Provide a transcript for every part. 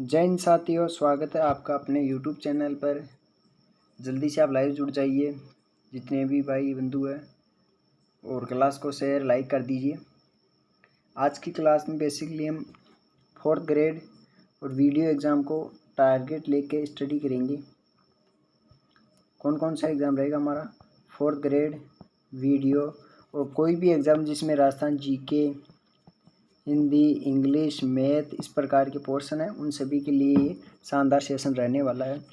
जय हिंद साथियों, स्वागत है आपका अपने YouTube चैनल पर। जल्दी से आप लाइव जुड़ जाइए जितने भी भाई बंधु हैं, और क्लास को शेयर लाइक कर दीजिए। आज की क्लास में बेसिकली हम 4th ग्रेड और वीडियो एग्ज़ाम को टारगेट लेके स्टडी करेंगे। कौन कौन सा एग्ज़ाम रहेगा हमारा? 4th ग्रेड, वीडियो और कोई भी एग्ज़ाम जिसमें Rajasthan GK, Hindi, English, math इस प्रकार के पोर्शन है, उन सभी के लिए ये शानदार सेशन रहने वाला है।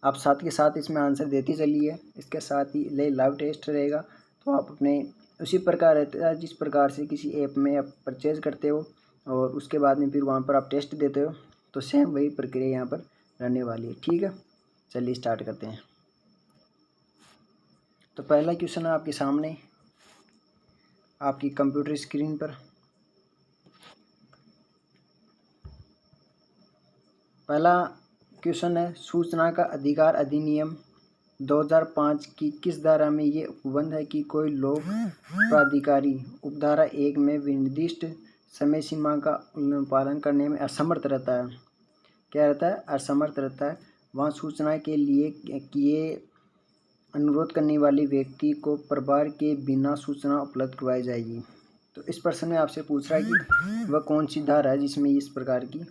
आप साथ के साथ इसमें आंसर देते चलिए। इसके साथ ही लाइव टेस्ट रहेगा, तो आप अपने उसी प्रकार रहता है जिस प्रकार से किसी ऐप में आप परचेज करते हो और उसके बाद में फिर वहाँ पर आप टेस्ट देते हो, तो सेम वही प्रक्रिया यहाँ पर रहने वाली है। ठीक है, चलिए स्टार्ट करते हैं। तो पहला क्वेश्चन है आपके सामने, आपकी कंप्यूटर स्क्रीन पर। पहला क्वेश्चन है, सूचना का अधिकार अधिनियम 2005 की किस धारा में ये उपबंध है कि कोई लोक प्राधिकारी उपधारा 1 में विनिर्दिष्ट समय सीमा का पालन करने में असमर्थ रहता है? क्या रहता है? असमर्थ रहता है। वहाँ सूचना के लिए किए अनुरोध करने वाले व्यक्ति को प्रभार के बिना सूचना उपलब्ध करवाई जाएगी। तो इस प्रश्न में आपसे पूछ रहा है कि वह कौन सी धारा है जिसमें इस प्रकार की,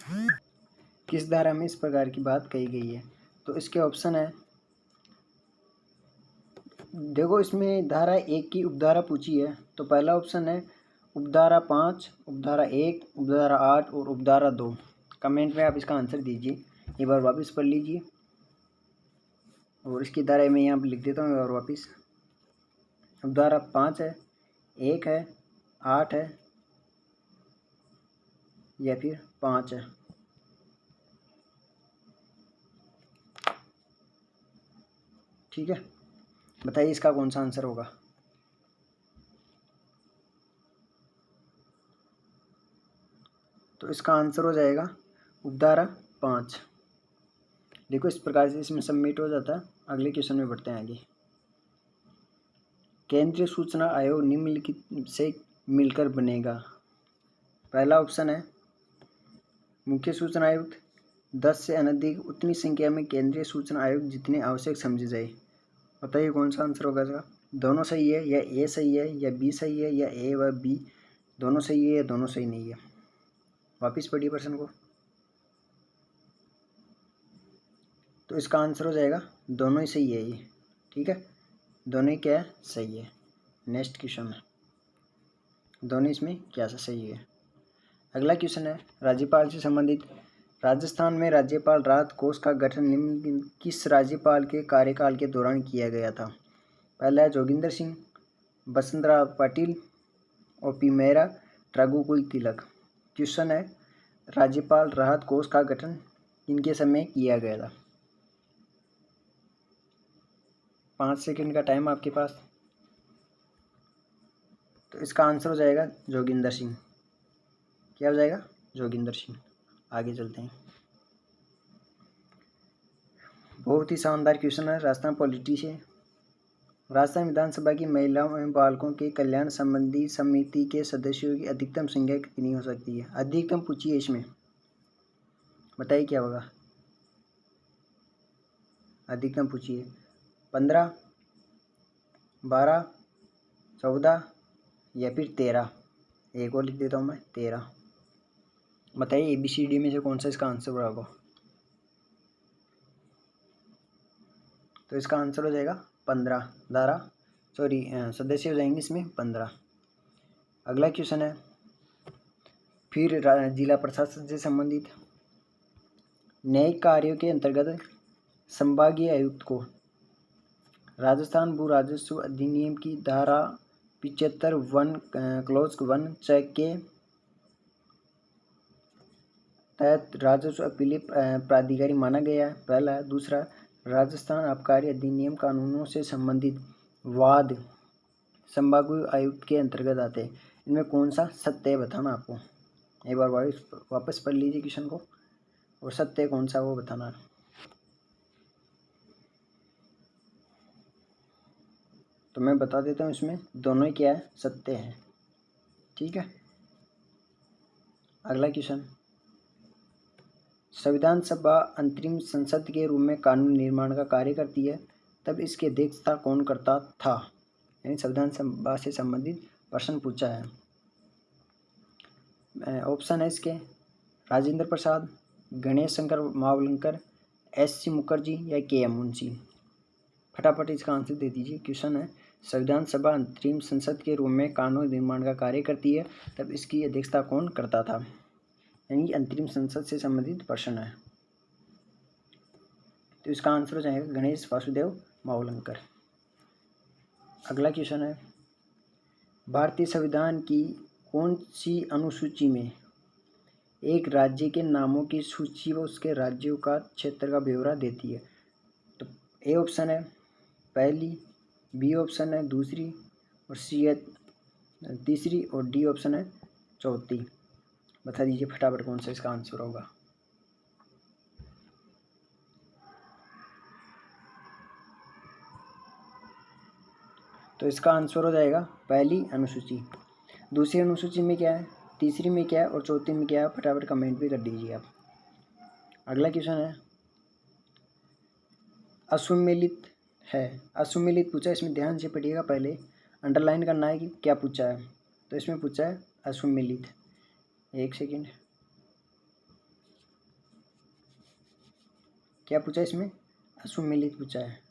किस धारा में इस प्रकार की बात कही गई है? तो इसके ऑप्शन है, देखो इसमें धारा 1 की उपधारा पूछी है, तो पहला ऑप्शन है उपधारा 5, उपधारा 1, उपधारा 8 और उपधारा 2। कमेंट में आप इसका आंसर दीजिए। एक बार वापस पढ़ लीजिए, और इसकी धारा मैं यहाँ पर लिख देता हूँ और वापस। उपधारा 5 है, 1 है, 8 है या फिर 5 है? ठीक है, बताइए इसका कौन सा आंसर होगा? तो इसका आंसर हो जाएगा उपधारा 5। देखो इस प्रकार से इसमें सबमिट हो जाता है। अगले क्वेश्चन में बढ़ते हैं आगे। केंद्रीय सूचना आयोग निम्नलिखित से मिलकर बनेगा। पहला ऑप्शन है मुख्य सूचना आयुक्त, 10 से अनधिक उतनी संख्या में केंद्रीय सूचना आयोग जितने आवश्यक समझे जाए। बताइए कौन सा आंसर होगा इसका? दोनों सही है, या ए सही है, या बी सही है, या ए व बी दोनों सही है, या दोनों सही नहीं है? वापिस पढ़िए प्रश्न को। तो इसका आंसर हो जाएगा दोनों ही सही है ये। ठीक है, दोनों ही क्या है? सही है। नेक्स्ट क्वेश्चन है, दोनों इसमें क्या सा सही है? अगला क्वेश्चन है राज्यपाल से संबंधित। राजस्थान में राज्यपाल राहत कोष का गठन निम्न किस राज्यपाल के कार्यकाल के दौरान किया गया था? पहला है जोगिंदर सिंह, बसंतराव पाटिल, ओपी मेहरा, रघुकुल तिलक। क्वेश्चन है राज्यपाल राहत कोष का गठन किनके समय किया गया था? 5 सेकंड का टाइम आपके पास। तो इसका आंसर हो जाएगा जोगिंदर सिंह। क्या हो जाएगा? जोगिंदर सिंह। आगे चलते हैं। बहुत ही शानदार क्वेश्चन है राजस्थान पॉलिटी से। राजस्थान विधानसभा की महिलाओं एवं बालकों के कल्याण संबंधी समिति के सदस्यों की अधिकतम संख्या कितनी हो सकती है? अधिकतम पूछिए इसमें, बताइए क्या होगा? अधिकतम पूछिए। 15, 12, 14 या फिर 13? एक और लिख देता हूँ मैं, 13। बताइए ABCD में से कौन सा इसका आंसर होगा? तो इसका आंसर हो जाएगा 15 धारा, सदस्य हो जाएंगे इसमें 15। अगला क्वेश्चन है फिर जिला प्रशासन से संबंधित। न्यायिक कार्यों के अंतर्गत संभागीय आयुक्त को राजस्थान भू राजस्व अधिनियम की धारा 75(1) क्लॉज 1 चेक के तहत राजस्व अपीलीय प्राधिकारी माना गया है। पहला है। दूसरा, राजस्थान आबकारी अधिनियम कानूनों से संबंधित वाद संभागीय आयुक्त के अंतर्गत आते हैं। इनमें कौन सा सत्य है बताना आपको। एक बार वापस पढ़ लीजिए क्वेश्चन को, और सत्य कौन सा वो बताना। तो मैं बता देता हूँ, इसमें दोनों ही क्या है? सत्य है। ठीक है, अगला क्वेश्चन। संविधान सभा अंतरिम संसद के रूप में कानून निर्माण का कार्य करती है, तब इसकी अध्यक्षता कौन करता था? यानी संविधान सभा से संबंधित प्रश्न पूछा है। ऑप्शन है इसके राजेंद्र प्रसाद, गणेश शंकर मावलंकर, एस.सी. मुखर्जी या के.एम. मुंशी। फटाफट इसका आंसर दे दीजिए। क्वेश्चन है संविधान सभा अंतरिम संसद के रूप में कानून निर्माण का कार्य करती है, तब इसकी अध्यक्षता कौन करता था? यानी अंतरिम संसद से संबंधित प्रश्न है, तो इसका आंसर हो जाएगा गणेश वासुदेव मावलंकर। अगला क्वेश्चन है भारतीय संविधान की कौन सी अनुसूची में एक राज्य के नामों की सूची व उसके राज्यों का क्षेत्र का ब्यौरा देती है? तो ए ऑप्शन है पहली, बी ऑप्शन है दूसरी, और सी है तीसरी, और डी ऑप्शन है चौथी। बता दीजिए फटाफट कौन सा इसका आंसर होगा। तो इसका आंसर हो जाएगा पहली अनुसूची। दूसरी अनुसूची में क्या है, तीसरी में क्या है और चौथी में क्या है, फटाफट कमेंट भी कर दीजिए आप। अगला क्वेश्चन है असुमेलित है, असुमेलित पूछा है, इसमें ध्यान से पढ़िएगा, पहले अंडरलाइन करना है कि क्या पूछा है। तो इसमें पूछा है असुमेलित। एक सेकेंड, क्या पूछा है इसमें? असुमेलित पूछा है।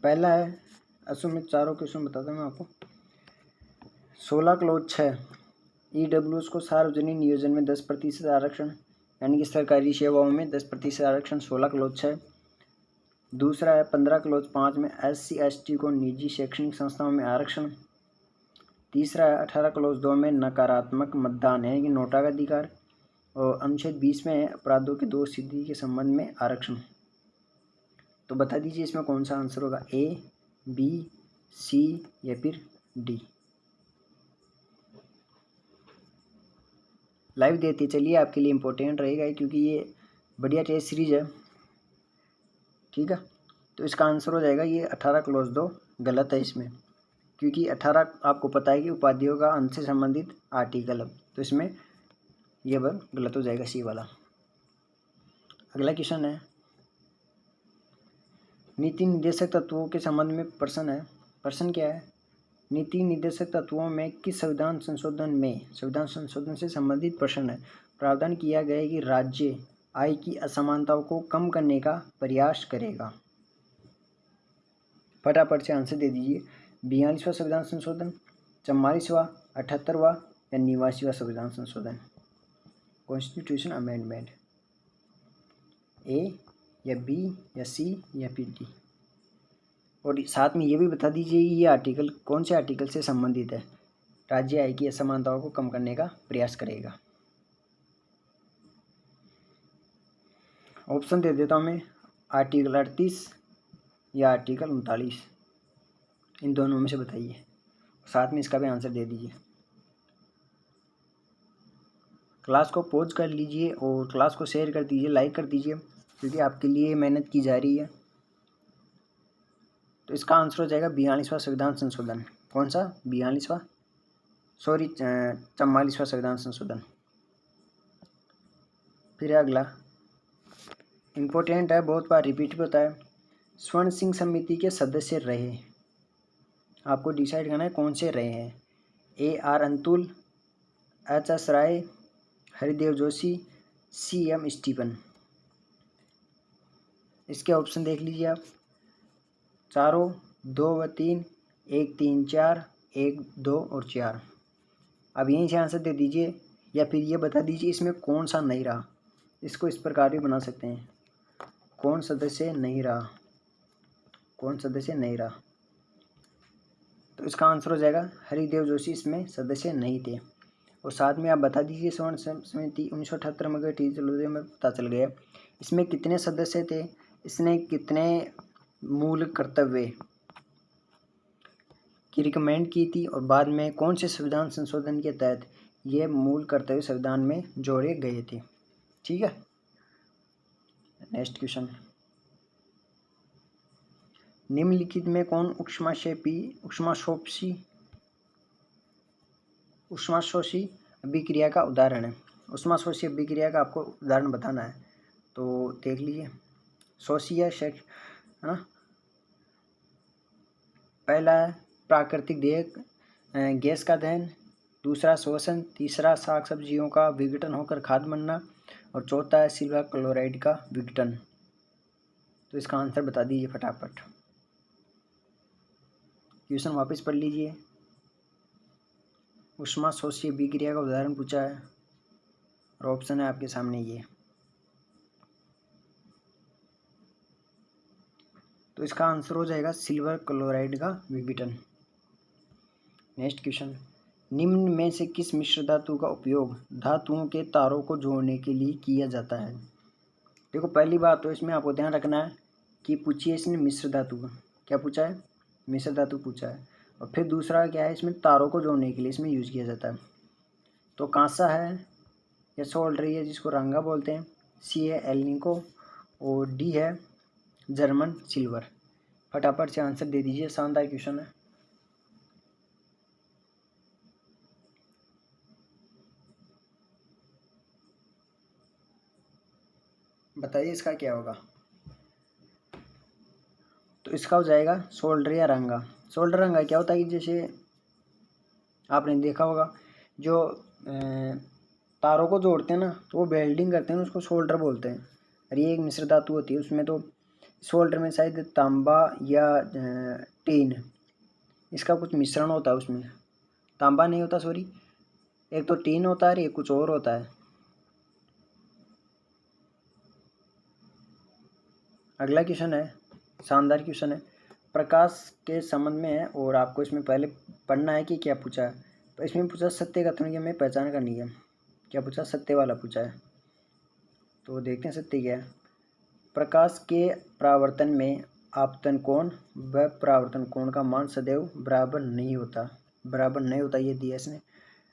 पहला है असुमेलित, चारों क्वेश्चन बताता हूँ मैं आपको। 16 क्लॉज 6 ईडब्ल्यूएस को सार्वजनिक नियोजन में 10% आरक्षण, यानी कि सरकारी सेवाओं में 10% आरक्षण, 16 क्लॉज 6। दूसरा है 15 क्लॉज 5 में SC ST को निजी शैक्षणिक संस्थाओं में आरक्षण। तीसरा है 18 क्लॉज 2 में नकारात्मक मतदान है कि नोटा का अधिकार, और अनुच्छेद 20 में अपराधों के दोष सिद्धि के संबंध में आरक्षण। तो बता दीजिए इसमें कौन सा आंसर होगा, ए, बी, सी या फिर डी। लाइव देते चलिए, आपके लिए इम्पोर्टेंट रहेगा क्योंकि ये बढ़िया टेस्ट सीरीज है। ठीक है, तो इसका आंसर हो जाएगा ये 18 क्लॉज 2 गलत है इसमें, क्योंकि 18 आपको पता है कि उपाधियों का अंत से संबंधित आर्टिकल है, तो इसमें यह वर्ग गलत हो जाएगा, सी वाला। अगला क्वेश्चन है नीति निर्देशक तत्वों के संबंध में प्रश्न है। प्रश्न क्या है, नीति निर्देशक तत्वों में किस संविधान संशोधन से संबंधित प्रश्न है। प्रावधान किया गया है कि राज्य आय की असमानताओं को कम करने का प्रयास करेगा। फटाफट से आंसर दे दीजिए। 42वां संविधान संशोधन, 44वां, 78वां या 89वां संविधान संशोधन, कॉन्स्टिट्यूशन अमेंडमेंट। ए या बी या सी या फिर डी। और साथ में ये भी बता दीजिए ये आर्टिकल कौन से आर्टिकल से संबंधित है। राज्य आय की असमानताओं को कम करने का प्रयास करेगा। ऑप्शन दे देता हूँ मैं, आर्टिकल 38 या आर्टिकल 39, इन दोनों में से बताइए। साथ में इसका भी आंसर दे दीजिए। क्लास को पॉज कर लीजिए और क्लास को शेयर कर दीजिए, लाइक कर दीजिए, क्योंकि आपके लिए मेहनत की जा रही है। तो इसका आंसर हो जाएगा 42वां संविधान संशोधन। कौन सा? 44वां, सॉरी 44वां संविधान संशोधन। फिर अगला इम्पोर्टेंट है, बहुत बार रिपीट भी होता है। स्वर्ण सिंह समिति के सदस्य रहे, आपको डिसाइड करना है कौन से रहे हैं। AR अंतुल, HS राय, हरिदेव जोशी, CM स्टीफन। इसके ऑप्शन देख लीजिए आप, चारों, 2 व 3, 1, 3, 4, 1, 2 और 4। अब यहीं से आंसर दे दीजिए, या फिर ये बता दीजिए इसमें कौन सा नहीं रहा। इसको इस प्रकार भी बना सकते हैं, कौन सदस्य नहीं रहा, कौन सदस्य नहीं रहा। तो इसका आंसर हो जाएगा हरिदेव जोशी इसमें सदस्य नहीं थे। और साथ में आप बता दीजिए स्वर्ण समिति 1978 में गठित में पता चल गया इसमें कितने सदस्य थे, इसने कितने मूल कर्तव्य की रिकमेंड की थी, और बाद में कौन से संविधान संशोधन के तहत ये मूल कर्तव्य संविधान में जोड़े गए थे। ठीक है, नेक्स्ट क्वेश्चन, निम्नलिखित में कौन ऊष्माक्षेपी ऊष्माशोषी अभिक्रिया का उदाहरण है। ऊष्माशोषी अभिक्रिया का आपको उदाहरण बताना है, तो देख लीजिए। शोषीय है ना, पहला है प्राकृतिक देह गैस का दहन, दूसरा शोषण, तीसरा साग सब्जियों का विघटन होकर खाद बनना, और चौथा है सिल्वर क्लोराइड का विघटन। तो इसका आंसर बता दीजिए फटाफट। क्वेश्चन वापस पढ़ लीजिए। ऊष्माशोषी अभिक्रिया का उदाहरण पूछा है और ऑप्शन है आपके सामने ये। तो इसका आंसर हो जाएगा सिल्वर क्लोराइड का विघटन। नेक्स्ट क्वेश्चन, निम्न में से किस मिश्र धातु का उपयोग धातुओं के तारों को जोड़ने के लिए किया जाता है? देखो पहली बात तो इसमें आपको ध्यान रखना है कि पूछिए इसने मिश्र धातु का, क्या पूछा है? मिश्र धातु पूछा है। और फिर दूसरा क्या है, इसमें तारों को जोड़ने के लिए इसमें यूज किया जाता है। तो कांसा है या सोल्डरी है जिसको रंगा बोलते हैं, सी है एल्निको, और डी है जर्मन सिल्वर। फटाफट से आंसर दे दीजिए, शानदार क्वेश्चन है। बताइए इसका क्या होगा। तो इसका हो जाएगा सोल्डर या रंगा। सोल्डर रंगा क्या होता है कि जैसे आपने देखा होगा जो तारों को जोड़ते हैं ना, तो वो वेल्डिंग करते हैं, उसको सोल्डर बोलते हैं। और ये एक मिश्र धातु होती है, उसमें तो सोल्डर में शायद तांबा या टीन, इसका कुछ मिश्रण होता है उसमें। तांबा नहीं होता, सॉरी, एक तो टीन होता है और एक कुछ और होता है। अगला क्वेश्चन है, शानदार क्वेश्चन है, प्रकाश के संबंध में है और आपको इसमें पहले पढ़ना है कि क्या पूछा है। तो इसमें पूछा सत्य कथन की हमें पहचान करनी है। क्या पूछा? सत्य वाला पूछा है। तो देखते हैं सत्य क्या है। प्रकाश के परावर्तन में आपतन कोण व परावर्तन कोण का मान सदैव बराबर नहीं होता। बराबर नहीं होता ये दिया इसने।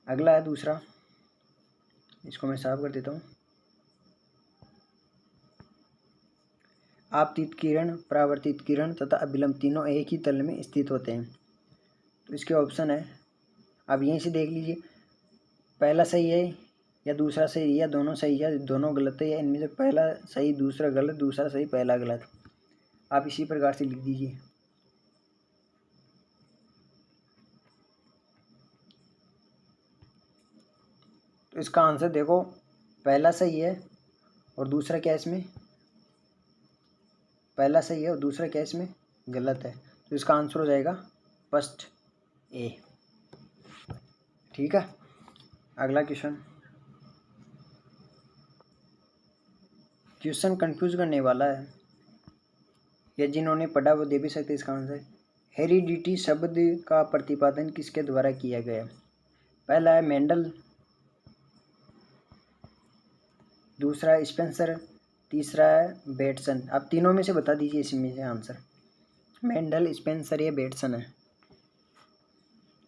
अगला है दूसरा, इसको मैं साफ कर देता हूँ। आपतित किरण, परावर्तित किरण तथा अभिलंब तीनों एक ही तल में स्थित होते हैं। तो इसके ऑप्शन है, आप यहीं से देख लीजिए, पहला सही है या दूसरा सही है या दोनों सही है, दोनों गलत है, या इनमें से पहला सही दूसरा गलत, दूसरा सही पहला गलत। आप इसी प्रकार से लिख दीजिए। तो इसका आंसर देखो, पहला सही है और दूसरा क्या है इसमें, पहला सही है और दूसरा क्या है इसमें गलत है। तो इसका आंसर हो जाएगा फर्स्ट ए। ठीक है, अगला क्वेश्चन। क्वेश्चन कंफ्यूज करने वाला है, या जिन्होंने पढ़ा वो दे भी सकते इसका आंसर। हेरिडिटी शब्द का प्रतिपादन किसके द्वारा किया गया? पहला है मेंडल, दूसरा है स्पेंसर, तीसरा है बेटसन। आप तीनों में से बता दीजिए इसमें से आंसर। मेंडल, स्पेंसर या बेटसन है।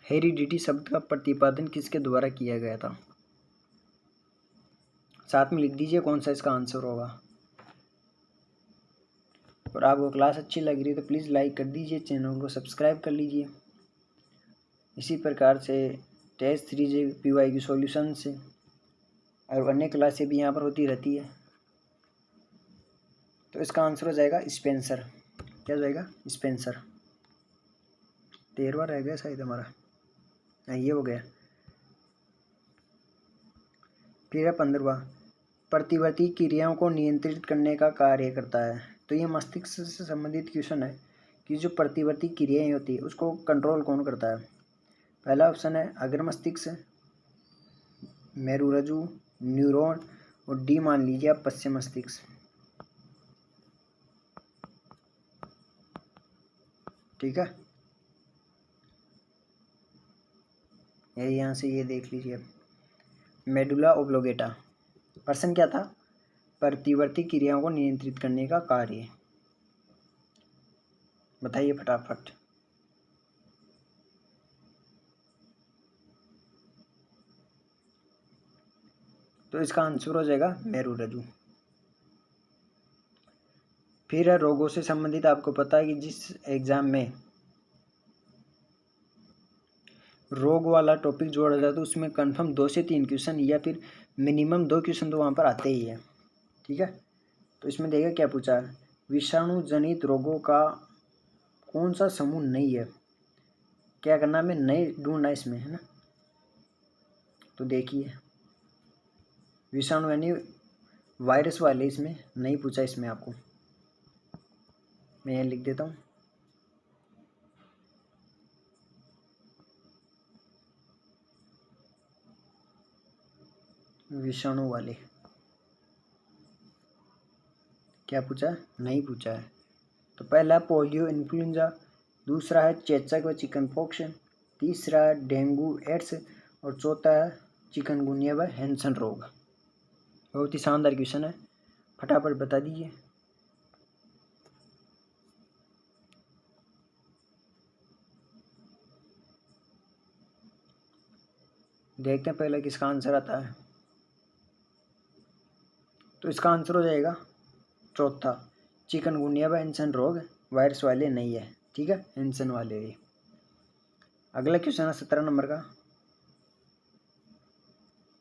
हेरिडिटी शब्द का प्रतिपादन किसके द्वारा किया गया था? साथ में लिख दीजिए कौन सा इसका आंसर होगा। और आपको क्लास अच्छी लग रही है तो प्लीज़ लाइक कर दीजिए, चैनल को सब्सक्राइब कर लीजिए। इसी प्रकार से टेस्ट सीरीज PY की सॉल्यूशन से और अन्य क्लासें भी यहाँ पर होती रहती है। तो इसका आंसर हो जाएगा स्पेंसर। क्या हो जाएगा? स्पेंसर। 13वां रह गया शायद हमारा, ये हो गया। फिर है 15वां, प्रतिवर्ती क्रियाओं को नियंत्रित करने का कार्य करता है। तो ये मस्तिष्क से संबंधित क्वेश्चन है कि जो प्रतिवर्ती क्रियाएं होती है उसको कंट्रोल कौन करता है। पहला ऑप्शन है अग्र मस्तिष्क, मेरुरज्जु, न्यूरॉन, और डी मान लीजिए आप पश्चिम मस्तिष्क। ठीक है, ये यहाँ से ये देख लीजिए, मेडुला ओब्लोगेटा। प्रश्न क्या था? प्रतिवर्ती क्रियाओं को नियंत्रित करने का कार्य। बताइए फटाफट। तो इसका आंसर हो जाएगा मेरुरज्जु। फिर है रोगों से संबंधित, आपको पता है कि जिस एग्जाम में रोग वाला टॉपिक जोड़ा जाए तो उसमें कन्फर्म 2 से 3 क्वेश्चन या फिर मिनिमम 2 क्वेश्चन तो वहाँ पर आते ही है। ठीक है, तो इसमें देखिए क्या पूछा है, विषाणु जनित रोगों का कौन सा समूह नहीं है। क्या करना है, हमें नहीं ढूंढना इसमें, है ना। तो देखिए विषाणु यानी वायरस वाले इसमें नहीं पूछा, इसमें आपको मैं यहाँ लिख देता हूँ। विषाणु वाले क्या पूछा, नहीं पूछा है। तो पहला है पोलियो इन्फ्लुएंजा, दूसरा है चेचक व चिकन पॉक्स, तीसरा है डेंगू एड्स और चौथा है चिकनगुनिया व हैंसन रोग। बहुत ही शानदार क्वेश्चन है, फटाफट बता दीजिए। देखते हैं पहले किसका आंसर आता है। तो इसका आंसर हो जाएगा चौथा, चिकनगुनिया व हैंसन रोग वायरस वाले नहीं है। ठीक है, हैंसन वाले ही। अगला क्वेश्चन है 17 नंबर का।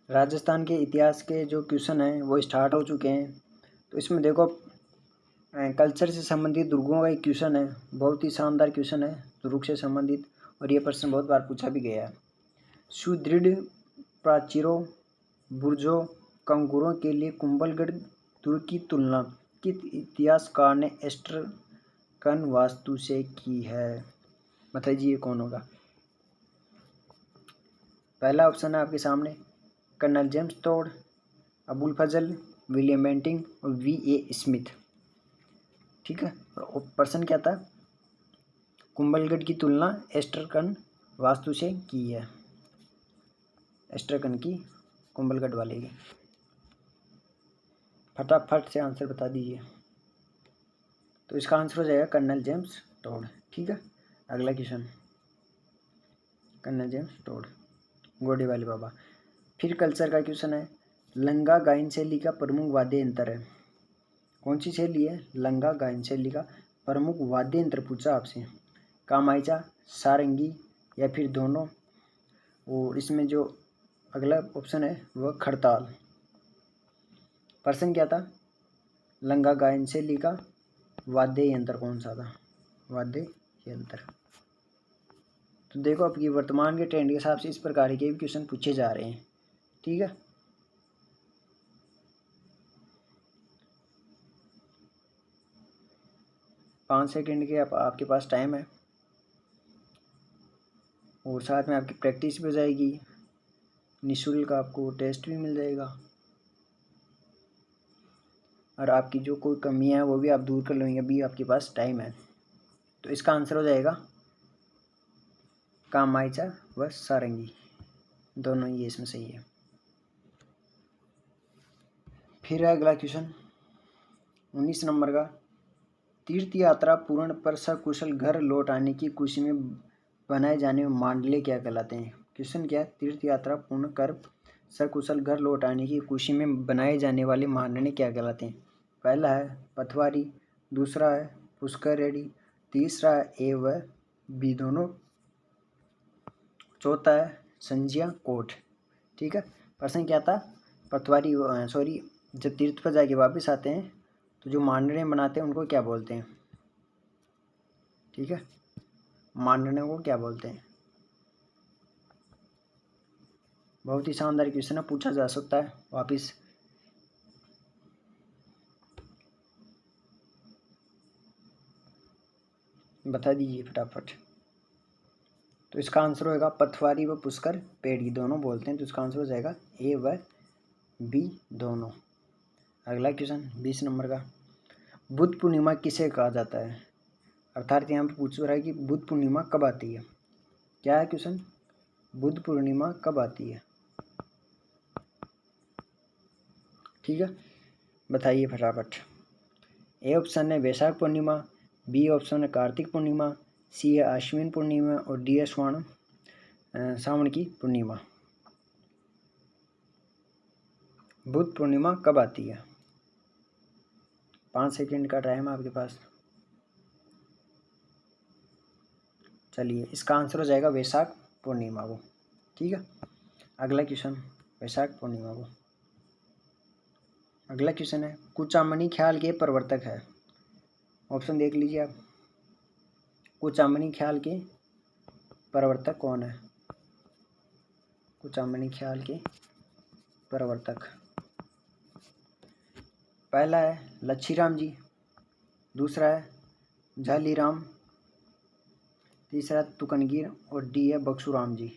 राजस्थान के इतिहास के जो क्वेश्चन हैं वो स्टार्ट हो चुके हैं। तो इसमें देखो कल्चर से संबंधित दुर्गों का एक क्वेश्चन है, बहुत ही शानदार क्वेश्चन है दुर्ग से संबंधित, और ये प्रश्न बहुत बार पूछा भी गया है। सुदृढ़ प्राचीरों, बुर्जों, कंगूरों के लिए कुंभलगढ़ दुर्ग की तुलना किस इतिहासकार ने एस्टरकन वास्तु से की है। बताइए कौन होगा। पहला ऑप्शन है आपके सामने कर्नल जेम्स टोड, अबुल फजल, विलियम बेंटिंग और V.A. स्मिथ। ठीक है, और प्रश्न क्या था, कुंभलगढ़ की तुलना एस्टरकन वास्तु से की है, एस्टरकन की, कुंभलगढ़ वाले की। फटाफट से आंसर बता दीजिए। तो इसका आंसर हो जाएगा कर्नल जेम्स टोड। ठीक है, अगला क्वेश्चन, कर्नल जेम्स टोड, गोडे वाले बाबा। फिर कल्चर का क्वेश्चन है, लंगा गायन शैली का प्रमुख वाद्य यंत्र है। कौन सी शैली है, लंगा गायन शैली का प्रमुख वाद्य यंत्र पूछा आपसे, कामाइचा, सारंगी या फिर दोनों। और इसमें जो अगला ऑप्शन है वह खड़ताल। प्रश्न क्या था, लंगा गायन शैली का वाद्य यंत्र कौन सा था, वाद्य यंत्र। तो देखो आपकी वर्तमान के ट्रेंड के हिसाब से इस प्रकार के भी क्वेश्चन पूछे जा रहे हैं। ठीक है, पाँच सेकेंड के आपके पास टाइम है, और साथ में आपकी प्रैक्टिस भी हो जाएगी, निःशुल्क आपको टेस्ट भी मिल जाएगा, और आपकी जो कोई कमियां है वो भी आप दूर कर लेंगे, अभी आपके पास टाइम है। तो इसका आंसर हो जाएगा कामाइचा व सारंगी, दोनों ही इसमें सही है। फिर है अगला क्वेश्चन 19 नंबर का, तीर्थ यात्रा पूर्ण पर सकुशल घर लौट आने की खुशी में बनाए जाने में मांडले क्या कहलाते हैं। क्वेश्चन क्या है, तीर्थ यात्रा पूर्ण कर सकुशल घर लौट आने की खुशी में बनाए जाने वाले मांडले क्या कहलाते हैं। पहला है पथवारी, दूसरा है पुष्कर रेडी, तीसरा है ए व बी दोनों, चौथा है संजिया कोट। ठीक है, प्रश्न क्या था, पथवारी सॉरी, जब तीर्थ पर जाके वापस आते हैं तो जो मांडने बनाते हैं उनको क्या बोलते हैं। ठीक है, मांडने को क्या बोलते हैं। बहुत ही शानदार क्वेश्चन है, पूछा जा सकता है वापस। बता दीजिए फटाफट। तो इसका आंसर होगा पथवारी व पुष्कर पेड़ी दोनों बोलते हैं, तो इसका आंसर हो जाएगा ए व बी दोनों। अगला क्वेश्चन 20 नंबर का, बुद्ध पूर्णिमा किसे कहा जाता है। अर्थात यहाँ पर पूछ रहा है कि बुद्ध पूर्णिमा कब आती है। क्या है क्वेश्चन, बुद्ध पूर्णिमा कब आती है। ठीक है, बताइए फटाफट। ए ऑप्शन है वैशाख पूर्णिमा, बी ऑप्शन है कार्तिक पूर्णिमा, सी है आश्विन पूर्णिमा और डी है श्रावण की पूर्णिमा। बुद्ध पूर्णिमा कब आती है, 5 सेकंड का टाइम है आपके पास। चलिए, इसका आंसर हो जाएगा वैशाख पूर्णिमा को। ठीक है, अगला क्वेश्चन वैशाख पूर्णिमा को। अगला क्वेश्चन है कुचामनी ख्याल के प्रवर्तक है। ऑप्शन देख लीजिए आप, कुचामनी ख्याल के प्रवर्तक कौन है? कुचामनी ख्याल के प्रवर्तक, पहला है लच्छीराम जी, दूसरा है झालीराम, तीसरा तुकनगीर और डी है बक्सूराम जी।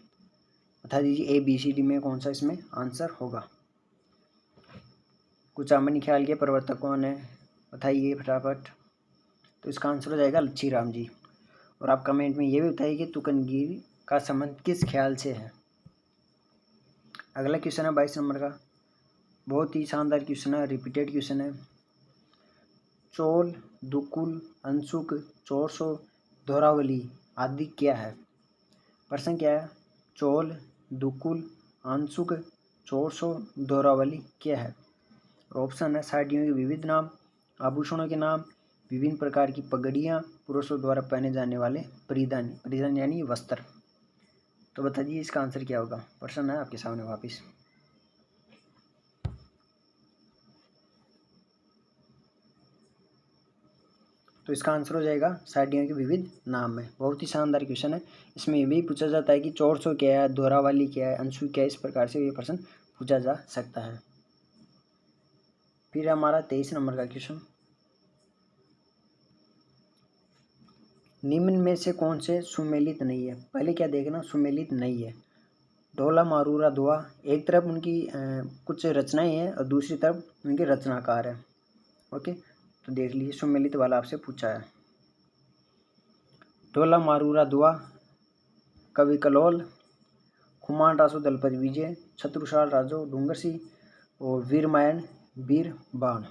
बता दीजिए ABCD में कौन सा इसमें आंसर होगा। कुचामनी ख्याल के प्रवर्तक कौन है, बताइए फटाफट। तो इसका आंसर हो जाएगा लच्छीराम जी। और आप कमेंट में ये भी बताइए कि तुकनगीर का संबंध किस ख्याल से है। अगला क्वेश्चन है 22 नंबर का, बहुत ही शानदार क्वेश्चन है, रिपीटेड क्वेश्चन है। चोल, दुकुल, अंशुक, चोरसो, दोहरावली आदि क्या है? प्रश्न क्या है? चोल, दुकुल, अंशुक, चोरसो, दोहरावली क्या है? ऑप्शन है साड़ियों के विविध नाम, आभूषणों के नाम, विभिन्न प्रकार की पगड़ियाँ, पुरुषों द्वारा पहने जाने वाले परिधान, परिधान यानी वस्त्र। तो बता दीजिए इसका आंसर क्या होगा। प्रश्न है आपके सामने वापिस। तो इसका आंसर हो जाएगा साड़ियों के विविध नाम है। बहुत ही शानदार क्वेश्चन है। इसमें ये भी पूछा जाता है कि चोरसो क्या है, दोहरावली क्या है, अंशु क्या है, इस प्रकार से ये प्रश्न पूछा जा सकता है। फिर हमारा 23 नंबर का क्वेश्चन, निम्न में से कौन से सुमेलित नहीं है? पहले क्या देखना, सुमेलित नहीं है। ढोला मारूरा दुआ, एक तरफ उनकी कुछ रचनाएं हैं और दूसरी तरफ उनके रचनाकार है। ओके, तो देख लीजिए सुमेलित वाला आपसे पूछा है। ढोला मारूरा दुआ, कवि कलोल, खुमान रासो दलपति विजय, छत्रसाल राजो डूंगरसी और वीरमायन वीर बाण।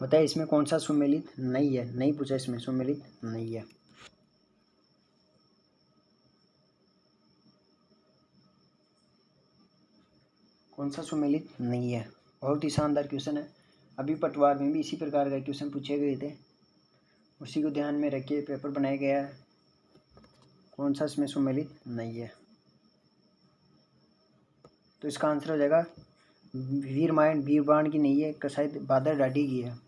बताइए इसमें कौन सा सुमेलित नहीं है? नहीं पूछा, इसमें सुमेलित नहीं है। कौन सा सुमेलित नहीं है? बहुत ही शानदार क्वेश्चन है। अभी पटवार में भी इसी प्रकार का क्वेश्चन पूछे गए थे, उसी को ध्यान में रख के पेपर बनाया गया है। कौन सा इसमें सुमेलित नहीं है? तो इसका आंसर हो जाएगा वीरमायन वीर बाण की नहीं है, शायद बादर डाडी की है।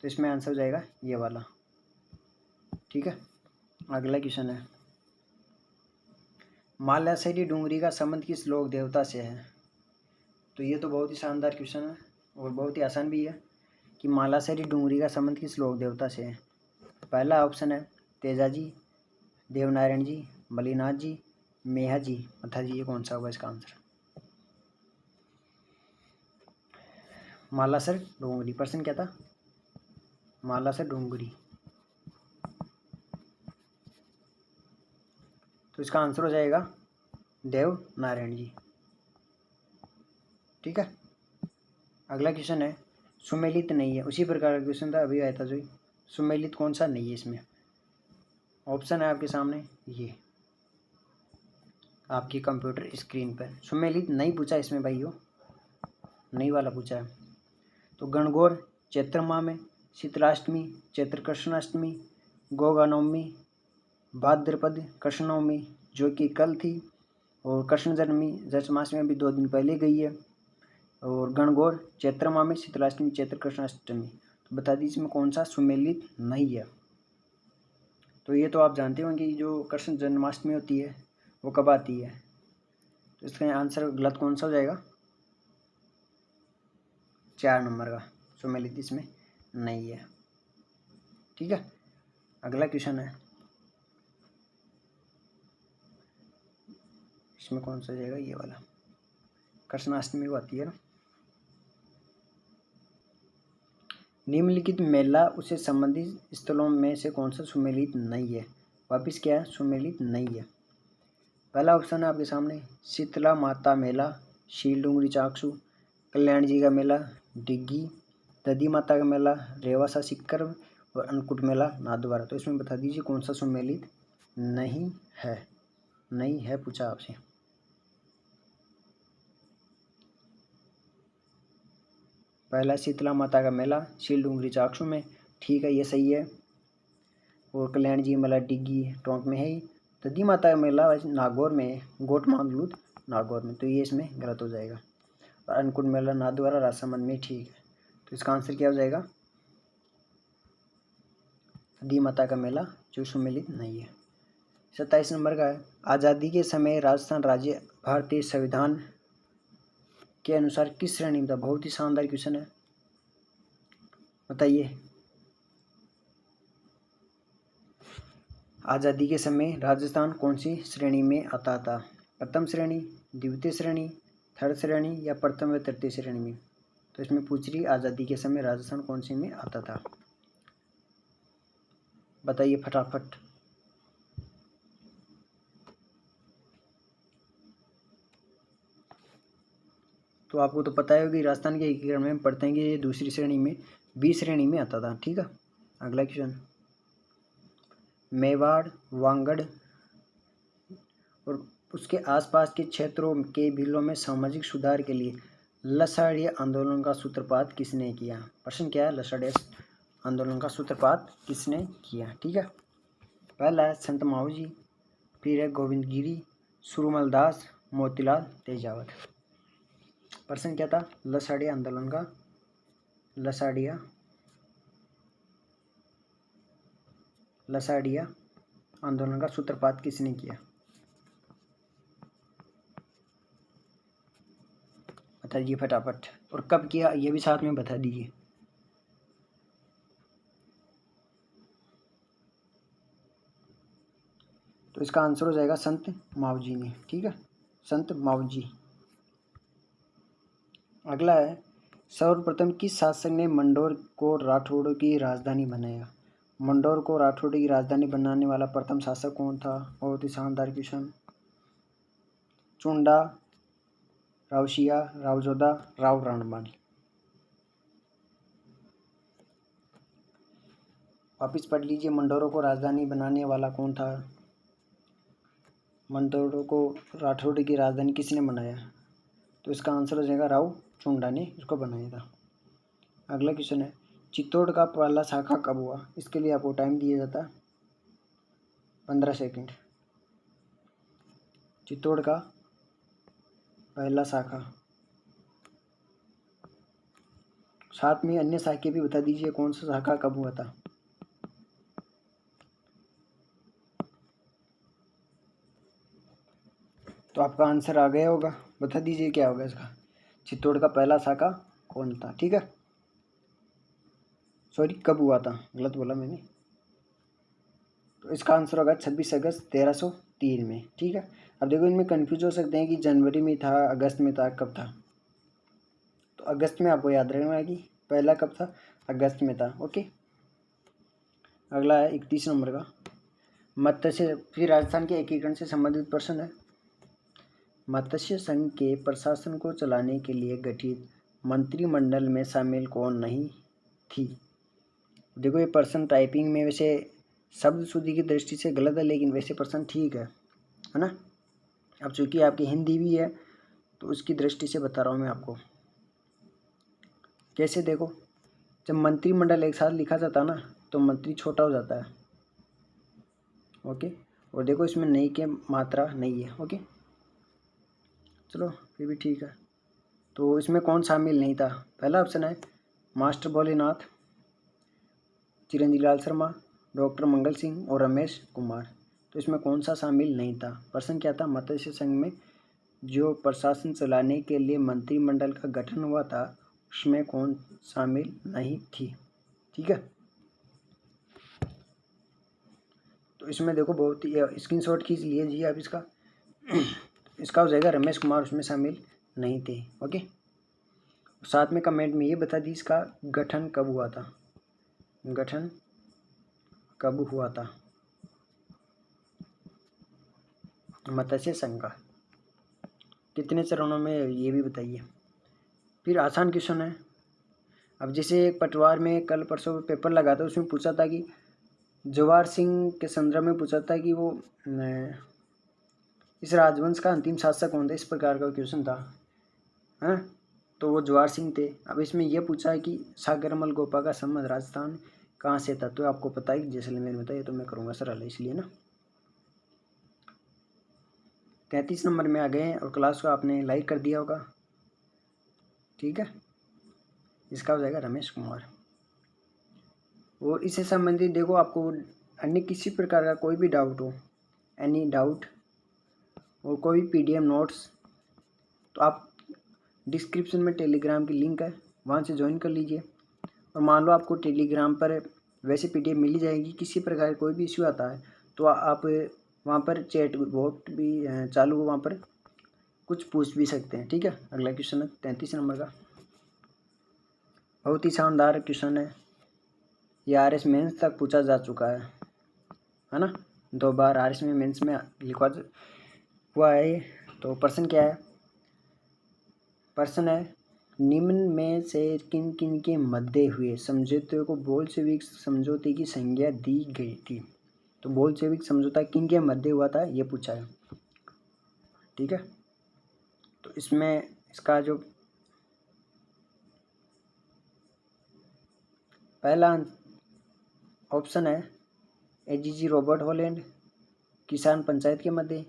तो इसमें आंसर हो जाएगा ये वाला। ठीक है, अगला क्वेश्चन है मालासरी डूंगरी का संबंध किस लोक देवता से है? तो ये तो बहुत ही शानदार क्वेश्चन है और बहुत ही आसान भी है कि मालासरी डूंगरी का संबंध किस लोक देवता से है। पहला ऑप्शन है तेजा जी, देवनारायण जी, मलिनाथ जी, मेहा जी। बता दीजिए कौन सा होगा इसका आंसर। मालासर डूंगरी, प्रश्न क्या था? मालासर डूंगरी। तो इसका आंसर हो जाएगा देव नारायण जी। ठीक है, अगला क्वेश्चन है सुमेलित नहीं है, उसी प्रकार का क्वेश्चन था अभी आया था जो, सुमेलित कौन सा नहीं है इसमें? ऑप्शन है आपके सामने, ये आपकी कंप्यूटर स्क्रीन पर। सुमेलित नहीं पूछा इसमें भाइयों, नहीं वाला पूछा है। तो गणगौर चैत्र माह में, शीतलाष्टमी, चैत्र कृष्णाष्टमी, गोगा नवमी, भाद्रपद कृष्णनवमी जो कि कल थी, और कृष्ण जन्माष्टमी अभी 2 दिन पहले गई है, और गणगौर चैत्र माह में, शीतलाष्टमी, चैत्र कृष्णाष्टमी। तो बता दीजिए इसमें कौन सा सुमेलित नहीं है। तो ये तो आप जानते होंगे कि जो कृष्ण जन्माष्टमी होती है वो कब आती है। तो इसका आंसर गलत कौन सा हो जाएगा? 4 नंबर का, सुमेलित इसमें नहीं है। ठीक है, अगला क्वेश्चन है, इसमें कौन सा जाएगा? ये वाला, कृष्णाष्टमी को आती है ना। निम्नलिखित मेला उससे संबंधित स्थलों में से कौन सा सुमेलित नहीं है? वापिस क्या है? सुमेलित नहीं है। पहला ऑप्शन है आपके सामने शीतला माता मेला, शील डूंगरी चाकसू, कल्याण जी का मेला डिग्गी, दधी माता का मेला रेवासा सिक्कर और अन्नकूट मेला नाथद्वारा। तो इसमें बता दीजिए कौन सा सुमेलित नहीं है? नहीं है पूछा आपसे। पहला शीतला माता का मेला शील डूंगरी चाकसू में, ठीक है ये सही है। और कल्याण जी मेला डिग्गी टोंक में है ही। दधी माता का मेला नागौर में है, गोट मांगलूद नागौर में, तो ये इसमें गलत हो जाएगा। और अन्नकूट मेला नाथद्वारा राजसमंद में, ठीक है। तो इसका आंसर क्या हो जाएगा? दधी माता का मेला जो सुमेलित नहीं है। 27 नंबर का है, आज़ादी के समय राजस्थान राज्य भारतीय संविधान के अनुसार किस श्रेणी में था? बहुत ही शानदार क्वेश्चन है, बताइए। आज़ादी के समय राजस्थान कौन सी श्रेणी में आता था? प्रथम श्रेणी, द्वितीय श्रेणी, थर्ड श्रेणी या प्रथम व तृतीय श्रेणी में? तो इसमें पूछ रही आज़ादी के समय राजस्थान कौन सी में आता था, बताइए फटाफट। तो आपको तो पता है कि राजस्थान के एकीकरण में पढ़ते हैं कि ये दूसरी श्रेणी में, बी श्रेणी में आता था, ठीक है। अगला क्वेश्चन, मेवाड़, वांगड़ और उसके आसपास के क्षेत्रों के भीलों में सामाजिक सुधार के लिए लसाड़िया आंदोलन का सूत्रपात किसने किया? प्रश्न क्या है? लसाड़िया आंदोलन का सूत्रपात किसने किया, ठीक है। पहला है संत माऊ जी, फिर है गोविंद गिरी, सुरमल दास, मोतीलाल तेजावत। प्रश्न क्या था? लसाड़िया आंदोलन का, लसाड़िया आंदोलन का सूत्रपात किसने किया, बता दीजिए फटाफट। और कब किया ये भी साथ में बता दीजिए। तो इसका आंसर हो जाएगा संत माऊ जी ने, ठीक है, संत माऊ जी। अगला है, सर्वप्रथम किस शासक ने मंडोर को राठौड़ों की राजधानी बनाया? मंडोर को राठौड़ों की राजधानी बनाने वाला प्रथम शासक कौन था? बहुत ही शानदार क्वेश्चन। चुंडा, रावसिया, रावजोधा, राव रणबाड़ी। वापिस पढ़ लीजिए, मंडोरों को राजधानी बनाने वाला कौन था? मंडोरों को राठौड़ की राजधानी किसने बनाया? तो इसका आंसर हो जाएगा राव चुंडा ने इसको बनाया था। अगला क्वेश्चन है, चित्तौड़ का पहला शाखा कब हुआ? इसके लिए आपको टाइम दिया जाता है 15 सेकंड। चित्तौड़ का पहला शाखा, साथ में अन्य शाखा भी बता दीजिए कौन सा शाखा कब हुआ था। तो आपका आंसर आ गया होगा, बता दीजिए क्या होगा इसका। चित्तौड़ का पहला शाखा कौन था, ठीक है। सॉरी, कब हुआ था, गलत बोला मैंने। तो इसका आंसर होगा 26 अगस्त 1303 में, ठीक है। अब देखो इनमें कन्फ्यूज हो सकते हैं कि जनवरी में था, अगस्त में था, कब था। तो अगस्त में आपको याद रखना है कि पहला कब था, अगस्त में था, ओके। अगला है 31 नंबर का, मत्स्य, फिर राजस्थान के एकीकरण से संबंधित प्रश्न है। मत्स्य संघ के प्रशासन को चलाने के लिए गठित मंत्रिमंडल में शामिल कौन नहीं थी? देखो ये प्रश्न टाइपिंग में वैसे शब्द शुद्धि की दृष्टि से गलत है, लेकिन वैसे प्रश्न ठीक है ना। अब चूंकि आपकी हिंदी भी है तो उसकी दृष्टि से बता रहा हूँ मैं आपको। कैसे? देखो, जब मंत्रिमंडल एक साथ लिखा जाता है ना तो मंत्री छोटा हो जाता है, ओके। और देखो इसमें नहीं के मात्रा नहीं है, ओके। चलो फिर भी ठीक है। तो इसमें कौन शामिल नहीं था? पहला ऑप्शन है मास्टर भोलेनाथ, चिरंजीवी लाल शर्मा, डॉक्टर मंगल सिंह और रमेश कुमार। तो इसमें कौन सा शामिल नहीं था? प्रश्न क्या था? मत्स्य संघ में जो प्रशासन चलाने के लिए मंत्रिमंडल का गठन हुआ था उसमें कौन शामिल नहीं थी, ठीक है। तो इसमें देखो बहुत ही स्क्रीनशॉट खींच लीजिए आप इसका। इसका हो जाएगा रमेश कुमार उसमें शामिल नहीं थे, ओके। साथ में कमेंट में ये बता दी इसका गठन कब हुआ था, गठन कब हुआ था मत्स्य संघ का, कितने चरणों में, ये भी बताइए। फिर आसान क्वेश्चन है। अब जैसे एक पटवार में कल परसों पेपर लगा था, उसमें पूछा था कि जवाहर सिंह के संदर्भ में पूछा था कि वो इस राजवंश का अंतिम शासक कौन था, इस प्रकार का क्वेश्चन था, है ना। तो वो जवाहर सिंह थे। अब इसमें यह पूछा है कि सागरमल गोपा का संबंध राजस्थान कहाँ से था, तो आपको पता है कि जैसलमेर में था। ये तो मैं करूँगा सरल इसलिए ना। 33 नंबर में आ गए हैं और क्लास को आपने लाइक कर दिया होगा, ठीक है। इसका हो जाएगा रमेश कुमार। और इससे संबंधित देखो, आपको अन्य किसी प्रकार का कोई भी डाउट हो, एनी डाउट, और कोई पीडीएफ नोट्स, तो आप डिस्क्रिप्शन में टेलीग्राम की लिंक है, वहाँ से ज्वाइन कर लीजिए। और मान लो आपको टेलीग्राम पर वैसे पीडीएफ मिल ही जाएगी, किसी प्रकार कोई भी इश्यू आता है तो आप वहाँ पर चैट बॉट भी चालू हो, वहाँ पर कुछ पूछ भी सकते हैं, ठीक है। अगला क्वेश्चन है 33 नंबर का, बहुत ही शानदार क्वेश्चन है। ये आरएस मेंस तक पूछा जा चुका है ना, 2 बार आरएस में मेंस में लिखवा हुआ है ये। तो प्रश्न क्या है, प्रश्न है निम्न में से किन किन के मध्य हुए समझौते को बोल्शेविक समझौते की संज्ञा दी गई थी। तो बोल्शेविक समझौता किन के मध्य हुआ था, ये पूछा है, ठीक है। तो इसमें इसका जो पहला ऑप्शन है एजीजी रॉबर्ट हॉलैंड किसान पंचायत के मध्य,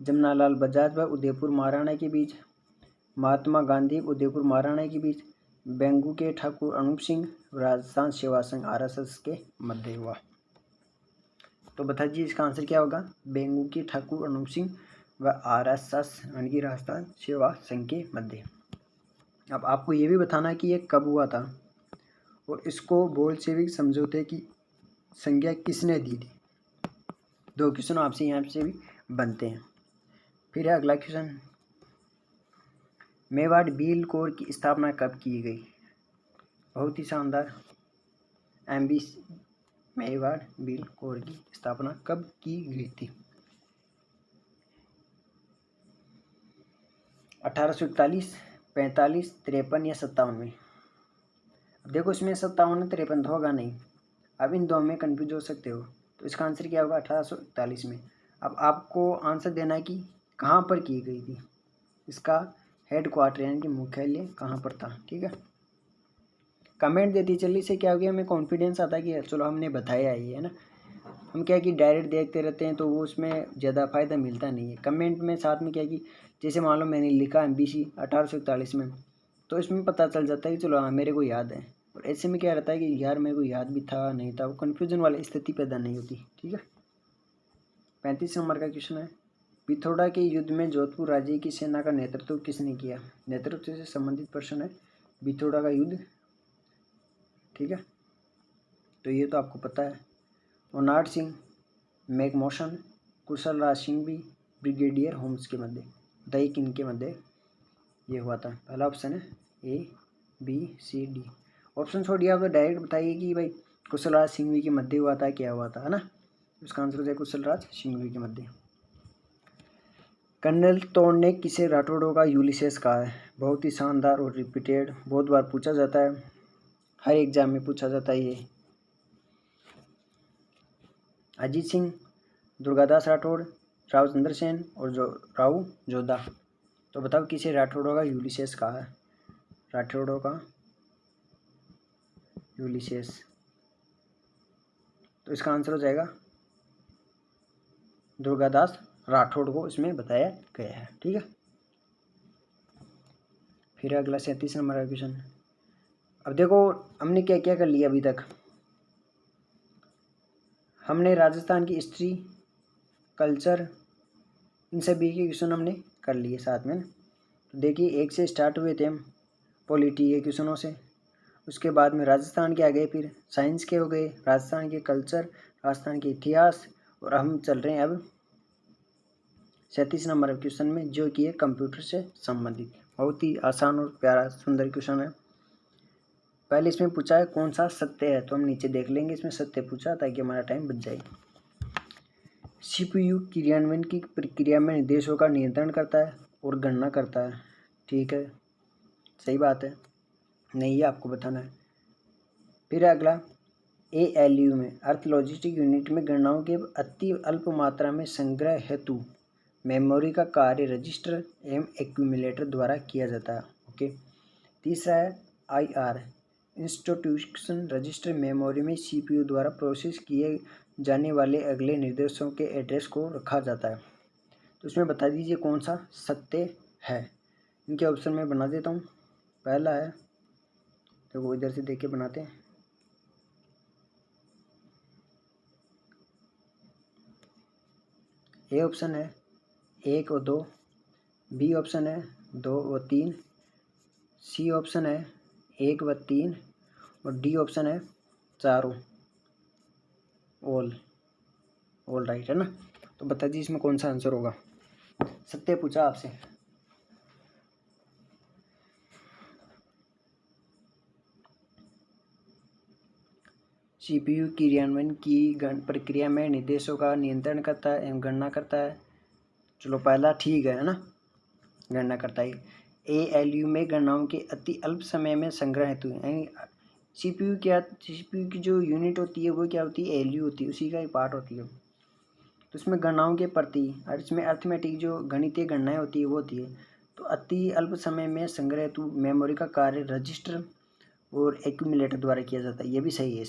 जमनालाल बजाज व उदयपुर महाराणा के बीच, महात्मा गांधी उदयपुर महाराणा के बीच, बेंगू के ठाकुर अनूप सिंह राजस्थान सेवा संघ आरएसएस के मध्य हुआ। तो बताइए इसका आंसर क्या होगा, बेंगू के ठाकुर अनूप सिंह व आरएसएस यानी कि राजस्थान सेवा संघ के मध्य। अब आपको ये भी बताना है कि ये कब हुआ था और इसको बोल्शेविक समझौते की संज्ञा किसने दी थी। 2 क्वेश्चन आपसे यहाँ से भी बनते हैं। फिर है अगला क्वेश्चन, मेवाड़ बील कोर की स्थापना कब की गई। बहुत ही शानदार, एमबी मेवाड़ बील कोर की स्थापना कब की गई थी। 1841, 45, 53 या 57 में। अब देखो इसमें 57 53 तो होगा नहीं, अब इन 2 में कन्फ्यूज हो सकते हो। तो इसका आंसर क्या होगा, 1841 में। अब आपको आंसर देना है कि कहाँ पर की गई थी, इसका हेड क्वार्टर यानी कि मुख्यालय कहाँ पर था, ठीक है। कमेंट देती चलिए, से क्या हो गया, हमें कॉन्फिडेंस आता है कि चलो हमने बताया है ना। हम क्या है कि डायरेक्ट देखते रहते हैं तो वो उसमें ज़्यादा फ़ायदा मिलता नहीं है। कमेंट में साथ में क्या है कि जैसे मान लो मैंने लिखा MBC 1841 में, तो इसमें पता चल जाता है कि चलो हाँ मेरे को याद है। और ऐसे में क्या रहता है कि यार मेरे को याद भी था नहीं था, वो कन्फ्यूजन वाली स्थिति पैदा नहीं होती, ठीक है। 35 नंबर का क्वेश्चन है, पिथौरा के युद्ध में जोधपुर राज्य की सेना का नेतृत्व किसने किया। नेतृत्व से संबंधित प्रश्न है, पिथौरा का युद्ध, ठीक है। तो ये तो आपको पता है, ओनाड सिंह, मैकमोशन, कुशल राज सिंह भी, ब्रिगेडियर होम्स के मध्य। बताइए किन के मध्य ये हुआ था। पहला ऑप्शन है ABCD। ऑप्शन छोड़ दिया, आप तो डायरेक्ट बताइए कि भाई कुशल राज सिंघवी के मध्य हुआ था, क्या हुआ था, है ना। उसका आंसर हो जाए कुशल राज सिंघवी के मध्य। कर्नल तोड़ ने किसे राठौड़ों का यूलिसेस कहा है। बहुत ही शानदार और रिपीटेड, बहुत बार पूछा जाता है, हर एग्जाम में पूछा जाता है ये। अजीत सिंह, दुर्गादास राठौड़, रावचंद्र सेन और राव जोधा। तो बताओ किसे राठौड़ों का यूलिसेस कहा है। राठौड़ों का यूलिसेस, तो इसका आंसर हो जाएगा दुर्गादास राठौड़ को इसमें बताया गया है, ठीक है। फिर अगला 37 नंबर का क्वेश्चन। अब देखो हमने क्या क्या कर लिया अभी तक। हमने राजस्थान की हिस्ट्री, कल्चर, इन सभी के क्वेश्चन हमने कर लिए साथ में। तो देखिए 1 से स्टार्ट हुए थे हम पॉलिटी के क्वेश्चनों से, उसके बाद में राजस्थान के आ गए, फिर साइंस के हो गए, राजस्थान के कल्चर, राजस्थान के इतिहास, और हम चल रहे हैं अब 37 नंबर क्वेश्चन में, जो कि है कंप्यूटर से संबंधित। बहुत ही आसान और प्यारा सुंदर क्वेश्चन है। पहले इसमें पूछा है कौन सा सत्य है, तो हम नीचे देख लेंगे इसमें सत्य पूछा ताकि हमारा टाइम बच जाए। CPU क्रियान्वयन की प्रक्रिया में निर्देशों का नियंत्रण करता है और गणना करता है, ठीक है, सही बात है, नहीं है आपको बताना है। फिर अगला ALU में अर्थ लॉजिस्टिक यूनिट में गणनाओं के अति अल्प मात्रा में संग्रह हेतु मेमोरी का कार्य रजिस्टर एवं एक्यूमुलेटर द्वारा किया जाता है, ओके। तीसरा है IR इंस्टीट्यूशन रजिस्टर मेमोरी में CPU द्वारा प्रोसेस किए जाने वाले अगले निर्देशों के एड्रेस को रखा जाता है। तो इसमें बता दीजिए कौन सा सत्य है। इनके ऑप्शन में बना देता हूँ। पहला है, तो वो इधर से देख के बनाते हैं। ए ऑप्शन है 1 और 2, बी ऑप्शन है 2 और 3, सी ऑप्शन है 1 व 3 और डी ऑप्शन है चारों। ऑल राइट है ना। तो बता दीजिए इसमें कौन सा आंसर होगा। सत्य पूछा आपसे। CPU क्रियान्वयन की प्रक्रिया में निर्देशों का नियंत्रण करता है एवं गणना करता है। चलो पहला ठीक है ना, गणना करता है। ALU में गणनाओं के अति अल्प समय में संग्रह हेतु यानी CPU की जो यूनिट होती है वो क्या होती है, ALU होती है, उसी का एक पार्ट होती है। तो इसमें गणनाओं के प्रति और इसमें अर्थमेटिक जो गणितीय गणनाएं होती है वो होती है। तो अति अल्प समय में संग्रह हेतु मेमोरी का कार्य रजिस्टर और एक्यूमुलेटर द्वारा किया जाता है। ये भी सही है।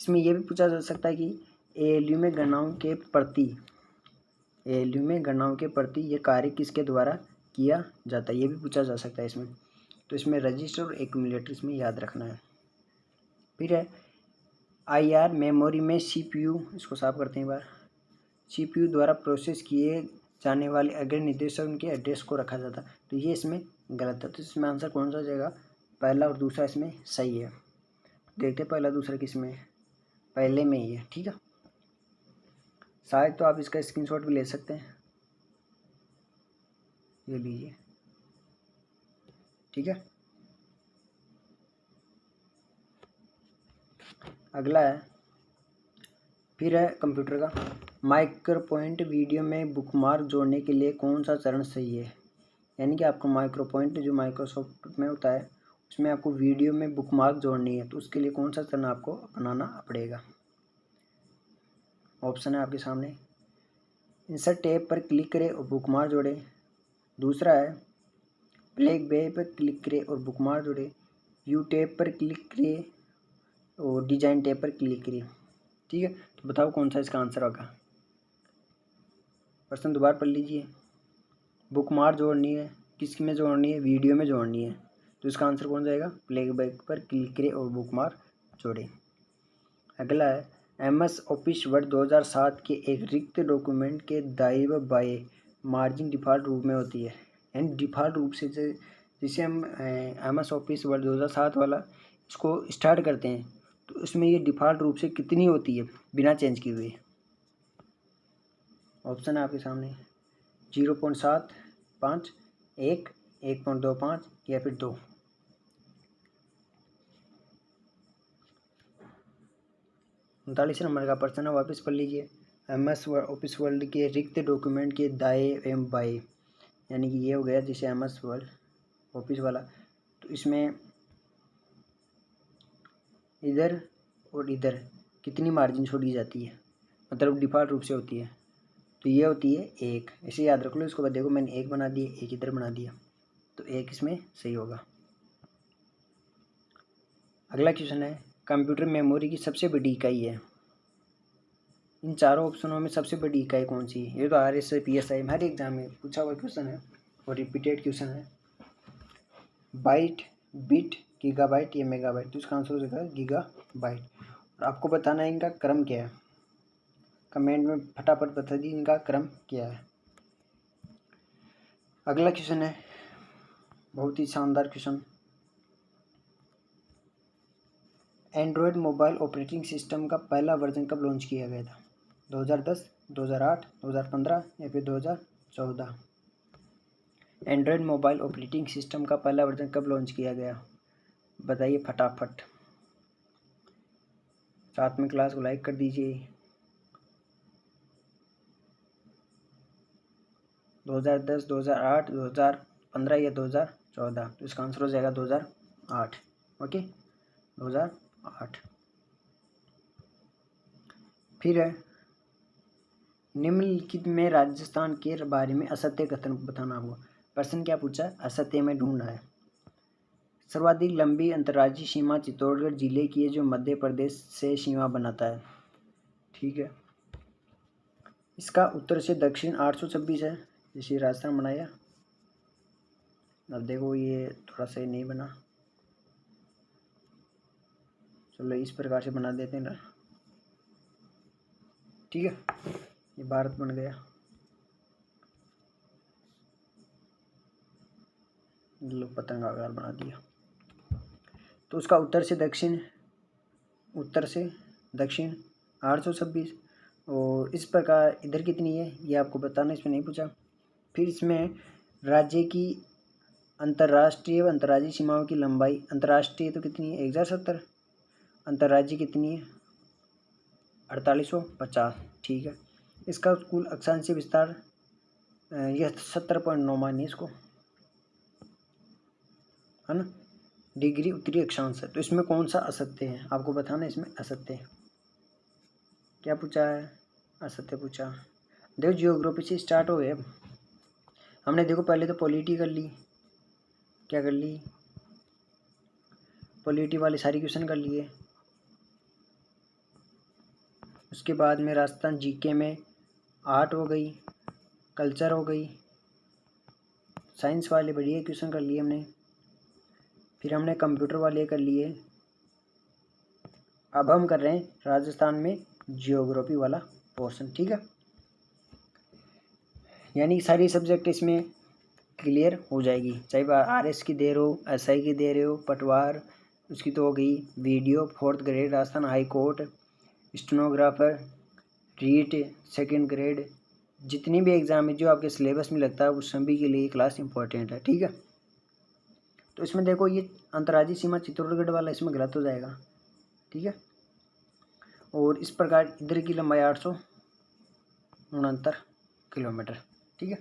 इसमें यह भी पूछा जा सकता है कि ALU में गणनाओं के प्रति ये कार्य किसके द्वारा किया जाता है, ये भी पूछा जा सकता है इसमें। तो इसमें रजिस्टर और एक्यूमुलेटर इसमें याद रखना है। फिर है IR मेमोरी में CPU, इसको साफ करते हैं एक बार। CPU द्वारा प्रोसेस किए जाने वाले अग्र निर्देशों के एड्रेस को रखा जाता है। तो ये इसमें गलत है। तो इसमें आंसर कौन सा जाएगा, पहला और दूसरा इसमें सही है। देखते हैं पहला दूसरा किस में, पहले में ही है। ठीक है, शायद तो आप इसका स्क्रीनशॉट भी ले सकते हैं, ये लीजिए। ठीक है, अगला है, फिर है कंप्यूटर का। माइक्रो पॉइंट वीडियो में बुकमार्क जोड़ने के लिए कौन सा चरण सही है। यानी कि आपको माइक्रो पॉइंट जो माइक्रोसॉफ्ट में होता है उसमें आपको वीडियो में बुकमार्क जोड़नी है, तो उसके लिए कौन सा चरण आपको अपनाना पड़ेगा। ऑप्शन है आपके सामने। इंसर्ट टैब पर क्लिक करें और बुकमार्क जोड़ें। दूसरा है प्ले वे पर क्लिक करें और बुकमार्क जोड़ें। यू टैब पर क्लिक करें और डिजाइन टैब पर क्लिक करें। ठीक है, तो बताओ कौन सा इसका आंसर होगा। प्रश्न दोबारा पढ़ लीजिए। बुकमार्क जोड़नी है, किस में जोड़नी है, वीडियो में जोड़नी है, तो इसका आंसर कौन जाएगा, प्लेबैक पर क्लिक करें और बुकमार्क जोड़ें। अगला है MS ऑफिस वर्ड 2007 के एक रिक्त डॉक्यूमेंट के दाएं व बाएं मार्जिन डिफ़ॉल्ट रूप में होती है। यानी डिफ़ॉल्ट रूप से जैसे हम MS ऑफिस वर्ड 2007 वाला इसको स्टार्ट करते हैं तो इसमें ये डिफ़ॉल्ट रूप से कितनी होती है बिना चेंज किए हुए। ऑप्शन है आपके सामने 0.7, 5, 1, 1.25 या फिर 2। उनतालीस नंबर का प्रश्न है, वापस पढ़ लीजिए। MS ऑफिस वर्ल्ड के रिक्त डॉक्यूमेंट के दाएं एवं बाएं, यानी कि ये हो गया जैसे MS वर्ल्ड ऑफिस वाला, तो इसमें इधर और इधर कितनी मार्जिन छोड़ी जाती है, मतलब डिफ़ॉल्ट रूप से होती है, तो ये होती है 1। इसे याद रख लो। इसको बाद देखो मैंने 1 बना दिया, 1 इधर बना दिया, तो 1 इसमें सही होगा। अगला क्वेश्चन है कंप्यूटर मेमोरी की सबसे बड़ी इकाई है। इन चारों ऑप्शनों में सबसे बड़ी इकाई कौन सी है। ये तो RSA PSI हर एग्जाम में पूछा हुआ क्वेश्चन है और रिपीटेड क्वेश्चन है। बाइट, बिट, गीगाबाइट या मेगाबाइट, तो इसका आंसर हो जाएगा गीगाबाइट। और आपको बताना है इनका क्रम क्या है, कमेंट में फटाफट बता दी इनका क्रम क्या है। अगला क्वेश्चन है बहुत ही शानदार question. Android mobile operating system का पहला वर्जन कब लॉन्च किया गया था। 2010, 2008, 2015 या फिर 2014। एंड्रॉयड मोबाइल ऑपरेटिंग सिस्टम का पहला वर्जन कब लॉन्च किया गया, बताइए फटाफट। साथ में क्लास को लाइक कर दीजिए। 2010, 2008, 2015 या 2014, तो इसका आंसर हो जाएगा 2008। ओके, 2008। फिर है निम्नलिखित में राजस्थान के बारे में असत्य कथन बताना होगा। प्रश्न क्या पूछा, असत्य में ढूंढना है। सर्वाधिक लंबी अंतर्राज्यीय सीमा चित्तौड़गढ़ जिले की है, जो मध्य प्रदेश से सीमा बनाता है। ठीक है, इसका उत्तर से दक्षिण 826 है, जैसे राजस्थान बनाया। अब देखो ये थोड़ा सही नहीं बना, चलो इस प्रकार से बना देते हैं ना। ठीक है, ये भारत बन गया। लो पतंग आकार बना दिया। तो उसका उत्तर से दक्षिण 826, और इस प्रकार इधर कितनी है ये आपको बताना, इसमें नहीं पूछा। फिर इसमें राज्य की अंतर्राष्ट्रीय व अंतर्राज्यीय सीमाओं की लंबाई, अंतर्राष्ट्रीय तो कितनी है 1070, अंतर्राज्यीय कितनी है 4850। ठीक है, इसका कुल अक्षांशीय विस्तार यह 70.9 मानिए इसको, है ना, डिग्री उत्तरी अक्षांश है। तो इसमें कौन सा असत्य है आपको बताना, इसमें असत्य है। क्या पूछा है, असत्य पूछा। देखो जियोग्राफी से स्टार्ट हो गए। अब हमने देखो पहले तो पॉलिटी कर ली, क्या कर ली, पॉलिटी वाले सारी क्वेश्चन कर लिए। उसके बाद में राजस्थान जीके में आर्ट हो गई, कल्चर हो गई, साइंस वाले बढ़िया क्वेश्चन कर लिए हमने। फिर हमने कंप्यूटर वाले कर लिए। अब हम कर रहे हैं राजस्थान में जियोग्राफी वाला पोर्शन। ठीक है, यानी सारी सब्जेक्ट इसमें क्लियर हो जाएगी, चाहे वह आरएस की दे रहे हो, एसआई की दे रहे हो, पटवार उसकी तो हो गई, video 4th grade Rajasthan high court, stenographer, REET 2nd grade, जितनी भी एग्ज़ाम है जो आपके सिलेबस में लगता है उस सभी के लिए क्लास इंपॉर्टेंट है। ठीक है, तो इसमें देखो ये अंतर्राज्यीय सीमा चित्तौड़गढ़ वाला इसमें गलत हो जाएगा। ठीक है, और इस प्रकार इधर की लंबाई 869 किलोमीटर। ठीक है,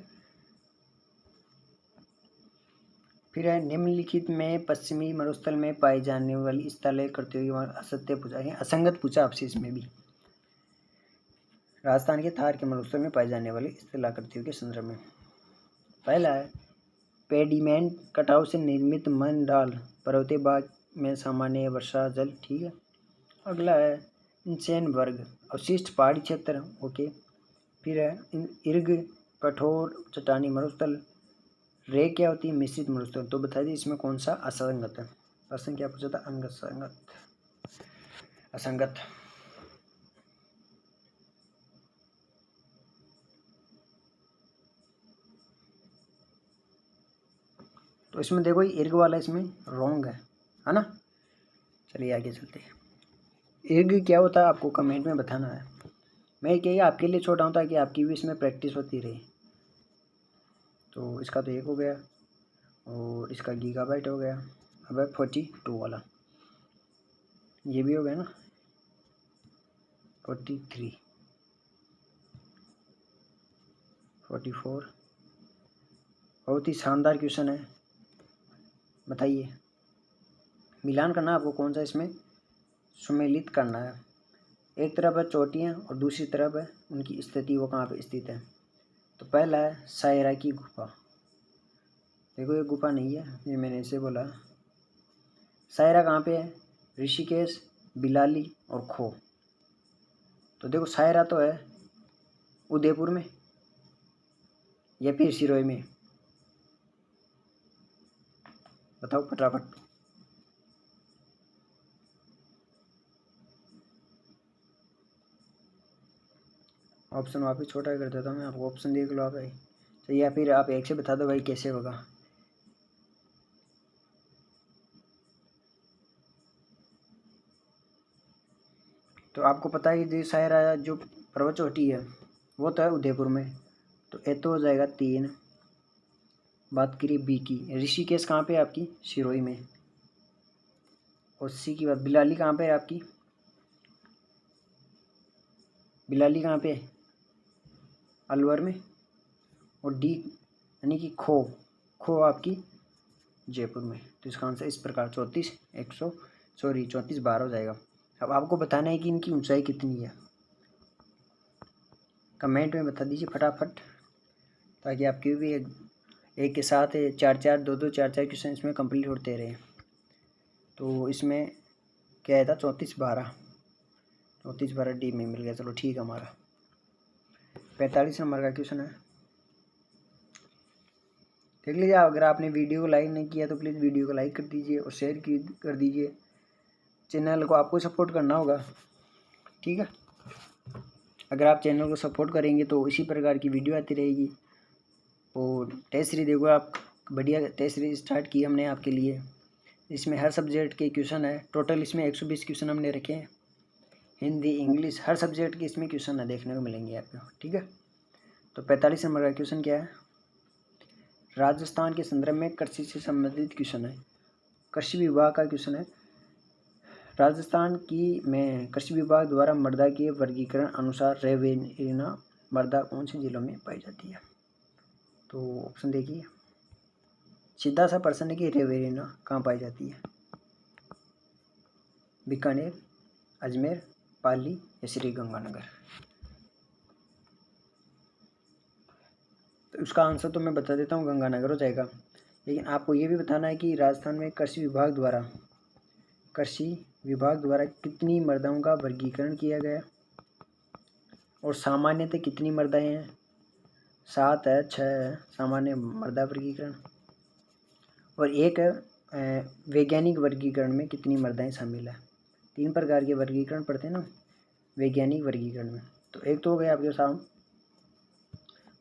फिर है निम्नलिखित में पश्चिमी मरुस्थल में पाई जाने वाली स्थलें करते हुए असत्य पूछा है, असंगत पूछा आपसे इसमें भी। राजस्थान के थार के मरुस्थल में पाई जाने वाली स्थलाकृतियों के संदर्भ में पहला है पेडिमेंट कटाव से निर्मित मन डाल पर्वतीय भाग में सामान्य वर्षा जल। ठीक है, अगला है इंचेन वर्ग अवशिष्ट पहाड़ी क्षेत्र। ओके, फिर है इर्ग कठोर चट्टानी मरुस्थल। रे क्या होती है मिश्रित मरुस्थल। तो बता दिए इसमें कौन सा असंगत है। प्रश्न क्या पूछा था, अंग संगत असंगत। तो इसमें देखो ये इर्ग वाला इसमें रॉन्ग है ना। चलिए आगे चलते हैं। इर्ग क्या होता है आपको कमेंट में बताना है। मैं क्या आपके लिए छोटा हूँ ताकि आपकी भी इसमें प्रैक्टिस होती रहे। तो इसका तो 1 हो गया और इसका गीगाबाइट हो गया। अब है 42 वाला, ये भी हो गया ना 43 44। बहुत ही शानदार क्वेश्चन है, बताइए मिलान करना आपको कौन सा इसमें सुमेलित करना है। एक तरफ है चोटियाँ और दूसरी तरफ है उनकी स्थिति, वो कहाँ पे स्थित है। तो पहला है सायरा की गुफा। देखो ये गुफा नहीं है, ये मैंने इसे बोला। सायरा कहाँ पे है, ऋषिकेश, बिलाली और खो। तो देखो सायरा तो है उदयपुर में या फिर सिरोही में, बताओ फटाफट। ऑप्शन वापस छोटा कर देता हूँ मैं आपको, ऑप्शन देख लो आप भाई। तो या फिर आप एक से बता दो भाई कैसे होगा। तो आपको पता है कि सायरा जो पर्वत चोटी है वो तो है उदयपुर में, तो ए तो हो जाएगा 3। बात करिए बी की, ऋषिकेश कहाँ पे है आपकी, सिरोही में। और सी की बात, बिलाली कहाँ पे है आपकी, बिलाली कहाँ पे है, अलवर में। और डी यानी कि खो, खो आपकी जयपुर में। तो इसका आंसर इस प्रकार 34 12 हो जाएगा। अब आपको बताना है कि इनकी ऊंचाई कितनी है, कमेंट में बता दीजिए फटाफट, ताकि आपकी भी एक के साथ 4 4 2 2 4 4 क्वेश्चन इसमें कंप्लीट होते रहे। तो इसमें क्या आया था 34/12 डी में मिल गया। चलो ठीक है। हमारा 45 नंबर का क्वेश्चन है, देख लीजिए। अगर आपने वीडियो को लाइक नहीं किया तो प्लीज़ वीडियो को लाइक कर दीजिए और शेयर कर दीजिए। चैनल को आपको सपोर्ट करना होगा, ठीक है। अगर आप चैनल को सपोर्ट करेंगे तो इसी प्रकार की वीडियो आती रहेगी। और टेस्ट सीरीज देखो आप, बढ़िया टेस्ट सीरीज स्टार्ट की हमने आपके लिए। इसमें हर सब्जेक्ट के क्वेश्चन है। टोटल इसमें 120 क्वेश्चन हमने रखे हैं। हिंदी, इंग्लिश, हर सब्जेक्ट के इसमें क्वेश्चन है, देखने को मिलेंगे आपको, ठीक है। तो 45 नंबर का क्वेश्चन क्या है? राजस्थान के संदर्भ में कृषि से संबंधित क्वेश्चन है। कृषि विभाग का क्वेश्चन है। राजस्थान की में कृषि विभाग द्वारा मृदा के वर्गीकरण अनुसार रेवेरिना मृदा कौन से जिलों में पाई जाती है? तो ऑप्शन देखिए, सीधा सा प्रश्न है कि रेवेरिना कहाँ पाई जाती है? बीकानेर, अजमेर, पाली या श्री गंगानगर? तो उसका आंसर तो मैं बता देता हूँ, गंगानगर हो जाएगा। लेकिन आपको ये भी बताना है कि राजस्थान में कृषि विभाग द्वारा कितनी मृदाओं का वर्गीकरण किया गया और सामान्यतः कितनी मृदाएं हैं? 7 है, 6 है सामान्य मृदा वर्गीकरण, और एक है वैज्ञानिक वर्गीकरण में कितनी मृदाएं शामिल है। 3 प्रकार के वर्गीकरण पढ़ते हैं ना वैज्ञानिक वर्गीकरण में। तो एक तो हो गया आपके सामने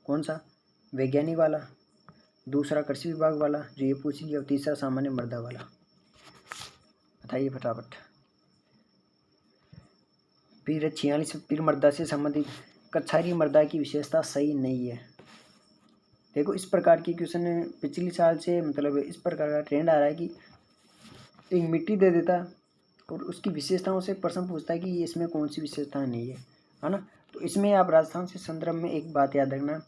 कौन सा, वैज्ञानिक वाला, दूसरा कृषि विभाग वाला जो ये पूछ लिया, और तीसरा सामान्य मृदा वाला। बताइए फटाफट। फिर 46 फिर मृदा से संबंधित कछारी मृदा की विशेषता सही नहीं है। देखो इस प्रकार की क्वेश्चन पिछले साल से मतलब इस प्रकार का ट्रेंड आ रहा है कि एक मिट्टी दे देता और उसकी विशेषताओं से प्रश्न पूछता है कि इसमें कौन सी विशेषता नहीं है ना। तो इसमें आप राजस्थान से संदर्भ में एक बात याद रखना,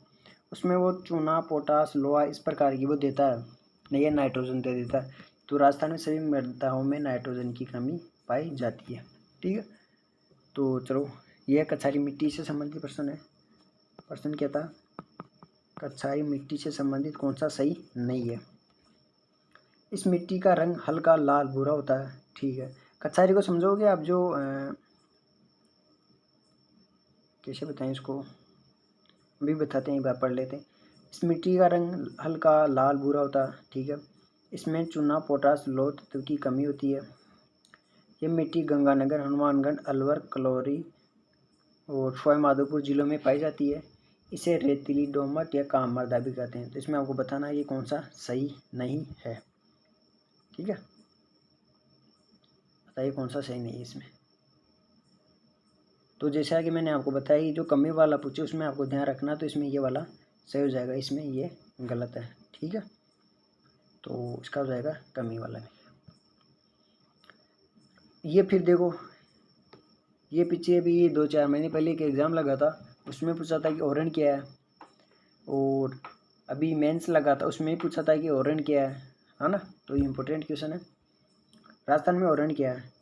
उसमें वो चूना, पोटास, लोहा इस प्रकार की वो देता है, नहीं है नाइट्रोजन दे देता है। तो राजस्थान में सभी मृदाओं में नाइट्रोजन की कमी पाई जाती है, ठीक है। तो चलो यह कछारी मिट्टी से संबंधित प्रश्न है। प्रश्न क्या था? कछारी मिट्टी से संबंधित कौन सा सही नहीं है? इस मिट्टी का रंग हल्का लाल भूरा होता है, ठीक है। कछारी को समझोगे आप, जो कैसे बताएं इसको, अभी बताते हैं, एक बार पढ़ लेते हैं। इस मिट्टी का रंग हल्का लाल भूरा होता है, ठीक है। इसमें चूना, पोटास, लोह तत्व की कमी होती है। ये मिट्टी गंगानगर, हनुमानगढ़, अलवर, कलौरी और सवाई माधोपुर जिलों में पाई जाती है। इसे रेतीली, दोमट या काम मृदा भी कहते हैं। तो इसमें आपको बताना है ये कौन सा सही नहीं है, ठीक है। बताइए कौन सा सही नहीं है इसमें। तो जैसा कि मैंने आपको बताया जो कमी वाला पूछे उसमें आपको ध्यान रखना, तो इसमें ये वाला सही हो जाएगा, इसमें ये गलत है, ठीक है। तो इसका हो जाएगा कमी वाला। ये फिर देखो, ये पीछे अभी 2-4 महीने पहले एक एग्ज़ाम लगा था, उसमें पूछा था कि ओरन क्या है। और अभी मेंस लगा था, उसमें भी पूछा था कि ओरन क्या है ना। तो ये इंपॉर्टेंट क्वेश्चन है। राजस्थान में ओरन क्या है?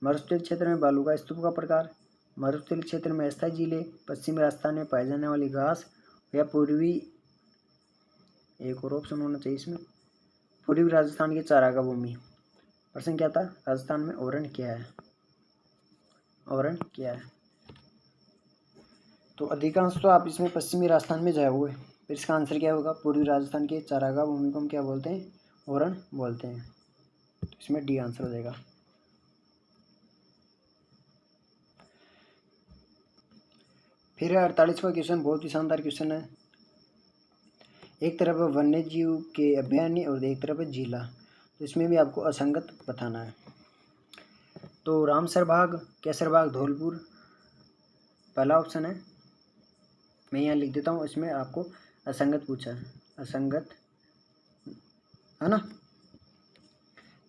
मरुस्थलीय क्षेत्र में बालू का स्तूप का प्रकार, मरुस्थलीय क्षेत्र में अस्थायी झीलें, पश्चिमी राजस्थान में पाई जाने वाली घास, या पूर्वी, एक और ऑप्शन होना चाहिए इसमें, पूर्वी राजस्थान की चारागाह भूमि। प्रश्न क्या था? राजस्थान में ओरन क्या है? ओरन क्या है? तो अधिकांश तो आप इसमें पश्चिमी राजस्थान में जाओगे, फिर इसका आंसर क्या होगा? पूर्वी राजस्थान के चारागाह भूमि को हम क्या बोलते हैं? ओरन बोलते हैं। तो इसमें डी आंसर हो जाएगा। फिर 48वां क्वेश्चन बहुत ही शानदार क्वेश्चन है। एक तरफ है वन्य जीव के अभयारण्य और एक तरफ है जिला, तो इसमें भी आपको असंगत बताना है। तो रामसर बाग, केसर बाग, धौलपुर पहला ऑप्शन है। मैं यहाँ लिख देता हूँ, इसमें आपको असंगत पूछा है, असंगत है ना।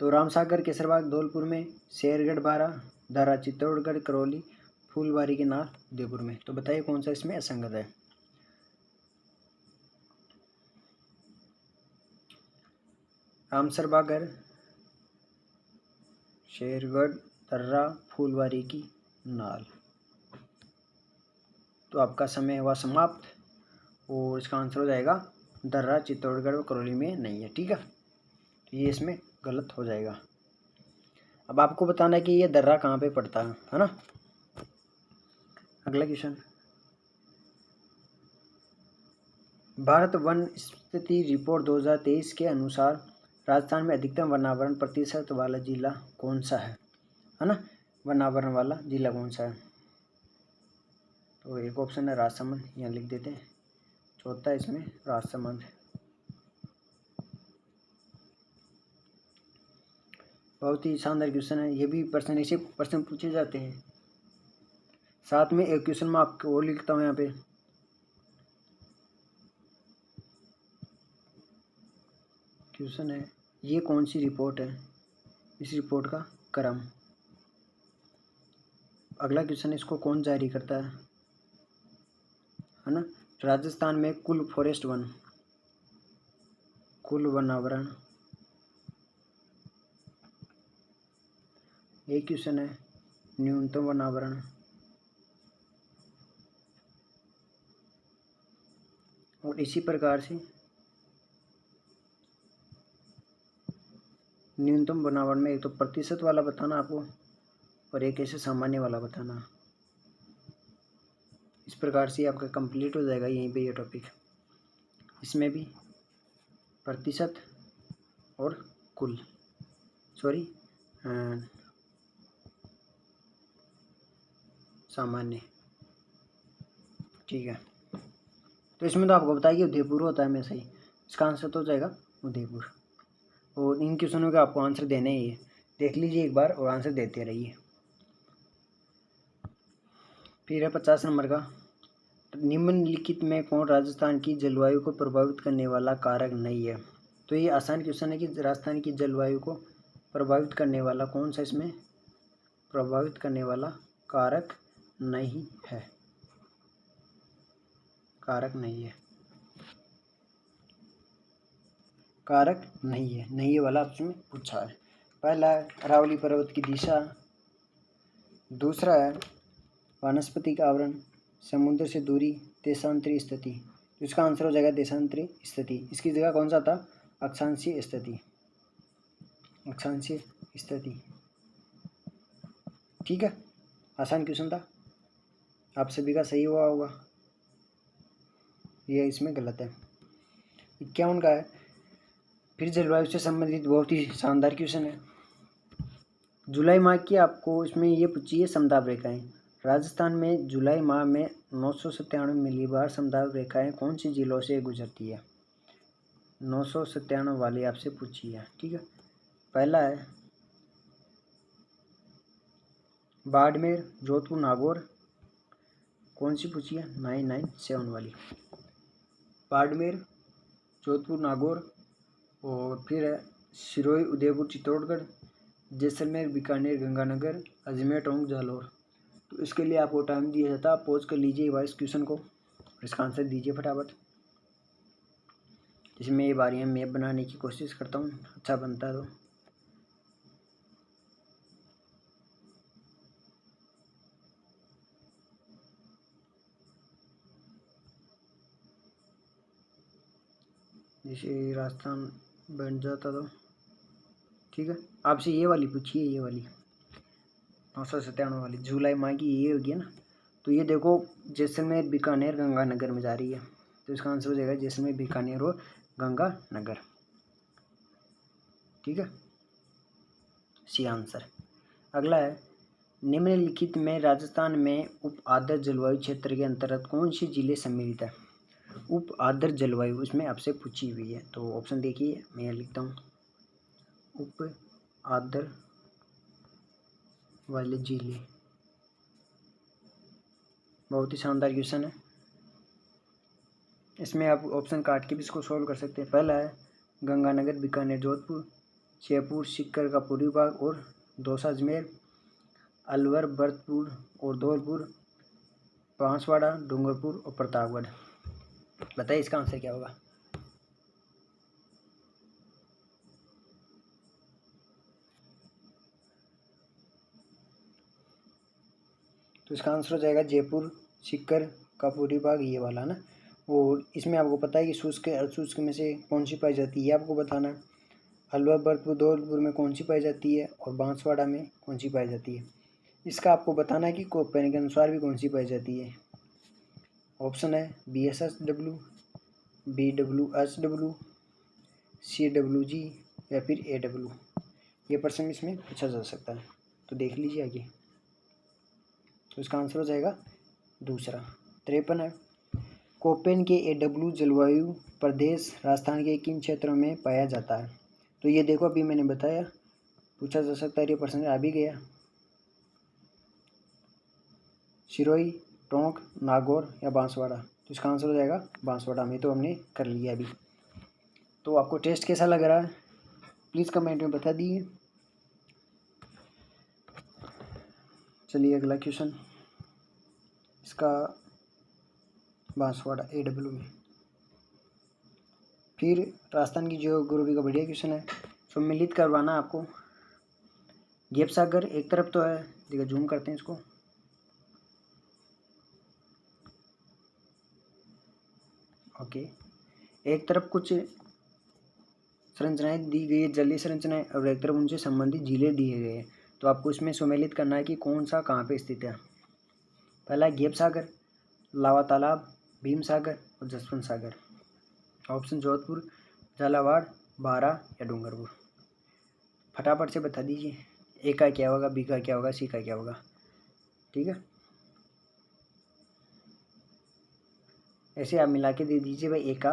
तो रामसागर, केसरबाग, धौलपुर में, शेरगढ़, बारा, धारा, चित्तौड़गढ़, करौली, फूलबारी के नाल, उदयपुर में। तो बताइए कौन सा इसमें असंगत है? रामसर बागर, शेरगढ़, दर्रा, फूलबारी की नाल। तो आपका समय हुआ समाप्त और इसका आंसर हो जाएगा दर्रा, चित्तौड़गढ़ और करौली में नहीं है, ठीक है। तो ये इसमें गलत हो जाएगा। अब आपको बताना है कि ये दर्रा कहाँ पे पड़ता है ना। अगला क्वेश्चन, भारत वन स्थिति रिपोर्ट 2023 के अनुसार राजस्थान में अधिकतम वनावरण प्रतिशत वाला जिला कौन सा है ना। वनावरण वाला जिला कौन सा है, तो एक ऑप्शन है राजसमंद, यहाँ लिख देते हैं। चौथा इसमें राजसमंद। बहुत ही शानदार क्वेश्चन है, ये भी प्रश्न ऐसे प्रश्न पूछे जाते हैं। साथ में एक क्वेश्चन मैं आपको और लिखता हूँ यहाँ पे, क्वेश्चन है ये कौन सी रिपोर्ट है, इस रिपोर्ट का क्रम। अगला क्वेश्चन है इसको कौन जारी करता है ना। राजस्थान में कुल फॉरेस्ट वन, कुल वनावरण। एक क्वेश्चन है न्यूनतम वनावरण। और इसी प्रकार से न्यूनतम वनावरण में एक तो प्रतिशत वाला बताना आपको और एक ऐसे सामान्य वाला बताना। इस प्रकार से आपका कंप्लीट हो जाएगा यहीं पे ये टॉपिक। इसमें भी प्रतिशत और कुल, सॉरी सामान्य, ठीक है। तो इसमें तो आपको बताइए उदयपुर होता है हमेशा ही, इसका आंसर तो हो जाएगा उदयपुर। और इन क्वेश्चनों के आपको आंसर देने ही है, देख लीजिए एक बार और आंसर देते रहिए। फिर है 50 नंबर का, निम्नलिखित में कौन राजस्थान की जलवायु को प्रभावित करने वाला कारक नहीं है। तो ये आसान क्वेश्चन है कि राजस्थान की जलवायु को प्रभावित करने वाला कौन सा इसमें प्रभावित करने वाला कारक नहीं है, कारक नहीं है, कारक नहीं है, नहीं है वाला आपसे पूछा है। पहला है अरावली पर्वत की दिशा, दूसरा है वानस्पतिक आवरण, समुद्र से दूरी, देशांतरी स्थिति। तो इसका आंसर हो जाएगा देशांतरी स्थिति। इसकी जगह कौन सा था, अक्षांशीय स्थिति, अक्षांशीय स्थिति, ठीक है। आसान क्वेश्चन था, आप सभी का सही हुआ होगा, ये इसमें गलत है। 51 का है, फिर जलवायु से संबंधित बहुत ही शानदार क्वेश्चन है। जुलाई माह की आपको इसमें ये पूछी है समदाब रेखाएं। राजस्थान में जुलाई माह में 997 मिलीबार समदाब रेखाएं कौन सी जिलों से गुजरती है। 997 वाली आपसे पूछी है, ठीक है। पहला है बाड़मेर, जोधपुर, नागौर। कौन सी पूछी है, 997 वाली, बाड़मेर, जोधपुर, नागौर। और फिर है सिरोही, उदयपुर, चित्तौड़गढ़, जैसलमेर, बीकानेर, गंगानगर, अजमेर, टोंक, जालौर। तो इसके लिए आपको टाइम दिया जाता है, पॉज कर लीजिए एक बार इस क्वेश्चन को और इसका आंसर दीजिए फटाफट। इसमें ये बारियाँ मैप बनाने की कोशिश करता हूँ, अच्छा बनता है जैसे राजस्थान बन जाता तो ठीक है। आपसे ये वाली पूछिए, ये वाली 997 वाली जुलाई माह की ये होगी ना। तो ये देखो जैसलमेर, बीकानेर, गंगानगर में जा रही है, तो इसका आंसर हो जाएगा जैसलमेर, बीकानेर और गंगानगर, ठीक है, सी आंसर। अगला है निम्नलिखित में राजस्थान में उप आर्द्र जलवायु क्षेत्र के अंतर्गत कौन सी जिले सम्मिलित है। उप आर्द्र जलवायु इसमें आपसे पूछी हुई है, तो ऑप्शन देखिए मैं यहाँ लिखता हूँ, उप आर्द्र वाले जिले। बहुत ही शानदार क्वेश्चन है, इसमें आप ऑप्शन काट के भी इसको सॉल्व कर सकते हैं। पहला है गंगानगर, बीकानेर, जोधपुर, जयपुर, सीकर का पूर्वी भाग और दौसा, अजमेर, अलवर, भरतपुर और धौलपुर, बांसवाड़ा, डूंगरपुर और प्रतापगढ़। बताइए इसका आंसर क्या होगा। तो इसका आंसर हो जाएगा जयपुर, सीकर का पूर्वी भाग, ये वाला ना। और इसमें आपको पता है कि शुष्क अर्धशुष्क में से कौन सी पाई जाती है, ये आपको बताना है। अलवर भरतपुर धौलपुर में कौन सी पाई जाती है और बांसवाड़ा में कौन सी पाई जाती है। इसका आपको बताना है कि कोपेन के अनुसार भी कौन सी पाई जाती है। ऑप्शन है BSSW, BWSW, CWG या फिर AW। ये प्रश्न इसमें पूछा जा सकता है, तो देख लीजिए आगे। तो इसका आंसर हो जाएगा दूसरा। 53 है, कोपेन के AW जलवायु प्रदेश राजस्थान के किन क्षेत्रों में पाया जाता है। तो ये देखो अभी मैंने बताया, पूछा जा सकता है, ये प्रश्न आ भी गया। सिरोही, टोंक, नागौर या बांसवाड़ा। तो इसका आंसर हो जाएगा बांसवाड़ा में, तो हमने कर लिया अभी। तो आपको टेस्ट कैसा लग रहा है प्लीज़ कमेंट में बता दीजिए। चलिए अगला क्वेश्चन, इसका बांसवाड़ा AW में। फिर राजस्थान की ज्योग्राफी का बढ़िया क्वेश्चन है, सम्मिलित करवाना आपको। गेप सागर एक तरफ तो है, देखो जूम करते हैं इसको। ओके, एक तरफ कुछ संरचनाएं दी गई है, जलीय संरचनाएं, और एक तरफ उनसे संबंधित जिले दिए गए हैं। तो आपको इसमें सम्मिलित करना है कि कौन सा कहाँ पे स्थित है। पहला है गेप सागर, लावा तालाब, भीम सागर और जसवंत सागर। ऑप्शन जोधपुर, झालावाड़, बारा या डूंगरपुर। फटाफट से बता दीजिए, ए का क्या होगा, बी का क्या होगा, सी का क्या होगा। ठीक है, ऐसे आप मिला के दे दीजिए भाई, ए का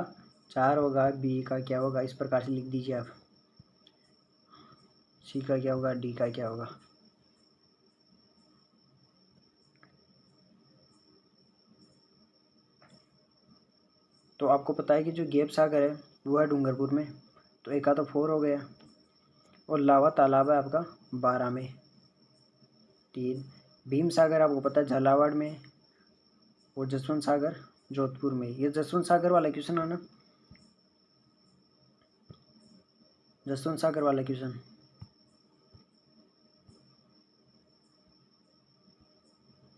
4 होगा, बी का क्या होगा, इस प्रकार से लिख दीजिए आप। सी का क्या होगा, डी का क्या होगा। तो आपको पता है कि जो गेप सागर है वो है डूंगरपुर में, तो एक का तो 4 हो गया, और लावा तालाब है आपका 12 में 3। भीम सागर आपको पता है झालावाड़ में, और जसवंत सागर जोधपुर में। ये जसवंत सागर वाला क्वेश्चन है ना, जसवंत सागर वाला क्वेश्चन।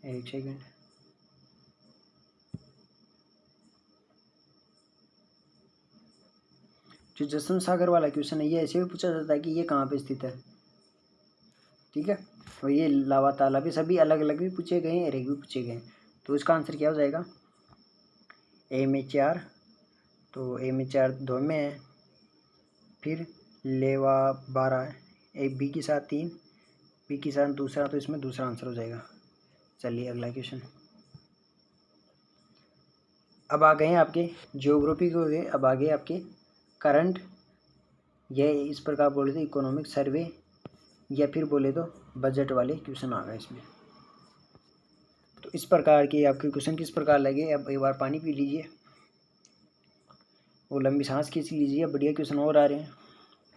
एक सेकेंड, जो जसवंत सागर वाला क्वेश्चन है ये ऐसे भी पूछा जाता है कि ये कहाँ पे स्थित है। ठीक है, तो ये लावा तालाब भी सभी अलग अलग भी पूछे गए हैं और एक भी पूछे गए हैं। तो इसका आंसर क्या हो जाएगा, ए में 4, तो ए में 4 दो में है। फिर लेवा 12 है, एक बी के साथ 3, बी के साथ दूसरा, तो इसमें दूसरा आंसर हो जाएगा। चलिए अगला क्वेश्चन। अब आ गए हैं आपके ज्योग्राफी के हो गए, अब आ गए आपके करंट। यह इस प्रकार बोले तो इकोनॉमिक सर्वे, या फिर बोले तो बजट वाले क्वेश्चन आ गए इसमें। तो इस प्रकार के आपके क्वेश्चन किस प्रकार लगे, अब एक बार पानी पी लीजिए और लंबी सांस खींच लीजिए। बढ़िया क्वेश्चन और आ रहे हैं,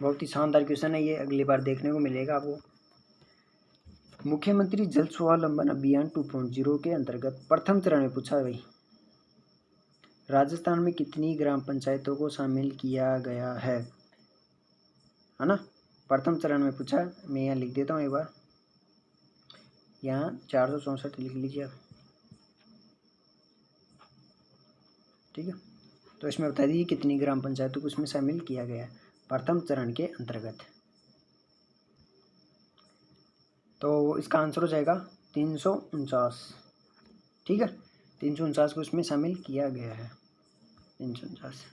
बहुत ही शानदार क्वेश्चन है ये, अगली बार देखने को मिलेगा आपको। मुख्यमंत्री जल स्वावलंबन अभियान 2.0 के अंतर्गत प्रथम चरण में पूछा भाई, राजस्थान में कितनी ग्राम पंचायतों को शामिल किया गया है ना। प्रथम चरण में पूछा, मैं यहाँ लिख देता हूँ एक बार, यहाँ 464 लिख लीजिए आप। ठीक है, तो इसमें बता दीजिए कितनी ग्राम पंचायतों को इसमें शामिल किया गया है प्रथम चरण के अंतर्गत। तो इसका आंसर हो जाएगा 349। ठीक है, 349 को इसमें शामिल किया गया है, 349।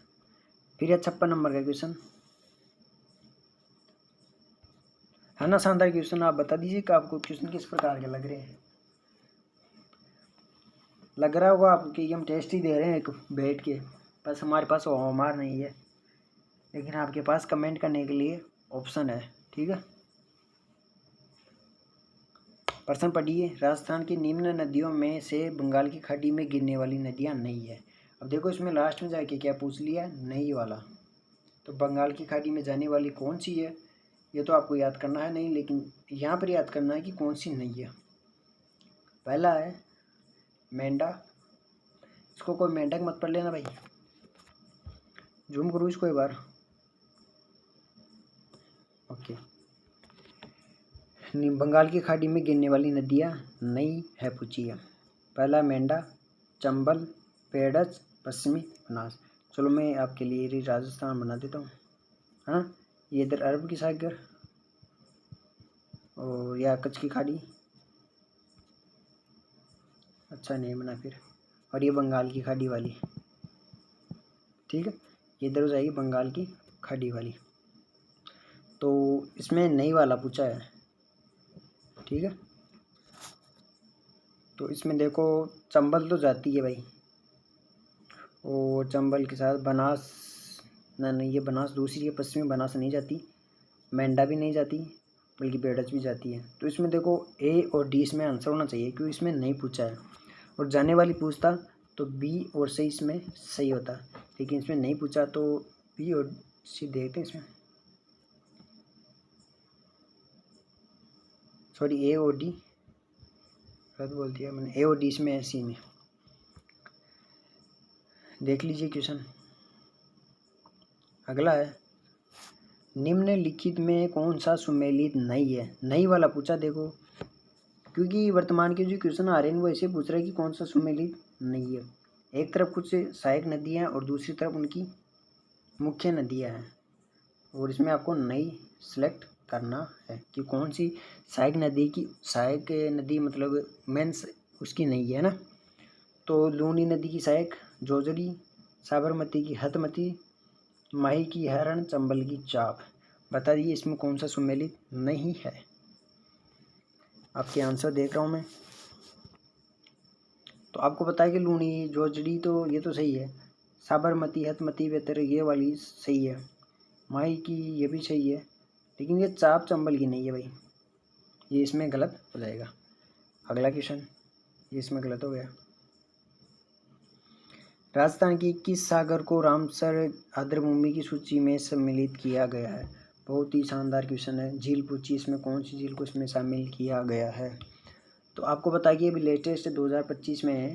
फिर है 56 नंबर का क्वेश्चन, है ना शानदार क्वेश्चन। आप बता दीजिए कि आपको क्वेश्चन किस प्रकार के लग रहे हैं। लग रहा होगा आपको कि हम टेस्ट ही दे रहे हैं एक बैठ के, बस हमारे पास होमवर्क नहीं है, लेकिन आपके पास कमेंट करने के लिए ऑप्शन है। ठीक है, प्रश्न पढ़िए, राजस्थान की निम्न नदियों में से बंगाल की खाड़ी में गिरने वाली नदियाँ नहीं है। अब देखो इसमें लास्ट में जाके क्या पूछ लिया, नहीं वाला। तो बंगाल की खाड़ी में जाने वाली कौन सी है, ये तो आपको याद करना है नहीं, लेकिन यहाँ पर याद करना है कि कौन सी नहीं है। पहला है मेंढा, इसको कोई मेंढक मत पढ़ लेना भाई, जूम करूँ इसको एक बार। ओके, बंगाल की खाड़ी में गिरने वाली नदियाँ नहीं है पूछी है। पहला मेंढा, चंबल, पेड़च, पश्चिमी बनास। चलो मैं आपके लिए राजस्थान बना देता हूँ, है ना। ये इधर अरब की सागर और या कच्छ की खाड़ी, अच्छा नहीं बना फिर, और ये बंगाल की खाड़ी वाली, ठीक है, ये इधर हो जाएगी बंगाल की खाड़ी वाली। तो इसमें नई वाला पूछा है, ठीक है। तो इसमें देखो चंबल तो जाती है भाई, और चंबल के साथ बनास, नहीं ये बनास दूसरी है, पश्चिमी बनास नहीं जाती, मेंढा भी नहीं जाती, बल्कि बेड़च भी जाती है। तो इसमें देखो ए और डी इसमें आंसर होना चाहिए, क्योंकि इसमें नहीं पूछा है, और जाने वाली पूछता तो बी और सी इसमें सही होता, लेकिन इसमें नहीं पूछा तो बी और सी देखते हैं इसमें, सॉरी ए और डी गलत बोल दिया मैंने, ए और डी इसमें है, सी में। देख लीजिए क्वेश्चन अगला है, निम्नलिखित में कौन सा सुमेलित नहीं है, नई वाला पूछा देखो, क्योंकि वर्तमान के जो क्वेश्चन आ रहे हैं वो ऐसे पूछ रहे हैं कि कौन सा सुमेलित नहीं है। एक तरफ कुछ सहायक नदियाँ और दूसरी तरफ उनकी मुख्य नदियाँ हैं, और इसमें आपको नई सेलेक्ट करना है कि कौन सी सहायक नदी की, सहायक नदी मतलब मेंस उसकी नहीं है ना। तो लूनी नदी की सहायक जोजड़ी, साबरमती की हथमती, माही की हरण, चंबल की चाप। बता दीजिए इसमें कौन सा सुमेलित नहीं है। आपके आंसर देख रहा हूँ मैं। तो आपको पता है कि लूनी जोजड़ी तो ये तो सही है, साबरमती हथमती बेहतर ये वाली सही है, माही की ये भी सही है, लेकिन ये चाप चंबल की नहीं है भाई, ये इसमें गलत हो जाएगा। अगला क्वेश्चन, ये इसमें गलत हो गया। राजस्थान की किस सागर को रामसर आर्द्रभूमि की सूची में सम्मिलित किया गया है। बहुत ही शानदार क्वेश्चन है। झील पूछी, इसमें कौन सी झील को इसमें शामिल किया गया है। तो आपको बता कि अभी लेटेस्ट 2025 में है,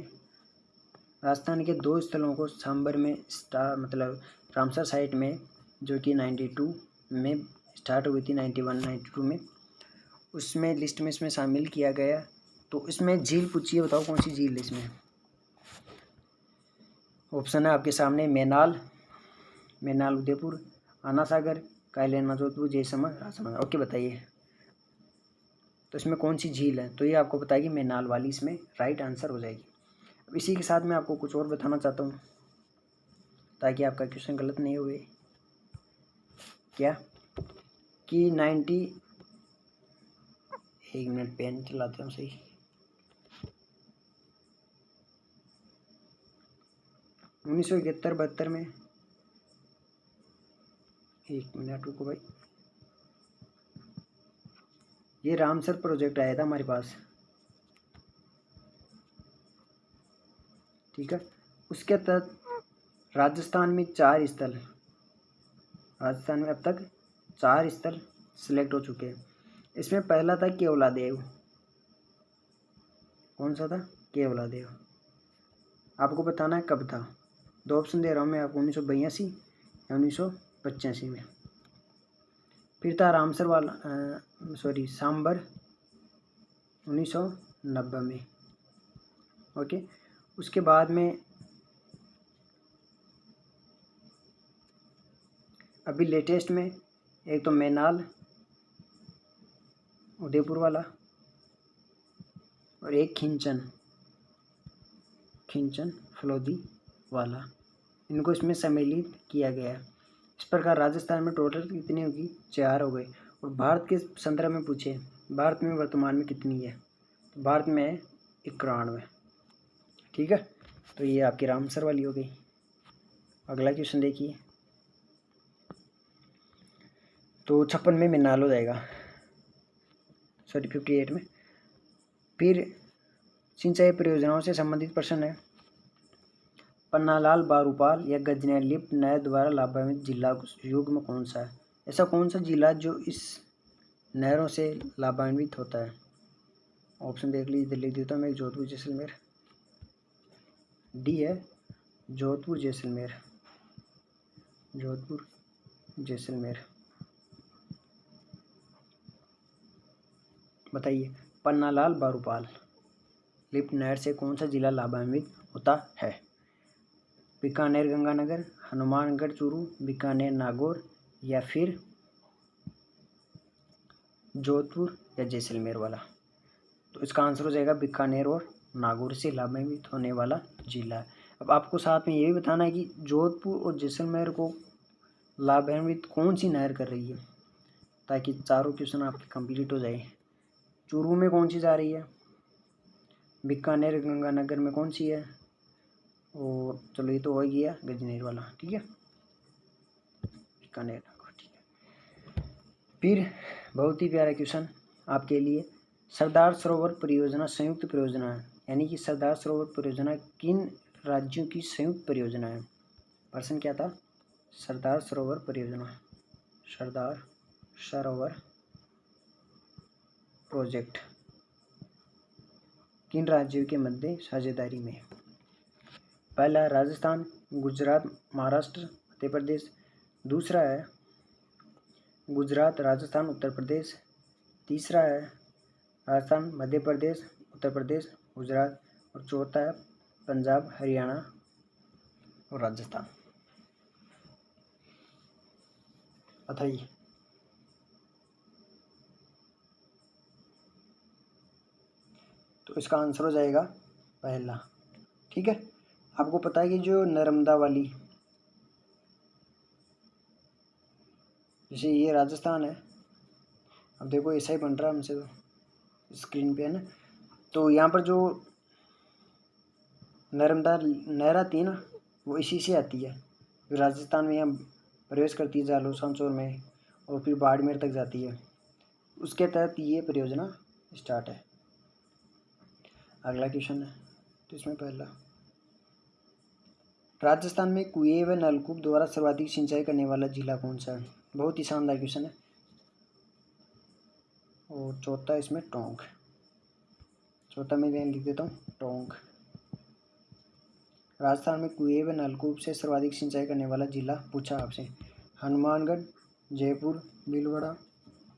राजस्थान के 2 स्थलों को सांबर में मतलब रामसर साइट में, जो कि 92 में स्टार्ट हुई थी, 91 92 में, उसमें लिस्ट में इसमें शामिल किया गया। तो इसमें झील पूछी है, बताओ कौन सी झील है इसमें। ऑप्शन है आपके सामने, मैनाल उदयपुर, आना सागर, कायलेना जोधपुर, जयसमर राजसमंद। ओके बताइए तो इसमें कौन सी झील है। तो ये आपको बताएगी मैनाल वाली, इसमें राइट आंसर हो जाएगी। अब इसी के साथ मैं आपको कुछ और बताना चाहता हूँ ताकि आपका क्वेश्चन गलत नहीं हुए। क्या कि 1 मिनट पेन चलाते हूँ सही। 1971-72 में, 1 मिनट रुको भाई, ये रामसर प्रोजेक्ट आया था हमारे पास, ठीक है। उसके तहत राजस्थान में 4 स्थल, राजस्थान में अब तक 4 स्थल सिलेक्ट हो चुके हैं। इसमें पहला था केवलादेव, कौन सा था, केवलादेव। आपको बताना है कब था। 2 ऑप्शन दे रहा हूँ मैं आपको, 1982 या 1985 में। फिर था रामसर वाला, सॉरी सांबर 1990 में। ओके, उसके बाद में अभी लेटेस्ट में एक तो मैनाल उदयपुर वाला, और एक खिंचन फलोदी वाला, इनको इसमें सम्मिलित किया गया है। इस प्रकार राजस्थान में टोटल कितनी होगी, 4 हो गए। और भारत के संदर्भ में पूछे, भारत में वर्तमान में कितनी है, तो भारत में है 91, ठीक है। तो ये आपकी रामसर वाली हो गई। अगला क्वेश्चन देखिए, तो 56 में मैनाल हो जाएगा, सॉरी 58 में। फिर सिंचाई परियोजनाओं से संबंधित प्रश्न है, पन्नालाल बारूपाल या गजनैन लिफ्ट नहर द्वारा लाभान्वित जिला युग्म कौन सा है। ऐसा कौन सा जिला जो इस नहरों से लाभान्वित होता है। ऑप्शन देख लीजिए, लिख देता हूँ मैं, जोधपुर जैसलमेर, डी है जोधपुर जैसलमेर, जोधपुर जैसलमेर। बताइए, पन्नालाल बारूपाल लिफ्ट नहर से कौन सा जिला लाभान्वित होता है। बीकानेर गंगानगर, हनुमानगढ़ चूरू, बीकानेर नागौर, या फिर जोधपुर या जैसलमेर वाला। तो इसका आंसर हो जाएगा बीकानेर और नागौर से लाभान्वित होने वाला जिला है। अब आपको साथ में ये भी बताना है कि जोधपुर और जैसलमेर को लाभान्वित कौन सी नहर कर रही है, ताकि चारों क्वेश्चन आपके कंप्लीट हो जाए। चूरू में कौन सी जा रही है, बीकानेर गंगानगर में कौन सी है, और चलो ये तो हो गया गजनेर वाला, ठीक है, बीकानेर, ठीक है। फिर बहुत ही प्यारा क्वेश्चन आपके लिए, सरदार सरोवर परियोजना संयुक्त परियोजना है, यानी कि सरदार सरोवर परियोजना किन राज्यों की संयुक्त परियोजना है। प्रश्न क्या था, सरदार सरोवर परियोजना, सरदार सरोवर प्रोजेक्ट किन राज्यों के मध्य साझेदारी में। पहला है राजस्थान, गुजरात, महाराष्ट्र, मध्य प्रदेश। दूसरा है गुजरात, राजस्थान, उत्तर प्रदेश। तीसरा है राजस्थान, मध्य प्रदेश, उत्तर प्रदेश, गुजरात। और चौथा है पंजाब, हरियाणा और राजस्थान। बताइए। तो इसका आंसर हो जाएगा पहला, ठीक है। आपको पता है कि जो नर्मदा वाली, जैसे ये राजस्थान है, अब देखो ऐसा ही बन रहा है हमसे तो स्क्रीन पे है ना, तो यहाँ पर जो नर्मदा नहर आती है ना, वो इसी से आती है, राजस्थान में यहाँ प्रवेश करती है जालोर में और फिर बाड़मेर तक जाती है, उसके तहत ये परियोजना स्टार्ट है। अगला क्वेश्चन है, तो इसमें पहला, राजस्थान में कुएं व नलकूप द्वारा सर्वाधिक सिंचाई करने वाला जिला कौन सा है। बहुत ही शानदार क्वेश्चन है। और चौथा इसमें टोंक, चौथा मैं लिख देता हूँ टोंक। राजस्थान में कुएं व नलकूप से सर्वाधिक सिंचाई करने वाला जिला पूछा आपसे, हनुमानगढ़, जयपुर, भीलवाड़ा,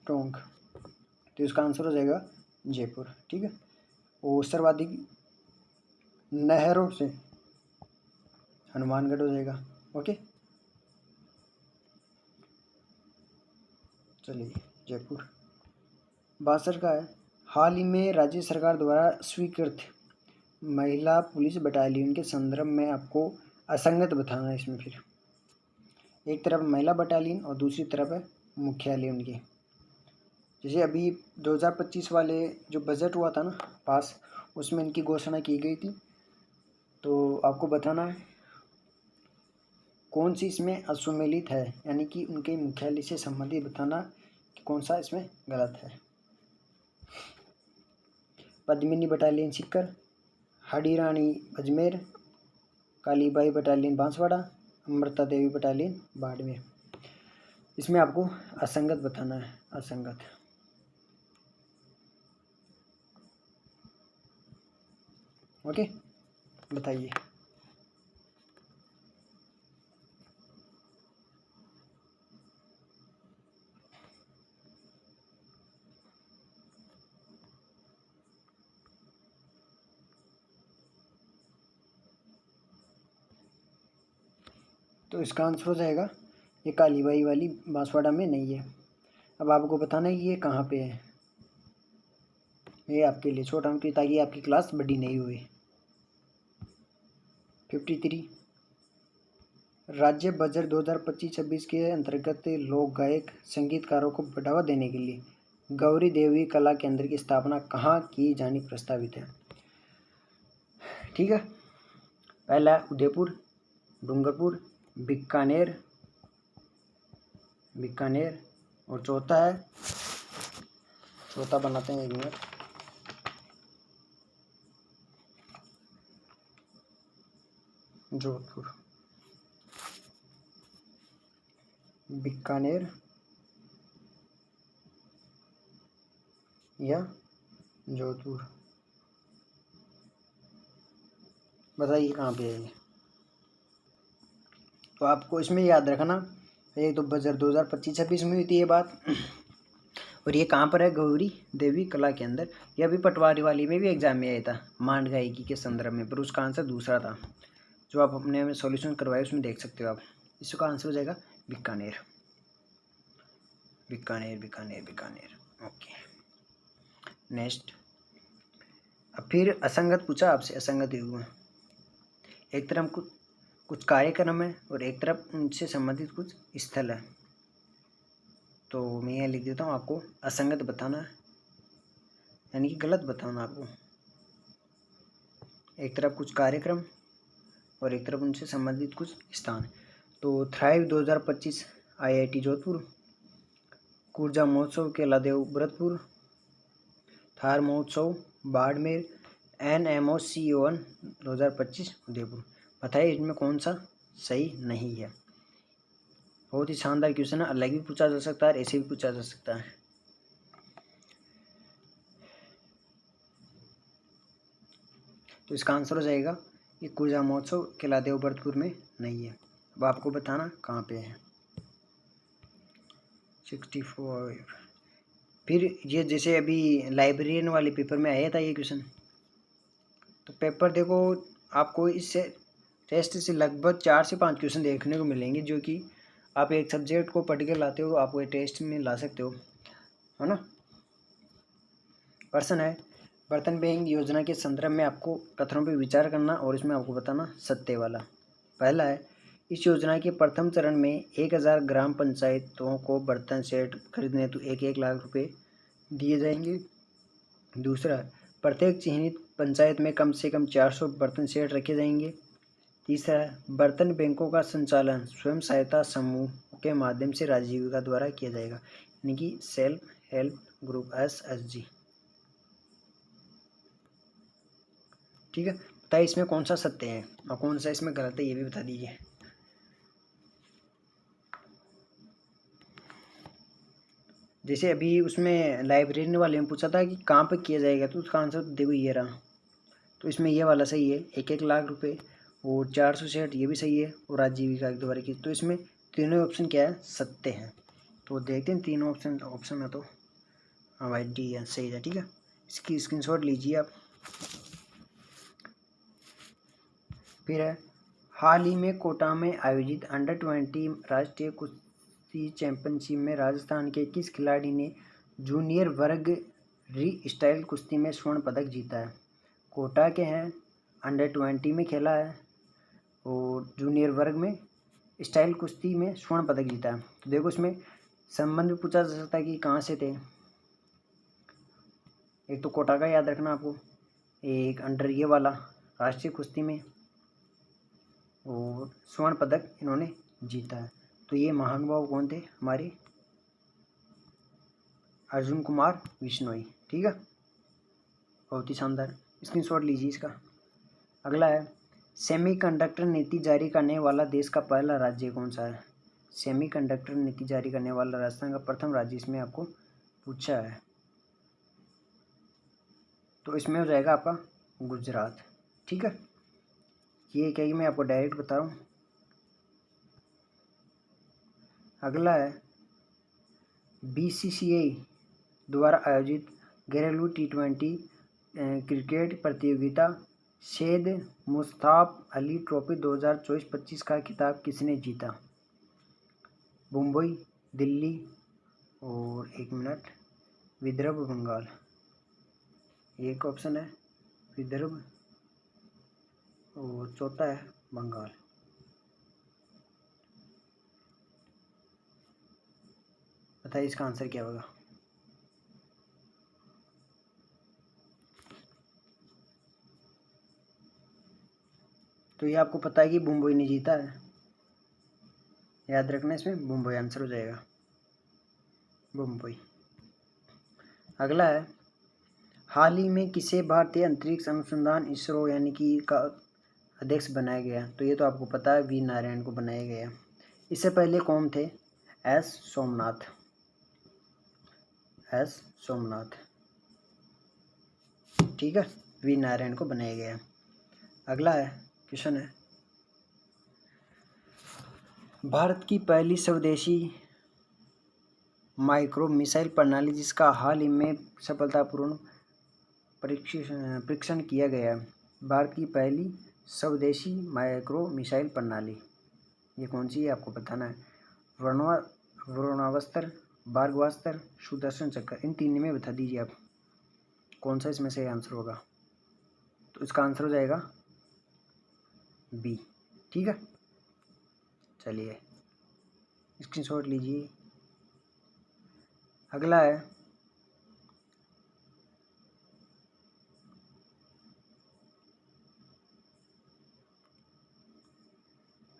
टोंक। तो इसका आंसर हो जाएगा जयपुर, ठीक है। और सर्वाधिक नहरों से हनुमानगढ़ हो जाएगा, ओके। चलिए जयपुर। 62 का है, हाल ही में राज्य सरकार द्वारा स्वीकृत महिला पुलिस बटालियन के संदर्भ में आपको असंगत बताना है। इसमें फिर एक तरफ महिला बटालियन और दूसरी तरफ है मुख्यालय उनके। जैसे अभी 2025 वाले जो बजट हुआ था ना पास, उसमें इनकी घोषणा की गई थी, तो आपको बताना है कौन सी इसमें असुमेलित है, यानी कि उनके मुख्यालय से संबंधित बताना कि कौन सा इसमें गलत है। पद्मिनी बटालियन सीकर, हडी रानी अजमेर, कालीबाई बटालियन बांसवाड़ा, अमृता देवी बटालियन बाड़मेर। इसमें आपको असंगत बताना है, असंगत। ओके, बताइए। तो इसका आंसर हो जाएगा ये कालीबाई वाली बांसवाड़ा में नहीं है। अब आपको बताना है कि ये कहाँ पे है। ये आपके लिए छोटा हूँ ताकि आपकी क्लास बड़ी नहीं हुई। 53, राज्य बजट 2025-26 के अंतर्गत लोक गायक संगीतकारों को बढ़ावा देने के लिए गौरी देवी कला केंद्र की स्थापना कहाँ की जानी प्रस्तावित है। ठीक है, पहला उदयपुर, डूंगरपुर, बीकानेर, बीकानेर। और चौथा है, चौथा बनाते हैं, एक मिनट, जोधपुर, बीकानेर या जोधपुर। बताइए कहाँ पे है ये। तो आपको इसमें याद रखना, एक तो बजट 2025-26 में हुई थी ये बात, और ये कहाँ पर है, गौरी देवी कला के अंदर। यह भी पटवारी वाली में भी एग्जाम में आया था, मांड गायकी के संदर्भ में, पर उसका आंसर दूसरा था, जो आप अपने में सॉल्यूशन करवाए उसमें देख सकते हो आप। इसका आंसर हो जाएगा बीकानेर, बीकानेर, बीकानेर, बीकानेर। Okay, next. अब फिर असंगत पूछा आपसे, असंगत युग्म। एक तरफ कुछ कार्यक्रम है और एक तरफ उनसे संबंधित कुछ स्थल है। तो मैं यहाँ लिख देता हूँ, आपको असंगत बताना है, यानी कि गलत बताना आपको। एक तरफ कुछ कार्यक्रम और एक तरफ उनसे संबंधित कुछ स्थान। तो थ्राइव 2025 IIT जोधपुर, ऊर्जा महोत्सव केलादेव भरतपुर, थार महोत्सव बाड़मेर, NMOC1 2025 उदयपुर। बताइए इनमें कौन सा सही नहीं है। बहुत ही शानदार क्वेश्चन है, अलग भी पूछा जा सकता है, ऐसे भी पूछा जा सकता है। तो इसका आंसर हो जाएगा ये ऊर्जा महोत्सव केलादेव भरतपुर में नहीं है। अब आपको बताना कहाँ पे है। 64। फिर ये जैसे अभी लाइब्रेरियन वाले पेपर में आया था ये क्वेश्चन, तो पेपर देखो आपको इससे टेस्ट से लगभग 4 से 5 क्वेश्चन देखने को मिलेंगे, जो कि आप एक सब्जेक्ट को पढ़ के लाते हो, आप वो टेस्ट में ला सकते हो, है ना। प्रश्न है, बर्तन बैंक योजना के संदर्भ में आपको कथनों पर विचार करना और इसमें आपको बताना सत्य वाला। पहला है, इस योजना के प्रथम चरण में 1000 ग्राम पंचायतों को बर्तन सेट खरीदने तो 1-1 लाख रुपए दिए जाएंगे। दूसरा, प्रत्येक चिन्हित पंचायत में कम से कम 400 बर्तन सेट रखे जाएंगे। तीसरा, बर्तन बैंकों का संचालन स्वयं सहायता समूह के माध्यम से आजीविका द्वारा किया जाएगा, यानी कि सेल्फ हेल्प ग्रुप SHG। ठीक है, बताइए इसमें कौन सा सत्य है और कौन सा इसमें गलत है, ये भी बता दीजिए। जैसे अभी उसमें लाइब्रेरी वाले में पूछा था कि कहाँ पे किया जाएगा, तो उसका आंसर देखो ये रहा। तो इसमें ये वाला सही है, 1-1 लाख रुपए और 400 सेट, ये भी सही है, और आजीविका के द्वारा की। तो इसमें तीनों ऑप्शन क्या है, सत्य है। तो देखते हैं तीनों ऑप्शन में। तो हाँ भाई, डी है, सही है। ठीक है, इसकी स्क्रीनशॉट लीजिए आप। फिर है, हाल ही में कोटा में आयोजित अंडर 20 राष्ट्रीय कुश्ती चैंपियनशिप में राजस्थान के किस खिलाड़ी ने जूनियर वर्ग री स्टाइल कुश्ती में स्वर्ण पदक जीता है। कोटा के हैं, अंडर 20 में खेला है और जूनियर वर्ग में स्टाइल कुश्ती में स्वर्ण पदक जीता है। तो देखो इसमें संबंध भी पूछा जा सकता है कि कहाँ से थे। एक तो कोटा का याद रखना आपको, एक अंडर ये वाला राष्ट्रीय कुश्ती में, और स्वर्ण पदक इन्होंने जीता है। तो ये महानुभाव कौन थे, हमारे अर्जुन कुमार बिश्नोई। ठीक है, बहुत ही शानदार, स्क्रीनशॉट लीजिए इसका। अगला है, सेमीकंडक्टर नीति जारी करने वाला देश का पहला राज्य कौन सा है। सेमीकंडक्टर नीति जारी करने वाला राजस्थान का प्रथम राज्य इसमें आपको पूछा है। तो इसमें हो जाएगा आपका गुजरात। ठीक है, ये क्या कि मैं आपको डायरेक्ट बता रहा हूँ। अगला है, BCCI द्वारा आयोजित घरेलू T20 क्रिकेट प्रतियोगिता सैयद मुश्ताक अली ट्रॉफी 2024-25 का खिताब किसने जीता। मुंबई, दिल्ली और 1 मिनट, विदर्भ, बंगाल। एक ऑप्शन है विदर्भ और चौथा है बंगाल। बताइए इसका आंसर क्या होगा। तो ये आपको पता है कि मुंबई ने जीता है, याद रखना, इसमें मुंबई आंसर हो जाएगा, मुंबई। अगला है, हाल ही में किसे भारतीय अंतरिक्ष अनुसंधान इसरो यानी कि का अध्यक्ष बनाया गया। तो ये तो आपको पता है, V नारायण को बनाया गया। इससे पहले कौन थे, S सोमनाथ, S सोमनाथ। ठीक है, V नारायण को बनाया गया। अगला है, क्वेश्चन है, भारत की पहली स्वदेशी माइक्रो मिसाइल प्रणाली जिसका हाल ही में सफलतापूर्ण परीक्षण किया गया। भारत की पहली स्वदेशी माइक्रो मिसाइल प्रणाली ये कौन सी है, आपको बताना है। वरुणावस्त्र, भार्गवास्त्र, सुदर्शन चक्र, इन तीन में बता दीजिए आप कौन सा इसमें से आंसर होगा। तो इसका आंसर हो जाएगा बी। ठीक है, चलिए स्क्रीनशॉट लीजिए। अगला है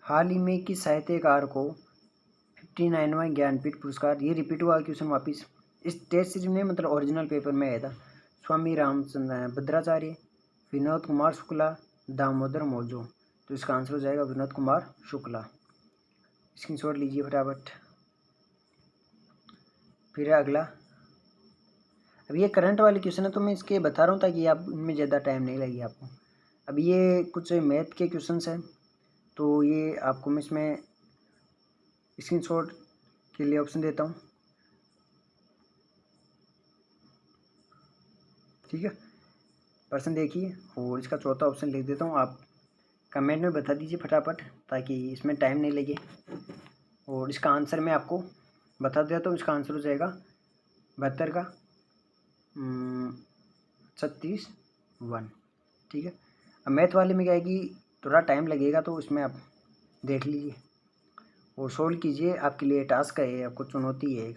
हाल ही में किस साहित्यकार को 59वां ज्ञानपीठ पुरस्कार, ये रिपीट हुआ क्वेश्चन वापिस इस टेस्ट सीरीज में, मतलब ओरिजिनल पेपर में आया था। स्वामी रामचंद्र भद्राचार्य, विनोद कुमार शुक्ला, दामोदर मौजो। तो इसका आंसर हो जाएगा विनोद कुमार शुक्ला। स्क्रीनशॉट लीजिए फटाफट। फिर है अगला, अब ये करंट वाले क्वेश्चन है तो मैं इसके बता रहा हूँ ताकि आप इनमें ज़्यादा टाइम नहीं लगे आपको। अब ये कुछ मैथ के क्वेश्चन हैं, तो ये आपको मैं इसमें स्क्रीनशॉट के लिए ऑप्शन देता हूँ। ठीक है, पर्सन देखिए, और इसका चौथा ऑप्शन लिख देता हूँ। आप कमेंट में बता दीजिए फटाफट ताकि इसमें टाइम नहीं लगे। और इसका आंसर मैं आपको बता देता हूँ। इसका आंसर हो जाएगा 72 का 36 ठीक है। अब मैथ वाले में क्या है कि थोड़ा टाइम लगेगा, तो इसमें आप देख लीजिए और सोल्व कीजिए। आपके लिए टास्क है, आपको चुनौती है।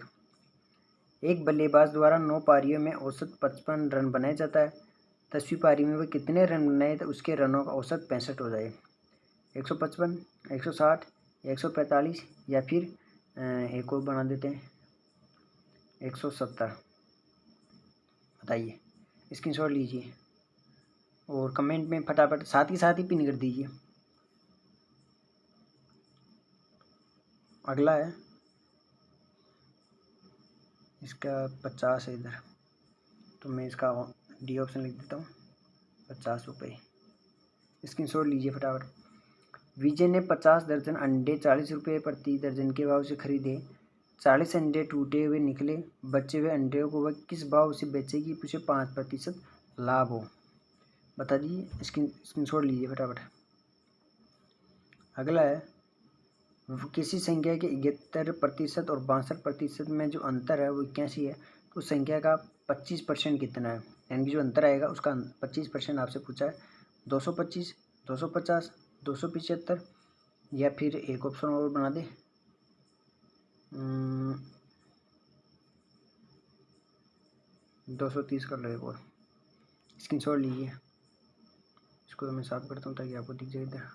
एक बल्लेबाज द्वारा 9 पारियों में औसत 55 रन बनाया जाता है। 10वीं पारी में वह कितने रन बनाए तो उसके रनों का औसत 65 हो जाए। 155, 160, 145 या फिर एक और बना देते हैं 170। बताइए, स्क्रीनशॉट लीजिए और कमेंट में फटाफट साथ ही पिन कर दीजिए। अगला है इसका 50 है इधर, तो मैं इसका डी ऑप्शन लिख देता हूँ 50 रुपये। स्क्रीनशॉट लीजिए फटाफट। विजय ने 50 दर्जन अंडे 40 रुपये प्रति दर्जन के भाव से खरीदे। 40 अंडे टूटे हुए निकले। बचे हुए अंडे को वह किस भाव से बेचेगी उसे 5% लाभ हो। बता दीजिए, स्क्रीनशॉट लीजिए फटाफट। अगला है किसी संख्या के 71% और 62% में जो अंतर है वो 81 है, तो उस संख्या का 25% कितना है, यानी कि जो अंतर आएगा उसका 25% आपसे पूछा है। 225, 250, 275 या फिर एक ऑप्शन और बना दे 230 कर लो एक और। स्क्रीनशॉट लीजिए, इसको तो मैं साफ करता हूँ ताकि आपको दिख जाए इधर।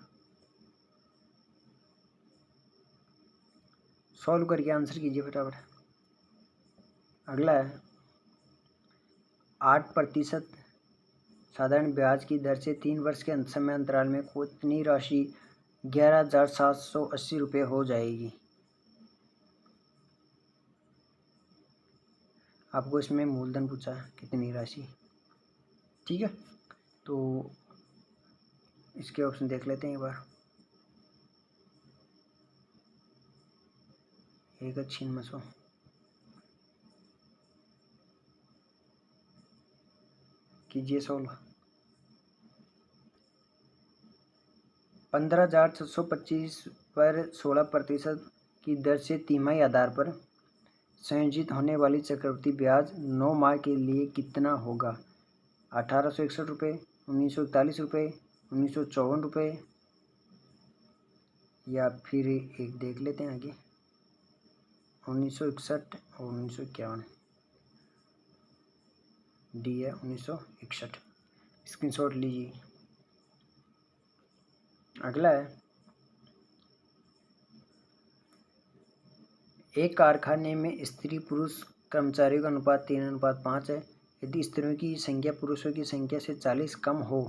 सॉल्व करके आंसर कीजिए फटाफट। अगला है 8% साधारण ब्याज की दर से 3 वर्ष के समय अंतराल में कितनी राशि 11,780 रुपये हो जाएगी। आपको इसमें मूलधन पूछा है कितनी राशि। ठीक है, तो इसके ऑप्शन देख लेते हैं एक बार। एक 96 कीजिए सॉल्व। 15,625 पर 16% की दर से तिमाही आधार पर संयोजित होने वाली चक्रवृद्धि ब्याज 9 माह के लिए कितना होगा। 1861 रुपये, 1941 रुपये, 1954 रुपये या फिर एक देख लेते हैं आगे 1961 और 1951। डी है 1961। स्क्रीनशॉट लीजिए। अगला है एक कारखाने में स्त्री पुरुष कर्मचारियों का अनुपात 3:5 है। यदि स्त्रियों की संख्या पुरुषों की संख्या से 40 कम हो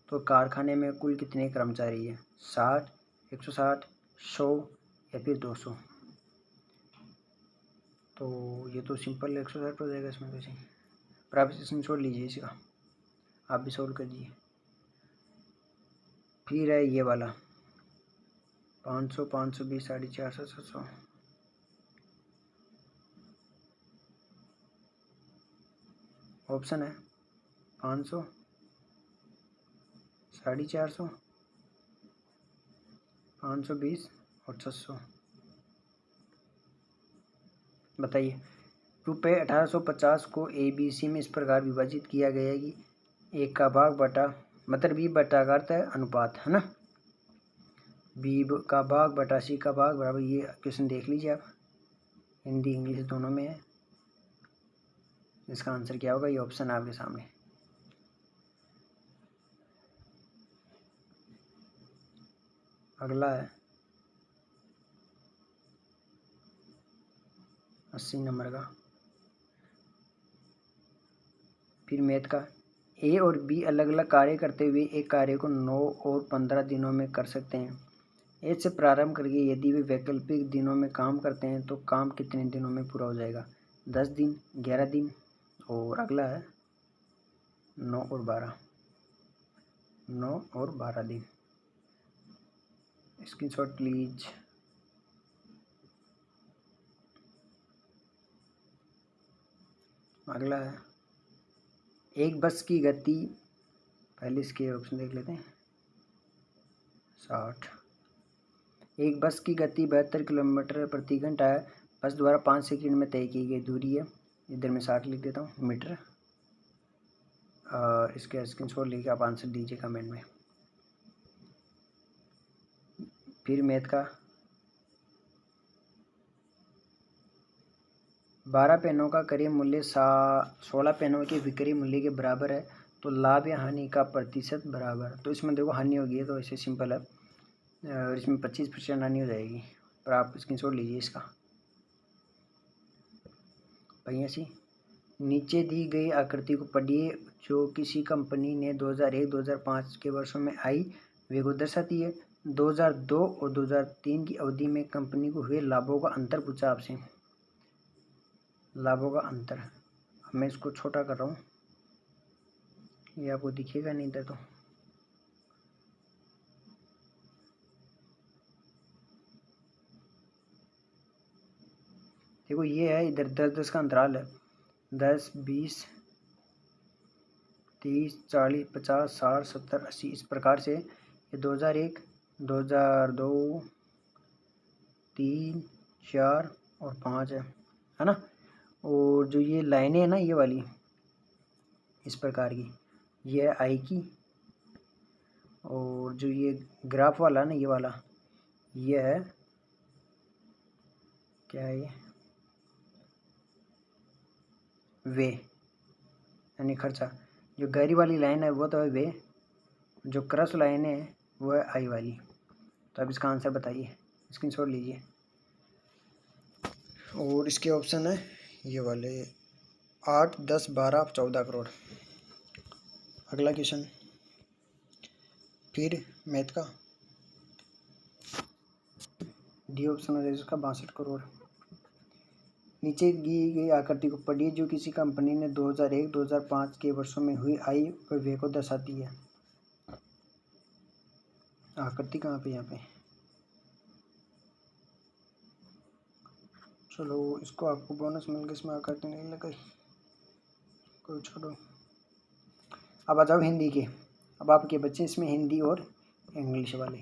तो कारखाने में कुल कितने कर्मचारी हैं। 60, 160, 100 या फिर 200। तो ये तो सिंपल 160 हो जाएगा इसमें वैसे, पर आप स्क्रीनशॉट लीजिए इसका, आप भी सॉल्व करिए। फिर है ये वाला 500, 520, 450, 700। ऑप्शन है 500, 450, 520 और 600। बताइए, रुपये 1850 को ABC में इस प्रकार विभाजित किया गया है कि 1 का भाग बटा, मतलब B बटा का अर्थ है अनुपात, है ना, B का भाग बटा C का भाग बराबर, ये क्वेश्चन देख लीजिए आप, हिंदी इंग्लिश दोनों में है। इसका आंसर क्या होगा, ये ऑप्शन आपके सामने। अगला है 80 नंबर का, फिर मैथ का। ए और बी अलग अलग कार्य करते हुए एक कार्य को 9 और 15 दिनों में कर सकते हैं। ए से प्रारंभ करके यदि वे वैकल्पिक दिनों में काम करते हैं तो काम कितने दिनों में पूरा हो जाएगा, 10 दिन, 11 दिन। और अगला है 9 और 12, 9 और 12 दिन। Screenshot please. अगला है एक बस की गति, पहले इसके ऑप्शन देख लेते हैं। 60, एक बस की गति 72 किलोमीटर प्रति घंटा है। बस द्वारा 5 सेकंड में तय की गई दूरी है, इधर मैं 60 लिख देता हूँ मीटर। इसके स्क्रीनशॉट लेके आप आंसर दीजिए कमेंट में। फिर मैथ का 12 पेनों का क्रय मूल्य 16 पेनों के विक्रय मूल्य के बराबर है, तो लाभ या हानि का प्रतिशत बराबर। तो इसमें देखो हानि होगी, तो ऐसे सिंपल है, और इसमें 25% हानि हो जाएगी, पर आप स्क्रीनशॉट लीजिए इसका। भैया सी नीचे दी गई आकृति को पढ़िए जो किसी कंपनी ने 2001-2005 के वर्षों में आई वे को दर्शाती है। 2002 और 2003 की अवधि में कंपनी को हुए लाभों का अंतर पूछा आपसे, लाभों का अंतर। मैं इसको छोटा कर रहा हूँ, ये आपको दिखेगा नहीं इधर, तो देखो ये है, इधर 10-10 का अंतराल है, 10, 20, 30, 40, 50, 60, 70, 80, इस प्रकार से ये 2001, 2002, 3, 4 और 5 है ना। और जो ये लाइनें हैं ना, ये वाली इस प्रकार की, ये है आई की, और जो ये ग्राफ वाला ना, ये वाला, ये है क्या है, ये वे यानी खर्चा। जो गहरी वाली लाइन है वो तो है वे, जो क्रॉस लाइन है वो है आई वाली। तो अब इसका आंसर बताइए, स्क्रीनशॉट लीजिए। और इसके ऑप्शन है ये वाले 8, 10, 12, 14 करोड़। अगला क्वेश्चन फिर मैथ का, डी ऑप्शन है इसका 62 करोड़। नीचे दी गई आकृति को पढ़िए जो किसी कंपनी ने 2001-2005 के वर्षों में हुई आय व व्यय को दर्शाती है। आकृति कहाँ पे, यहाँ पे, चलो इसको आपको बोनस मिल गया, इसमें आकृति नहीं लगाई, कोई छोड़ो। अब आ जाओ हिंदी के, अब आपके बच्चे इसमें हिंदी और इंग्लिश वाले,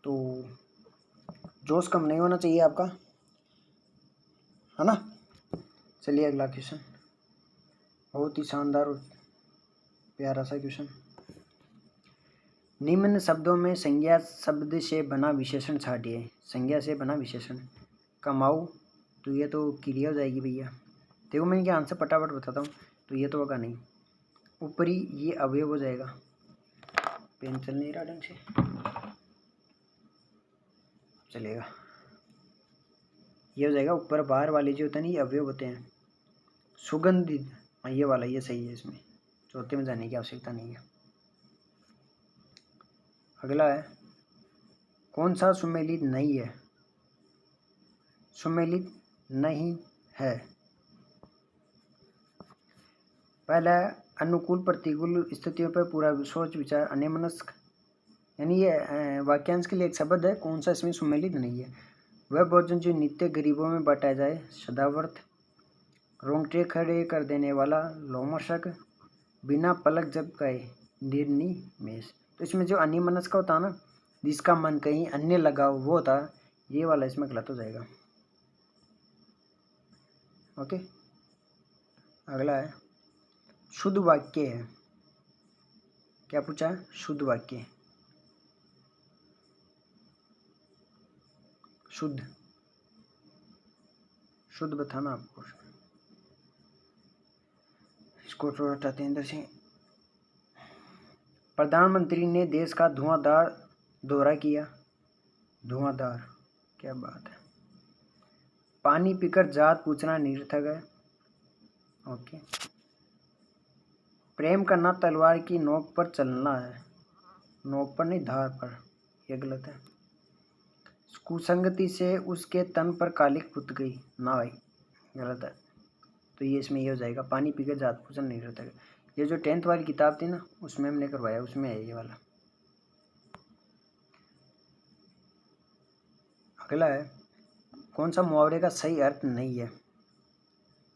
तो जोश कम नहीं होना चाहिए आपका, है ना। चलिए अगला क्वेश्चन, बहुत ही शानदार और प्यारा सा क्वेश्चन। निम्न शब्दों में संज्ञा शब्द से बना विशेषण छाटिए। संज्ञा से बना विशेषण, कमाऊ, तो ये तो क्रिया हो जाएगी भैया। देखो मैं इनके आंसर फटाफट बताता हूँ, तो ये तो होगा नहीं। ऊपरी ये अवयव हो जाएगा, पेन चल नहीं रहा ढंग से, चलेगा, ये हो जाएगा। ऊपर बाहर वाले जो होते हैं ये अवयव होते हैं। सुगंधित, हाँ ये वाला, ये सही है, इसमें चौथे में जाने की आवश्यकता नहीं है। अगला है कौन सा सुमेलित नहीं है, सुमेलित नहीं है। पहला अनुकूल प्रतिकूल स्थितियों पर पूरा सोच विचार अन्यमनस्क, यानी ये वाक्यांश के लिए एक शब्द है, कौन सा इसमें सुमेलित नहीं है। वह भोजन जो नित्य गरीबों में बांटा जाए, सदाव्रत। रोंगटे खड़े कर देने वाला, लोमशक। बिना पलक झपकाए, निर्निमेष। तो इसमें जो अन्यमनस्क होता है ना, जिसका मन कहीं अन्य लगा हो, वो होता, ये वाला इसमें गलत हो जाएगा। ओके, अगला है शुद्ध वाक्य है। क्या पूछा है? शुद्ध वाक्य। शुद्ध शुद्ध बताना आपको। इसको थोड़ा हटाते हैं इधर से। प्रधानमंत्री ने देश का धुआंधार दौरा किया। धुआंधार, क्या बात है। पानी पीकर जात पूछना निरर्थक है। ओके। प्रेम करना तलवार की नोक पर चलना है। नोक पर नहीं, धार पर। यह गलत है। कुसंगति से उसके तन पर कालिक पुत गई। ना भाई, गलत है। तो ये इसमें ये हो जाएगा, पानी पीकर जात पूछना निरर्थक है। ये जो 10th वाली किताब थी ना, उसमें हमने करवाया, उसमें है ये वाला। अगला है कौन सा मुहावरे का सही अर्थ नहीं है?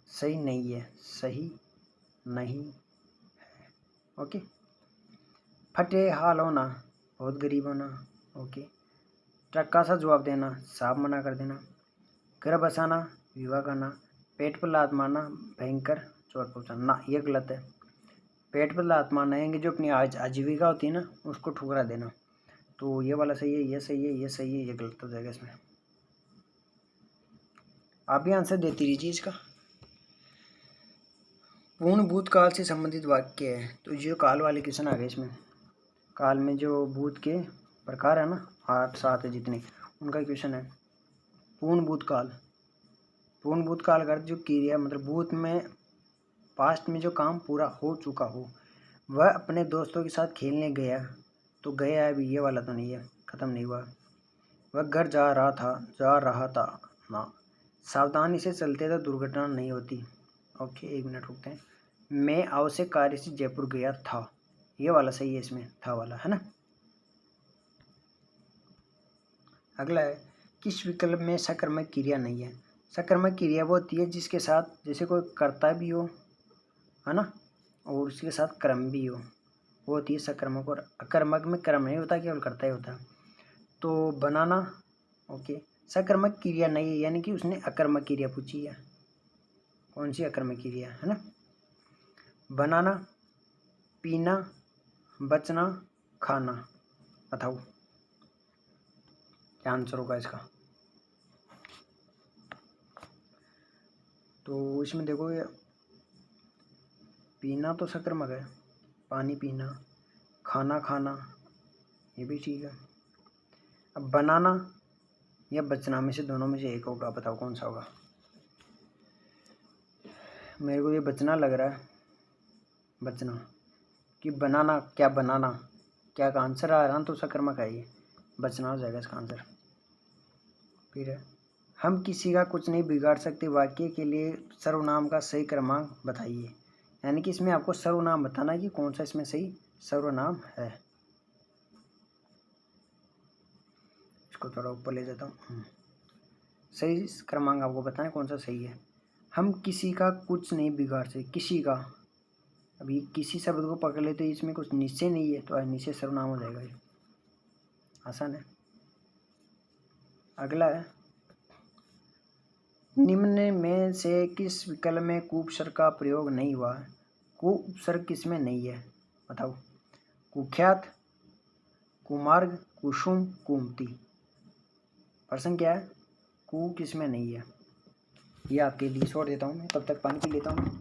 सही नहीं है, सही नहीं है। ओके। फटे हाल होना, बहुत गरीब होना। ओके। ट्रक का सा जवाब देना, साफ मना कर देना। घर बसाना, विवाह करना। पेट पर लात मारना, भयंकर चोट पहुंचाना। ना, ये गलत है। पेट पर लात मारना है कि जो अपनी आजीविका होती है ना, उसको ठुकरा देना। तो ये वाला सही है, ये सही है, ये सही है, ये गलत हो जाएगा इसमें। आप भी आंसर देती रहिए इसका। पूर्ण भूतकाल से संबंधित वाक्य है, तो जो काल वाले क्वेश्चन आ गए इसमें। काल में जो भूत के प्रकार है ना, 8 7 है जितने, उनका क्वेश्चन है। पूर्ण भूतकाल। पूर्ण भूतकाल का अर्थ जो क्रिया, मतलब भूत में पास्ट में जो काम पूरा हो चुका हो। वह अपने दोस्तों के साथ खेलने गया, तो गया है अभी, ये वाला तो नहीं है, ख़त्म नहीं हुआ। वह घर जा रहा था ना। सावधानी से चलते तो दुर्घटना नहीं होती। ओके, 1 मिनट रुकते हैं। मैं आवश्यक कार्य से जयपुर गया था। ये वाला सही है इसमें, था वाला है ना। अगला है किस विकल्प में सकर्मक क्रिया नहीं है? सकर्मक क्रिया वो होती है जिसके साथ जैसे कोई कर्ता भी हो, है ना, और उसके साथ कर्म भी हो, वो होती है सकर्मक। और अकर्मक में कर्म नहीं होता, केवल कर्ता ही होता है। तो बनाना, ओके, सकर्मक क्रिया नहीं है, यानी कि उसने अकर्मक क्रिया पूछी है। कौन सी अकर्मक क्रिया है ना? बनाना, पीना, बचना, खाना। बताओ क्या आंसर होगा इसका? तो इसमें देखो, ये पीना तो सकर्मक है, पानी पीना, खाना खाना, ये भी ठीक है। अब बनाना या बचना में से दोनों में से एक होगा, बताओ कौन सा होगा? मेरे को ये बचना लग रहा है, बचना। कि बनाना, क्या बनाना, क्या का आंसर आ रहा है तो सकर्मक है, ये बचना हो जाएगा इसका आंसर। फिर है हम किसी का कुछ नहीं बिगाड़ सकते वाक्य के लिए सर्वनाम का सही क्रमांक बताइए। यानी कि इसमें आपको सर्वनाम बताना है कि कौन सा इसमें सही सर्वनाम है। इसको थोड़ा ऊपर ले जाता हूँ। सही क्रमांक आपको बताना है कौन सा सही है। हम किसी का कुछ नहीं बिगाड़ सकते, किसी का। अभी किसी शब्द को पकड़ ले तो इसमें कुछ निश्चय नहीं है, तो निश्चय सर्वनाम हो जाएगा, ये आसान है। अगला है निम्न में से किस विकल्प में कुपसर्ग का प्रयोग नहीं हुआ है? कुपसर्ग किसमें नहीं है बताओ? कुख्यात, कुमार्ग, कुसुम, कुमति। प्रश्न क्या है? कु किसमें नहीं है? ये आपके लिए छोड़ देता हूँ मैं, तब तक पानी पी लेता हूँ।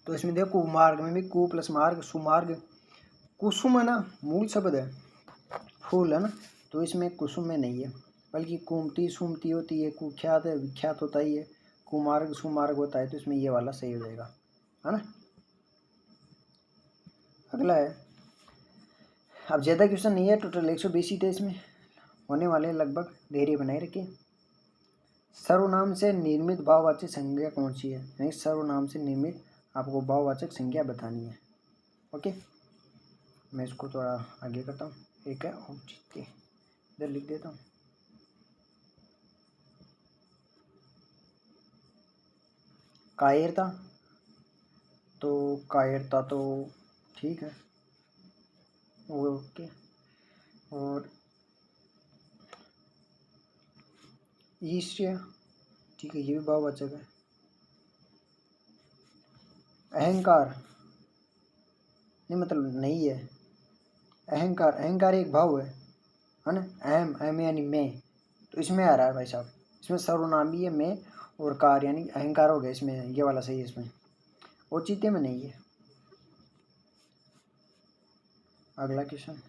तो इसमें देखो, कुमार्ग में भी कु प्लस मार्ग, सुमार्ग। कुसुम है ना, मूल शब्द है, फूल है ना, तो इसमें कुसुम में नहीं है, बल्कि कुमति सुमति होती है, कुख्यात है, विख्यात होता ही है, कुमार्ग सुमार्ग होता है, तो इसमें ये वाला सही हो जाएगा, है ना। अगला है, अब ज़्यादा क्वेश्चन नहीं है, टोटल 120 ही थे इसमें, होने वाले लगभग, धैर्य बनाए रखिए। सर्वनाम से निर्मित भाववाचक संज्ञा कौन सी है? नहीं, सर्वनाम से निर्मित आपको भाववाचक संज्ञा बतानी है। ओके, मैं इसको थोड़ा आगे करता हूँ। एक है औचित्य, इधर लिख देता हूँ। कायरता, तो कायरता तो ठीक है, ओके। और ईर्ष्या, ठीक है, ये भी भाववाचक है। अहंकार, नहीं मतलब नहीं है। अहंकार, अहंकार एक भाव है ना। अहम यानी मैं, तो इसमें आ रहा है भाई साहब, इसमें सर्वनाम भी है मैं, और कार यानी अहंकार हो गया, इसमें ये वाला सही है, इसमें औचित्य में नहीं है। अगला क्वेश्चन,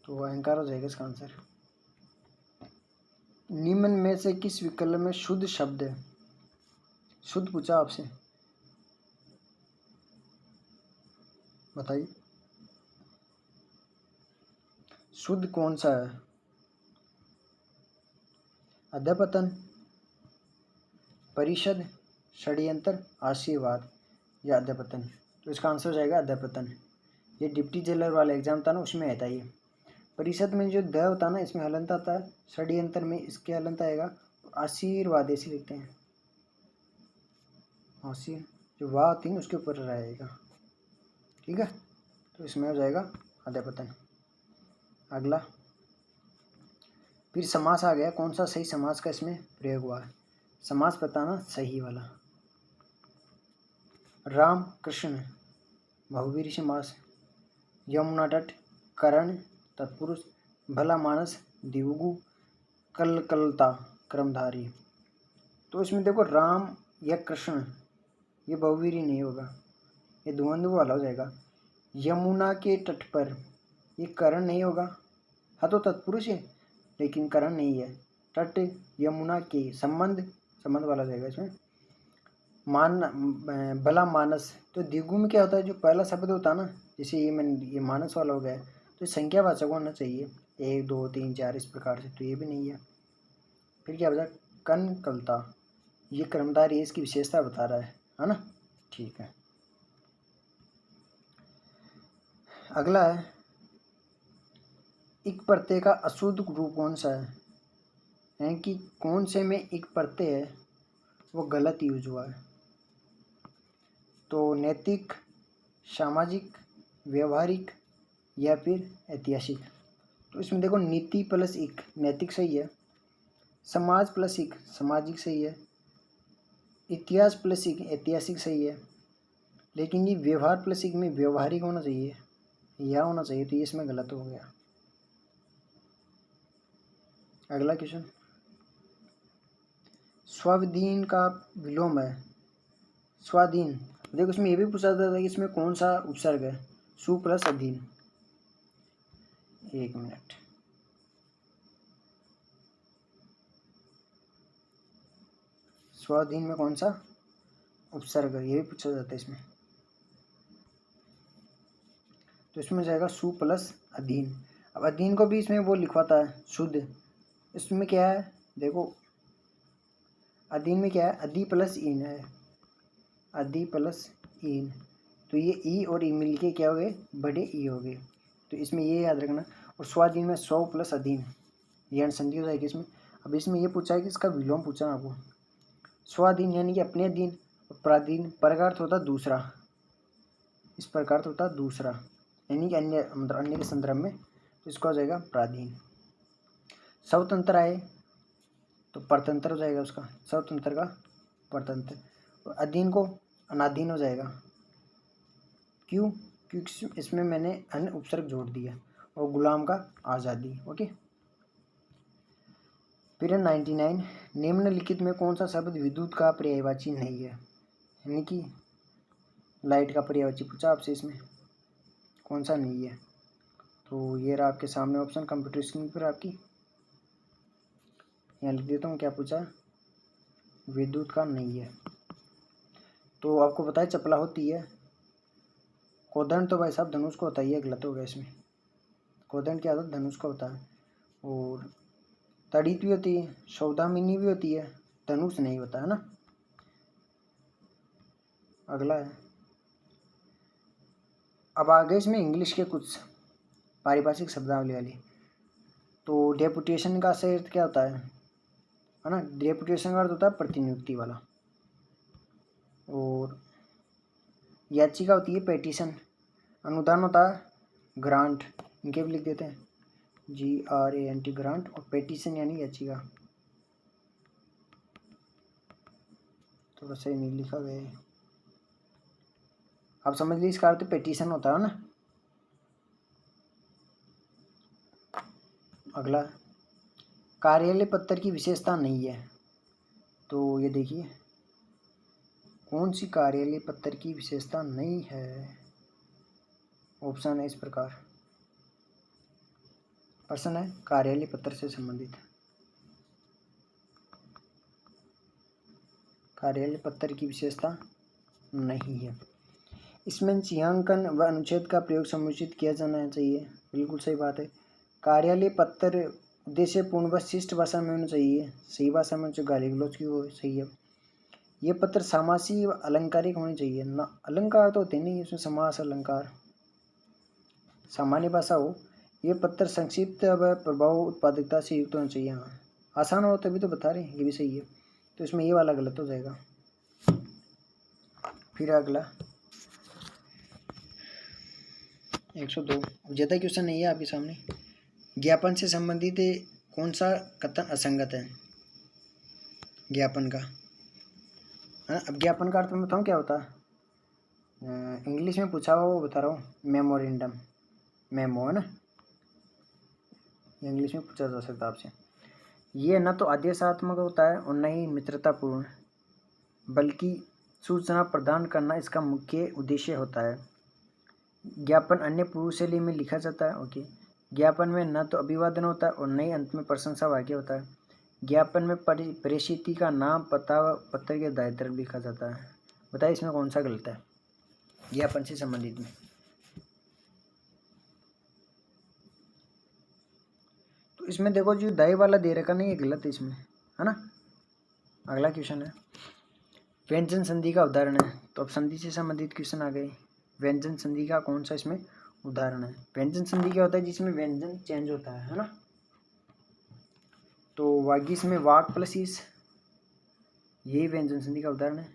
तो अहंकार हो जाएगा इसका आंसर। निम्न में से किस विकल्प में शुद्ध शब्द है? शुद्ध पूछा आपसे, बताइए शुद्ध कौन सा है? अध्यापतन, परिषद, षड्यंत्र, आशीर्वाद या अध्यापतन? तो इसका आंसर हो जाएगा अध्यापतन। ये डिप्टी जेलर वाला एग्जाम था ना, उसमें आता है ये। परिषद में जो द होता है ना, इसमें हलंत आता है, षड्यंत्र में इसके हलंत आएगा, आशीर्वाद ऐसे लिखते हैं, आशीर जो वाह होती है उसके ऊपर रहेगा, ठीक है। तो इसमें हो जाएगा अध्यापतन। अगला, फिर समास आ गया, कौन सा सही समास का इसमें प्रयोग हुआ है? समास बताना सही वाला। राम कृष्ण, बहुवीर समास। यमुना तट, करण, तत्पुरुष, भला मानस, दिवगु, कलकलता, क्रमधारी। तो इसमें देखो राम या कृष्ण, ये बहुवीरी नहीं होगा, ये द्वंद्व वाला हो जाएगा। यमुना के तट पर, ये करण नहीं होगा, हाँ तो तत्पुरुष है लेकिन करण नहीं है। तट, यमुना के, संबंध वाला जाएगा इसमें। भला मानस, तो द्विगु में क्या होता है, जो पहला शब्द होता है ना, जैसे ये मानस वाला हो गया, तो संख्यावाचक होना चाहिए, 1 2 3 4 इस प्रकार से, तो ये भी नहीं है। फिर क्या बचा, कन कलता, ये क्रमधारी है, इसकी विशेषता बता रहा है ना, ठीक है। अगला है, इक प्रत्यय का अशुद्ध रूप कौन सा है? यानी कि कौन से में इक प्रत्यय है वो गलत यूज हुआ है? तो नैतिक, सामाजिक, व्यवहारिक या फिर ऐतिहासिक? तो इसमें देखो नीति प्लस इक नैतिक सही है, समाज प्लस इक सामाजिक सही है, इतिहास प्लस इक ऐतिहासिक सही है, लेकिन ये व्यवहार प्लस इक में व्यवहारिक होना चाहिए, यह होना चाहिए, तो ये इसमें गलत हो गया। अगला क्वेश्चन, स्वाधीन का विलोम है, स्वाधीन। देखो इसमें ये भी पूछा जाता था कि इसमें कौन सा उपसर्ग है, सु प्लस अधीन। एक मिनट, स्वाधीन में कौन सा उपसर्ग है, ये भी पूछा जाता है इसमें। तो इसमें जाएगा सु प्लस अधीन। अब अधीन को भी इसमें वो लिखवाता है शुद्ध, इसमें क्या है देखो, अधीन में क्या है, अधि प्लस इन है, अधि प्लस इन, तो ये ई और ई मिल के क्या हो गए, बड़े ई हो गए, तो इसमें ये याद रखना। और स्वाधीन में स्व प्लस अधीन, ये संधि हो जाएगी इसमें। अब इसमें ये पूछा है कि इसका विलोम पूछा है आपको। स्वाधीन यानी कि अपने अधीन, और पराधीन पर का अर्थ होता है दूसरा, इस प्रकार अर्थ होता है दूसरा, यानी कि अन्य, मतलब अन्य के संदर्भ में, तो इसका हो जाएगा पराधीन। स्वतंत्र आए तो परतंत्र हो जाएगा उसका, स्वतंत्र का परतंत्र, और अधीन को अनाधीन हो जाएगा। क्यों? क्योंकि इसमें मैंने अन्य उपसर्ग जोड़ दिया, और गुलाम का आज़ादी। ओके, फिर 99, निम्नलिखित में कौन सा शब्द विद्युत का पर्यायवाची नहीं है? यानी कि लाइट का पर्यायवाची पूछा आपसे, इसमें कौन सा नहीं है? तो ये रहा आपके सामने ऑप्शन कंप्यूटर स्क्रीन पर आपकी, यहाँ लिख देता हूँ क्या पूछा, विद्युत का नहीं है। तो आपको पता है चपला होती है, कोदंड तो भाई साहब धनुष को होता ही है, गलत हो गया इसमें, कोदंड क्या होता है, धनुष का होता है। और तड़ित भी होती है, सौदामिनी भी होती है, धनुष नहीं होता है ना। अगला है, अब आगे इसमें इंग्लिश के कुछ पारिभाषिक शब्दावली वाली। तो डेपुटेशन का सही अर्थ क्या होता है ना, डेपुटेशन का अर्थ होता है प्रतिनियुक्ति वाला। और याचिका होती है पेटिशन, अनुदान होता है ग्रांट, इनके भी लिख देते हैं GRANT, ग्रांट, और पेटिशन यानी याचिका। थोड़ा सही नहीं लिखा गया है। आप समझ लीजिए इसका अर्थ पिटीशन होता है ना। अगला, कार्यालय पत्र की विशेषता नहीं है। तो ये देखिए कौन सी कार्यालय पत्र की विशेषता नहीं है। ऑप्शन है इस प्रकार। प्रश्न है कार्यालय पत्र से संबंधित। कार्यालय पत्र की विशेषता नहीं है। इसमें चिह्नांकन व अनुच्छेद का प्रयोग समुचित किया जाना चाहिए। बिल्कुल सही बात है। कार्यालय पत्र उद्देश्यपूर्ण व शिष्ट भाषा में होना चाहिए। सही भाषा में जो गाली गलौज की हो सही है। ये पत्र समासी व अलंकारिक होनी चाहिए ना। अलंकार तो होते नहीं इसमें, समास अलंकार। सामान्य भाषा हो। ये पत्र संक्षिप्त व प्रभाव उत्पादकता से युक्त होना चाहिए। हाँ, आसान हो तभी तो बता रहे हैं, ये भी सही है। तो इसमें ये वाला गलत हो जाएगा। फिर अगला 102 ज़्यादा क्वेश्चन नहीं है आपके सामने। ज्ञापन से संबंधित कौन सा कथन असंगत है? ज्ञापन का है ना। अब ज्ञापन का अर्थ मैं बताऊँ क्या होता है। इंग्लिश में पूछा हुआ वो बता रहा हूँ, मेमोरेंडम। मेमो है ना, इंग्लिश में पूछा जा सकता है आपसे। ये न तो आदेशात्मक होता है और न ही मित्रतापूर्ण, बल्कि सूचना प्रदान करना इसका मुख्य उद्देश्य होता है। ज्ञापन अन्य पुरुषैली में लिखा जाता है। ओके। ज्ञापन में न तो अभिवादन होता है और न ही अंत में प्रशंसा वाक्य होता है। ज्ञापन में प्रेषिती का नाम, पता व पत्र के दायित्व लिखा जाता है। बताइए इसमें कौन सा गलत है ज्ञापन से संबंधित में? तो इसमें देखो जो दाई वाला दे रखा नहीं, ये गलत है इसमें, है ना। अगला क्वेश्चन है व्यंजन संधि का उदाहरण है। तो अब संधि से संबंधित क्वेश्चन आ गए। व्यंजन संधि का कौन सा इसमें उदाहरण है? व्यंजन संधि क्या होता है? जिसमें व्यंजन चेंज होता है ना। तो वागीस में वाक प्लस ईस, यही व्यंजन संधि का उदाहरण है।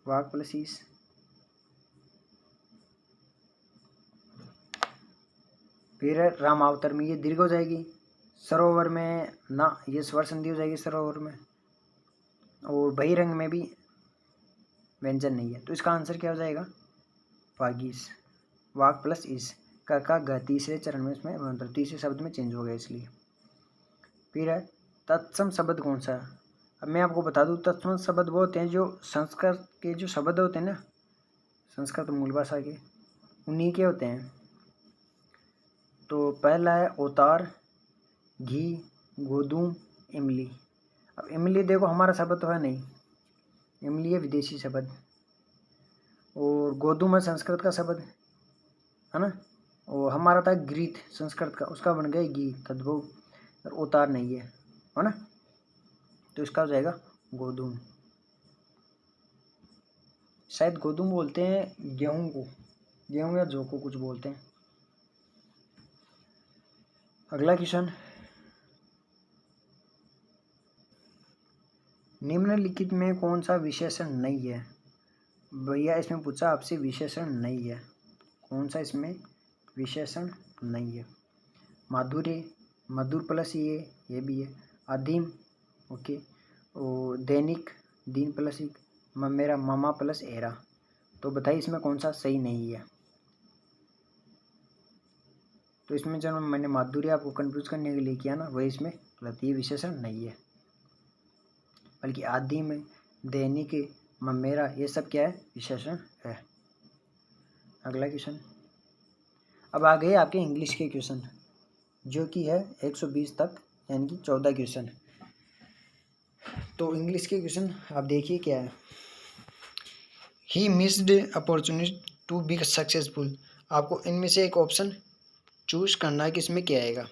वाक प्लस ईस। फिर रामावतार में ये दीर्घ हो जाएगी। सरोवर में ना, ये स्वर संधि हो जाएगी सरोवर में। और बहिरंग में भी व्यंजन नहीं है। तो इसका आंसर क्या हो जाएगा? वागीस। वाक प्लस इस का ग तीसरे चरण में, इसमें मतलब तीसरे शब्द में चेंज हो गया इसलिए। फिर है तत्सम शब्द कौन सा है? अब मैं आपको बता दूं, तत्सम शब्द वो होते हैं जो संस्कृत के जो शब्द होते हैं ना, संस्कृत मूल भाषा के, उन्हीं के होते हैं। तो पहला है ओतार, घी, गोदूम, इमली। अब इमली देखो हमारा शब्द तो है नहीं, इमली है विदेशी शब्द। और गोदूम है संस्कृत का शब्द, है ना। और हमारा था ग्रीत संस्कृत का, उसका बन गया घी, तद्भव। और उतार नहीं है ना। तो इसका हो जाएगा गोदूम। शायद गोदूम बोलते हैं गेहूं को, गेहूं या जौ को कुछ बोलते हैं। अगला क्वेश्चन, निम्नलिखित में कौन सा विशेषण नहीं है? भैया इसमें पूछा आपसे विशेषण नहीं है, कौन सा इसमें विशेषण नहीं है? माधुर्य, मधुर प्लस ये भी है। आदिम, ओके। और दैनिक, दिन प्लस एक, मेरा मामा प्लस एरा। तो बताइए इसमें कौन सा सही नहीं है? तो इसमें जो मैंने माधुर्य आपको कंफ्यूज करने के लिए किया ना, वही इसमें गलत, ये विशेषण नहीं है। बल्कि आदिम, दैनिक, मेरा, ये सब क्या है? विशेषण है। अगला क्वेश्चन, अब आ गए आपके इंग्लिश के क्वेश्चन, जो कि है 120 तक, यानी कि 14 क्वेश्चन। तो इंग्लिश के क्वेश्चन आप देखिए क्या है। He missed opportunity to be successful. आपको इनमें से एक ऑप्शन चूज करना है कि इसमें क्या आएगा।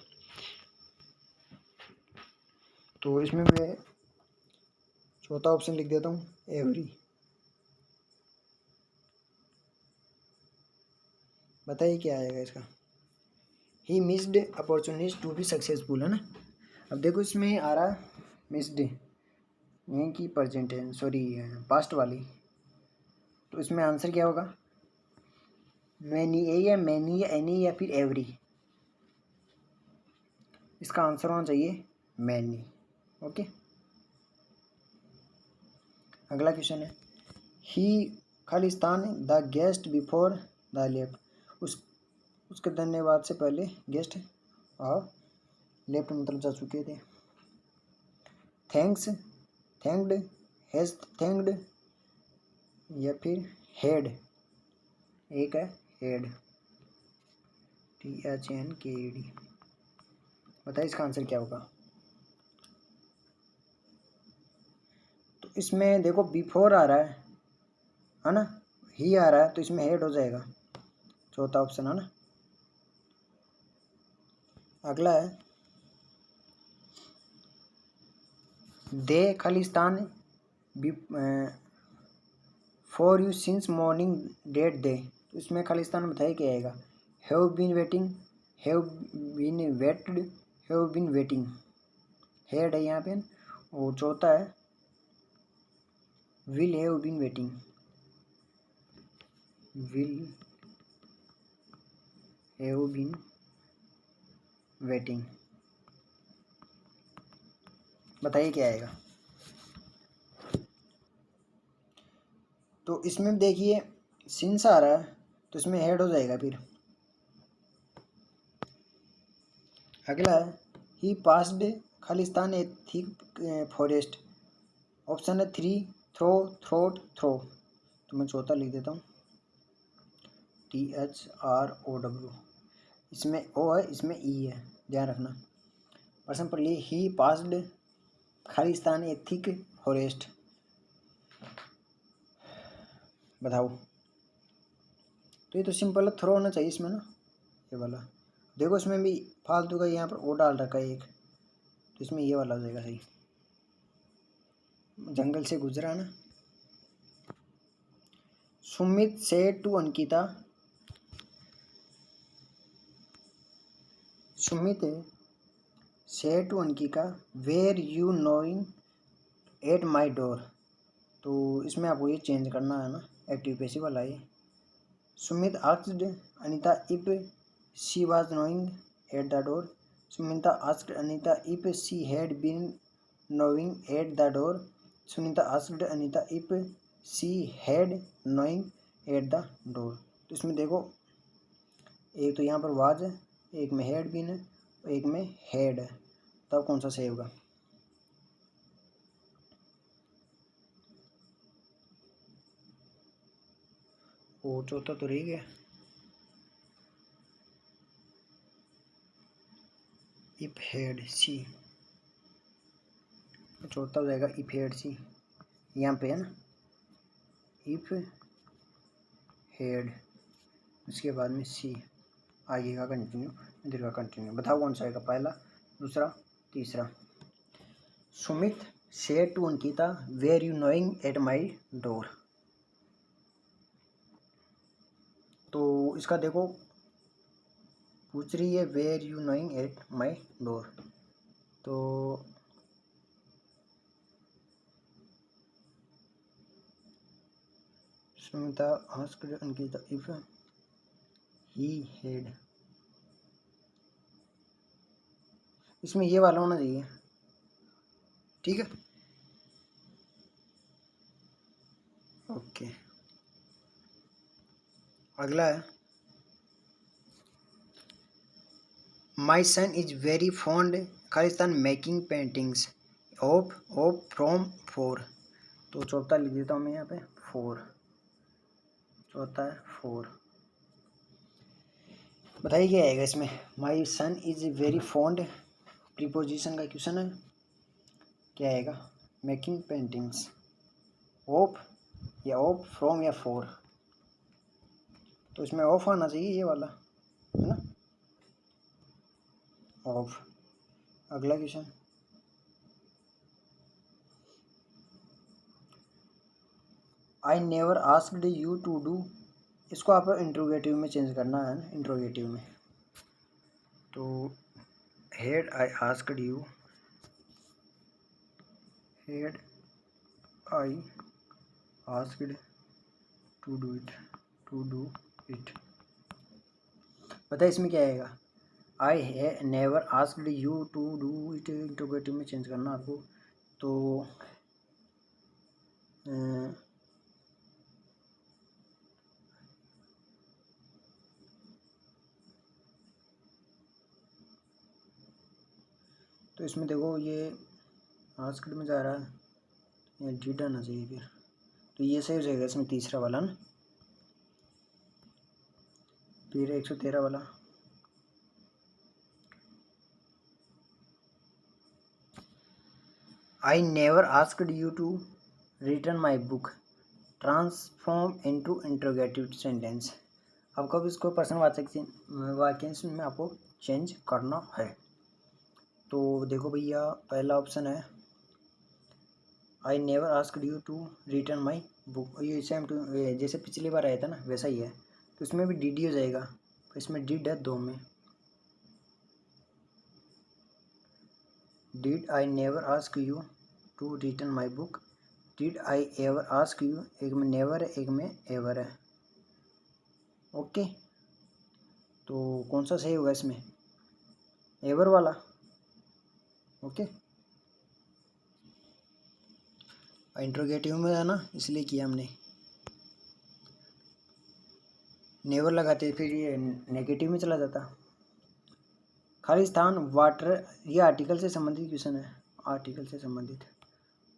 तो इसमें मैं चौथा ऑप्शन लिख देता हूँ, एवरी। बताइए क्या आएगा इसका। He missed opportunity to be successful, है ना। अब देखो इसमें आ रहा है मिस्ड, यानी कि प्रेजेंट है, सॉरी पास्ट वाली। तो इसमें आंसर क्या होगा? मैनी ए या मैनी या एनी या फिर एवरी। इसका आंसर होना चाहिए मैनी। ओके। अगला क्वेश्चन है, ही खालिस्तान the guest before the left, उसके धन्यवाद से पहले गेस्ट और लेफ्ट मतलब जा चुके थे। थैंक्स, थैंक्ड, हैज थैंक्ड या फिर हेड, एक है हेड, THNKED। बताइए इसका आंसर क्या होगा। तो इसमें देखो बिफोर आ रहा है ना, ही आ रहा है, तो इसमें हेड हो जाएगा, चौथा ऑप्शन है ना। अगला है, दे खालिस्तान for you since morning date they, तो इसमें खालिस्तान बताइए क्या आएगा। Have been waiting, have been waited, have been waiting, had है यहाँ पे। और चौथा है will have been waiting, will have been waiting. बताइए क्या आएगा। तो इसमें देखिए सिंस आ रहा है, तो इसमें हेड हो जाएगा फिर। अगला है, ही पास्ड खालिस्तान ए थिक फॉरेस्ट, ऑप्शन है 3 थ्रो, थ्रोट, थ्रो, तो मैं चौथा लिख देता हूँ THROW, इसमें O है, इसमें E है, ध्यान रखना। प्रश्न पढ़ लिए, ही पास्ड खालिस्तान ए थिक फॉरेस्ट, बताओ। तो ये तो सिंपल है, थ्रो होना चाहिए इसमें ना, ये वाला। देखो इसमें भी फालतू का यहाँ पर ओ डाल रखा है एक, तो इसमें ये वाला हो जाएगा सही, जंगल से गुजरा ना। Sumit said to Ankita, Sumit said to Ankita were you knocking at my door, तो इसमें आपको ये चेंज करना है ना, एक्टिव पैसिव वाला ये। Sumit asked Anita if she was knocking at the door, Sumita asked Anita if she had been knocking at the door, Sunita asked Anita if she had knocking at the door. तो इसमें देखो एक तो यहाँ पर वाज है, एक में हैड बीन है, एक में हैड है, तब कौन सा सही होगा। वो चौथा तो रह गया, इफ हेड सी, चौथा हो जाएगा इफ हेड सी, यहाँ पे है ना, इफ हेड, उसके बाद में सी, आगे का कंटिन्यू, इधर का कंटिन्यू। बताओ कौन सा आएगा, पहला, दूसरा, तीसरा। Sumit said to Ankita were you knocking at my door, तो इसका देखो पूछ रही है were you knocking at my door, तो Sumita asked Ankita if he had, इसमें ये वाला होना चाहिए, ठीक है, ओके। अगला है, my son is very fond खालिस्तान making paintings of from four, तो चौथा लिख देता हूँ मैं यहाँ पे, फोर, चौथा है फोर। बताइए क्या आएगा इसमें। माई son is very fond, preposition का क्वेश्चन है, क्या आएगा, मेकिंग पेंटिंग्स ऑफ या ऑफ फ्रॉम या फोर, तो इसमें ऑफ आना चाहिए ये वाला, है ना, ऑफ। अगला question, I never asked you to do, इसको आप इंट्रोगेटिव में चेंज करना है ना, इंट्रोगेटिव में, तो had I asked you, had I asked to do it, to do it. बताइए इसमें क्या आएगा, आई है never asked you to do it, interrogative में चेंज करना आपको, तो तो इसमें देखो ये आस्क्ड में जा रहा है, ये डिड आना चाहिए फिर, तो ये सही हो जाएगा इसमें तीसरा वाला ना। फिर 113 वाला, I never asked you to return my book transform into interrogative sentence. आपको अब इसको प्रश्नवाचक वाक्यांश में आपको चेंज करना है। तो देखो भैया पहला ऑप्शन है I never asked you to return my book, ये सेम टू जैसे पिछली बार आया था ना वैसा ही है, तो इसमें भी डिड ही हो जाएगा, तो इसमें डिड है दो में। Did I never ask you to return my book, did I ever ask you, एक में नेवर है एक में एवर है। ओके, तो कौन सा सही होगा इसमें, एवर वाला। ओके, इंट्रोगेटिव में है ना इसलिए किया हमने, नेवर लगाते फिर ये नेगेटिव में चला जाता। खाली स्थान वाटर, ये आर्टिकल से संबंधित क्वेश्चन है, आर्टिकल से संबंधित।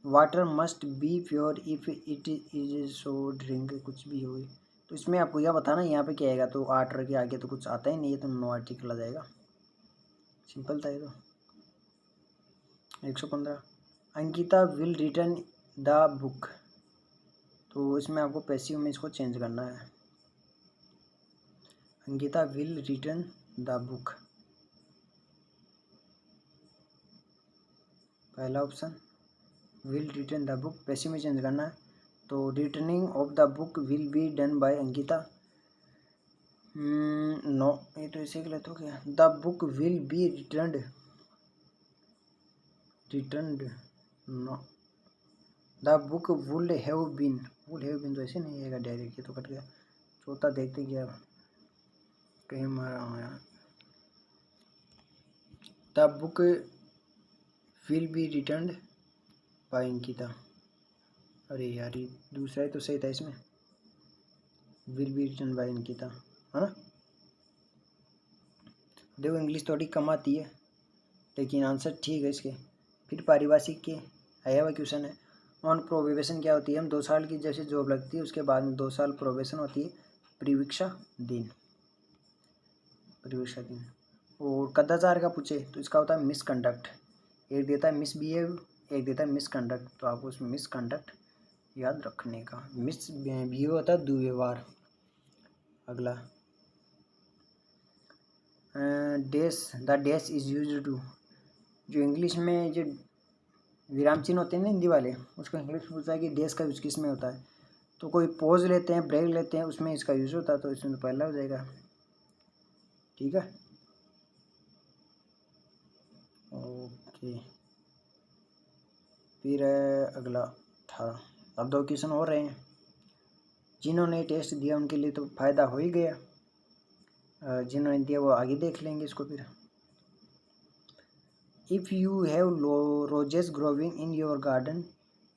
Water must be pure if it is so drink, कुछ भी हो, तो इसमें आपको यह बताना यहाँ पे क्या आएगा, तो आर्टर के आगे तो कुछ आता ही नहीं है, तो नो आर्टिकल आ जाएगा, सिंपल था ये तो। 115 Ankita will return the book, तो इसमें आपको पैसिव में इसको चेंज करना है, Ankita will return the book, पहला option will return the book passive में चेंज करना है, तो returning of the book will be done by Ankita. No, ये तो ऐसे गलत हो गया, the book will be returned, no, the book would have been, तो ऐसे नहीं आएगा डायरेक्ट, ये तो कट गया। चौथा देखते क्या कहीं मारा हूँ यार, the book will be returned by Ankita, अरे यार ये दूसरा ही तो सही था इसमें, will be return by Ankita, है ना। देखो इंग्लिश थोड़ी कम आती है लेकिन आंसर ठीक है इसके। फिर पारिभाषिक के आया हुआ क्वेश्चन है, ऑन प्रोबेशन क्या होती है, हम 2 साल की जैसे जॉब लगती है उसके बाद में 2 साल प्रोबेशन होती है, परिवीक्षा दिन, परिवीक्षा दिन। और कदाचार का पूछे तो इसका होता है मिसकंडक्ट, एक देता है मिसबिहेव, एक देता है मिसकंडक्ट, तो आपको उसमें मिसकंडक्ट याद रखने का, मिसबिहेव होता है दुर्व्यवहार। अगला dash, the dash is used to, जो इंग्लिश में जो विराम चिन्ह होते हैं ना हिंदी वाले, उसको इंग्लिश में पूछा है कि डैश का यूज किस में होता है, तो कोई पॉज लेते हैं ब्रेक लेते हैं उसमें इसका यूज होता है, तो इसमें तो पहला हो जाएगा, ठीक है। ओके, फिर अगला 18, अब 2 क्वेश्चन हो रहे हैं, जिन्होंने टेस्ट दिया उनके लिए तो फ़ायदा हो ही गया, जिन्होंने दिया वो आगे देख लेंगे इसको फिर। If you have roses growing in your garden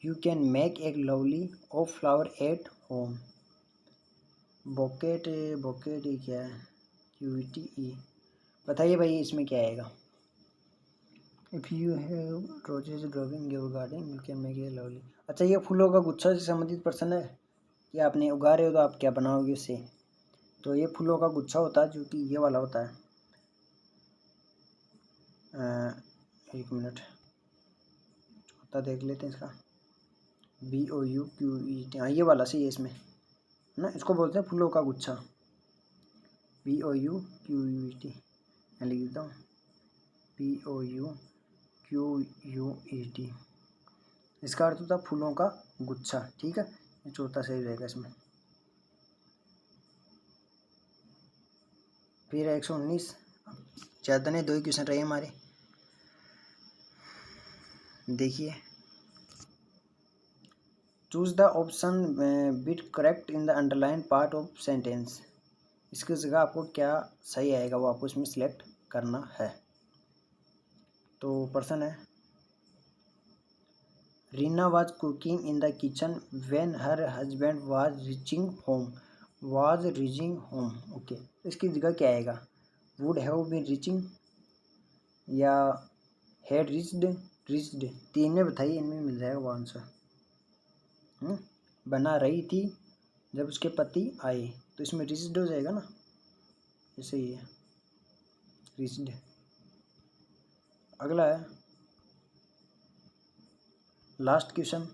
you can make एक lovely of flower at home, bouquet, bouquet ही क्या है, QUTE, बताइए भाई इसमें क्या आएगा। If you have roses growing your garden you can make a lovely, अच्छा ये फूलों का गुच्छा से संबंधित प्रश्न है कि आपने उगा रहे हो तो आप क्या बनाओगे उससे, तो ये फूलों का गुच्छा होता है जो कि ये वाला होता है, एक मिनट होता देख लेते हैं इसका, BOUQUET, हाँ ये वाला सही है इसमें, है ना, इसको बोलते हैं फूलों का गुच्छा, BOUQUET, मैं लिख देता हूँ BOUQUET, इसका अर्थ होता है फूलों का गुच्छा, ठीक है, ये चौथा सही रहेगा इसमें। फिर 119, ज़्यादा नहीं 2 ही क्वेश्चन रहे हमारे, देखिए, choose the option bit correct in the underline part of sentence, इसकी जगह आपको क्या सही आएगा वो आपको इसमें सिलेक्ट करना है। तो प्रश्न है Reena was cooking in the kitchen when her husband was reaching home. Okay, इसकी जगह क्या आएगा? वुड हैव बीन रीचिंग या हैड रीच्ड। तीन में बताइए, इनमें मिल जाएगा वो आंसर। बना रही थी जब उसके पति आए, तो इसमें रीच्ड हो जाएगा ना, ऐसे ही है, रीच्ड। अगला है लास्ट क्वेश्चन।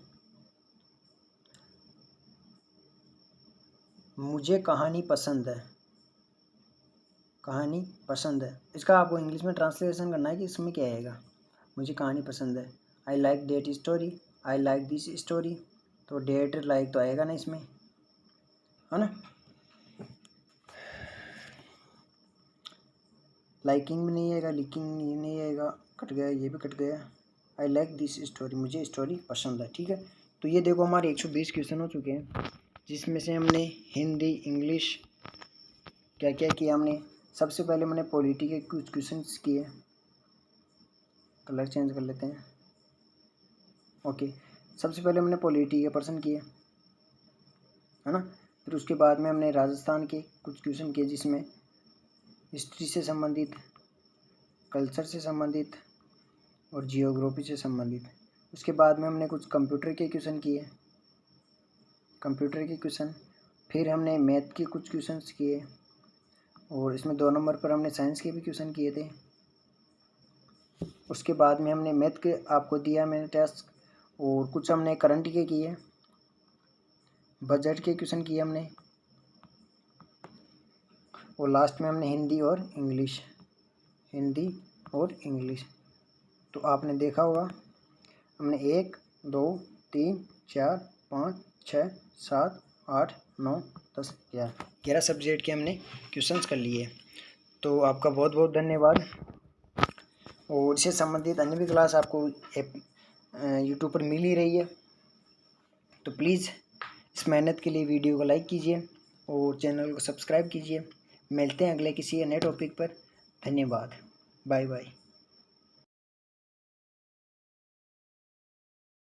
मुझे कहानी पसंद है, कहानी पसंद है, इसका आपको इंग्लिश में ट्रांसलेशन करना है कि इसमें क्या आएगा। मुझे कहानी पसंद है, I like that story, I like this story, तो डेट लाइक तो आएगा ना इसमें, है ना। लाइकिंग भी नहीं आएगा, लिकिंग ये नहीं आएगा, कट गया, ये भी कट गया। आई लाइक दिस स्टोरी, मुझे स्टोरी पसंद है। ठीक है, तो ये देखो हमारे 120 क्वेश्चन हो चुके हैं, जिसमें से हमने हिंदी, इंग्लिश, क्या क्या किया हमने। सबसे पहले मैंने पॉलिटी के कुछ क्वेश्चन किए, कलर चेंज कर लेते हैं। ओके, सबसे पहले हमने पॉलिटी के पर्सन किए, है ना। फिर उसके बाद में हमने राजस्थान के कुछ क्वेश्चन किए, जिसमें हिस्ट्री से संबंधित, कल्चर से संबंधित और जियोग्राफी से संबंधित। उसके बाद में हमने कुछ कंप्यूटर के क्वेश्चन किए, कंप्यूटर के क्वेश्चन। फिर हमने मैथ के कुछ क्वेश्चंस किए, और इसमें 2 नंबर पर हमने साइंस के भी क्वेश्चन किए थे। उसके बाद में हमने मैथ के आपको दिया मैंने टेस्ट, और कुछ हमने करंट के किए, बजट के क्वेश्चन किए हमने, और लास्ट में हमने हिंदी और इंग्लिश। तो आपने देखा होगा हमने 1 2 3 4 5 6 7 8 9 10 11 सब्जेक्ट के हमने क्वेश्चंस कर लिए। तो आपका बहुत बहुत धन्यवाद। और इससे संबंधित अन्य भी क्लास आपको यूट्यूब पर मिल ही रही है, तो प्लीज़ इस मेहनत के लिए वीडियो को लाइक कीजिए और चैनल को सब्सक्राइब कीजिए। मिलते हैं अगले किसी नए टॉपिक पर। धन्यवाद, बाय बाय।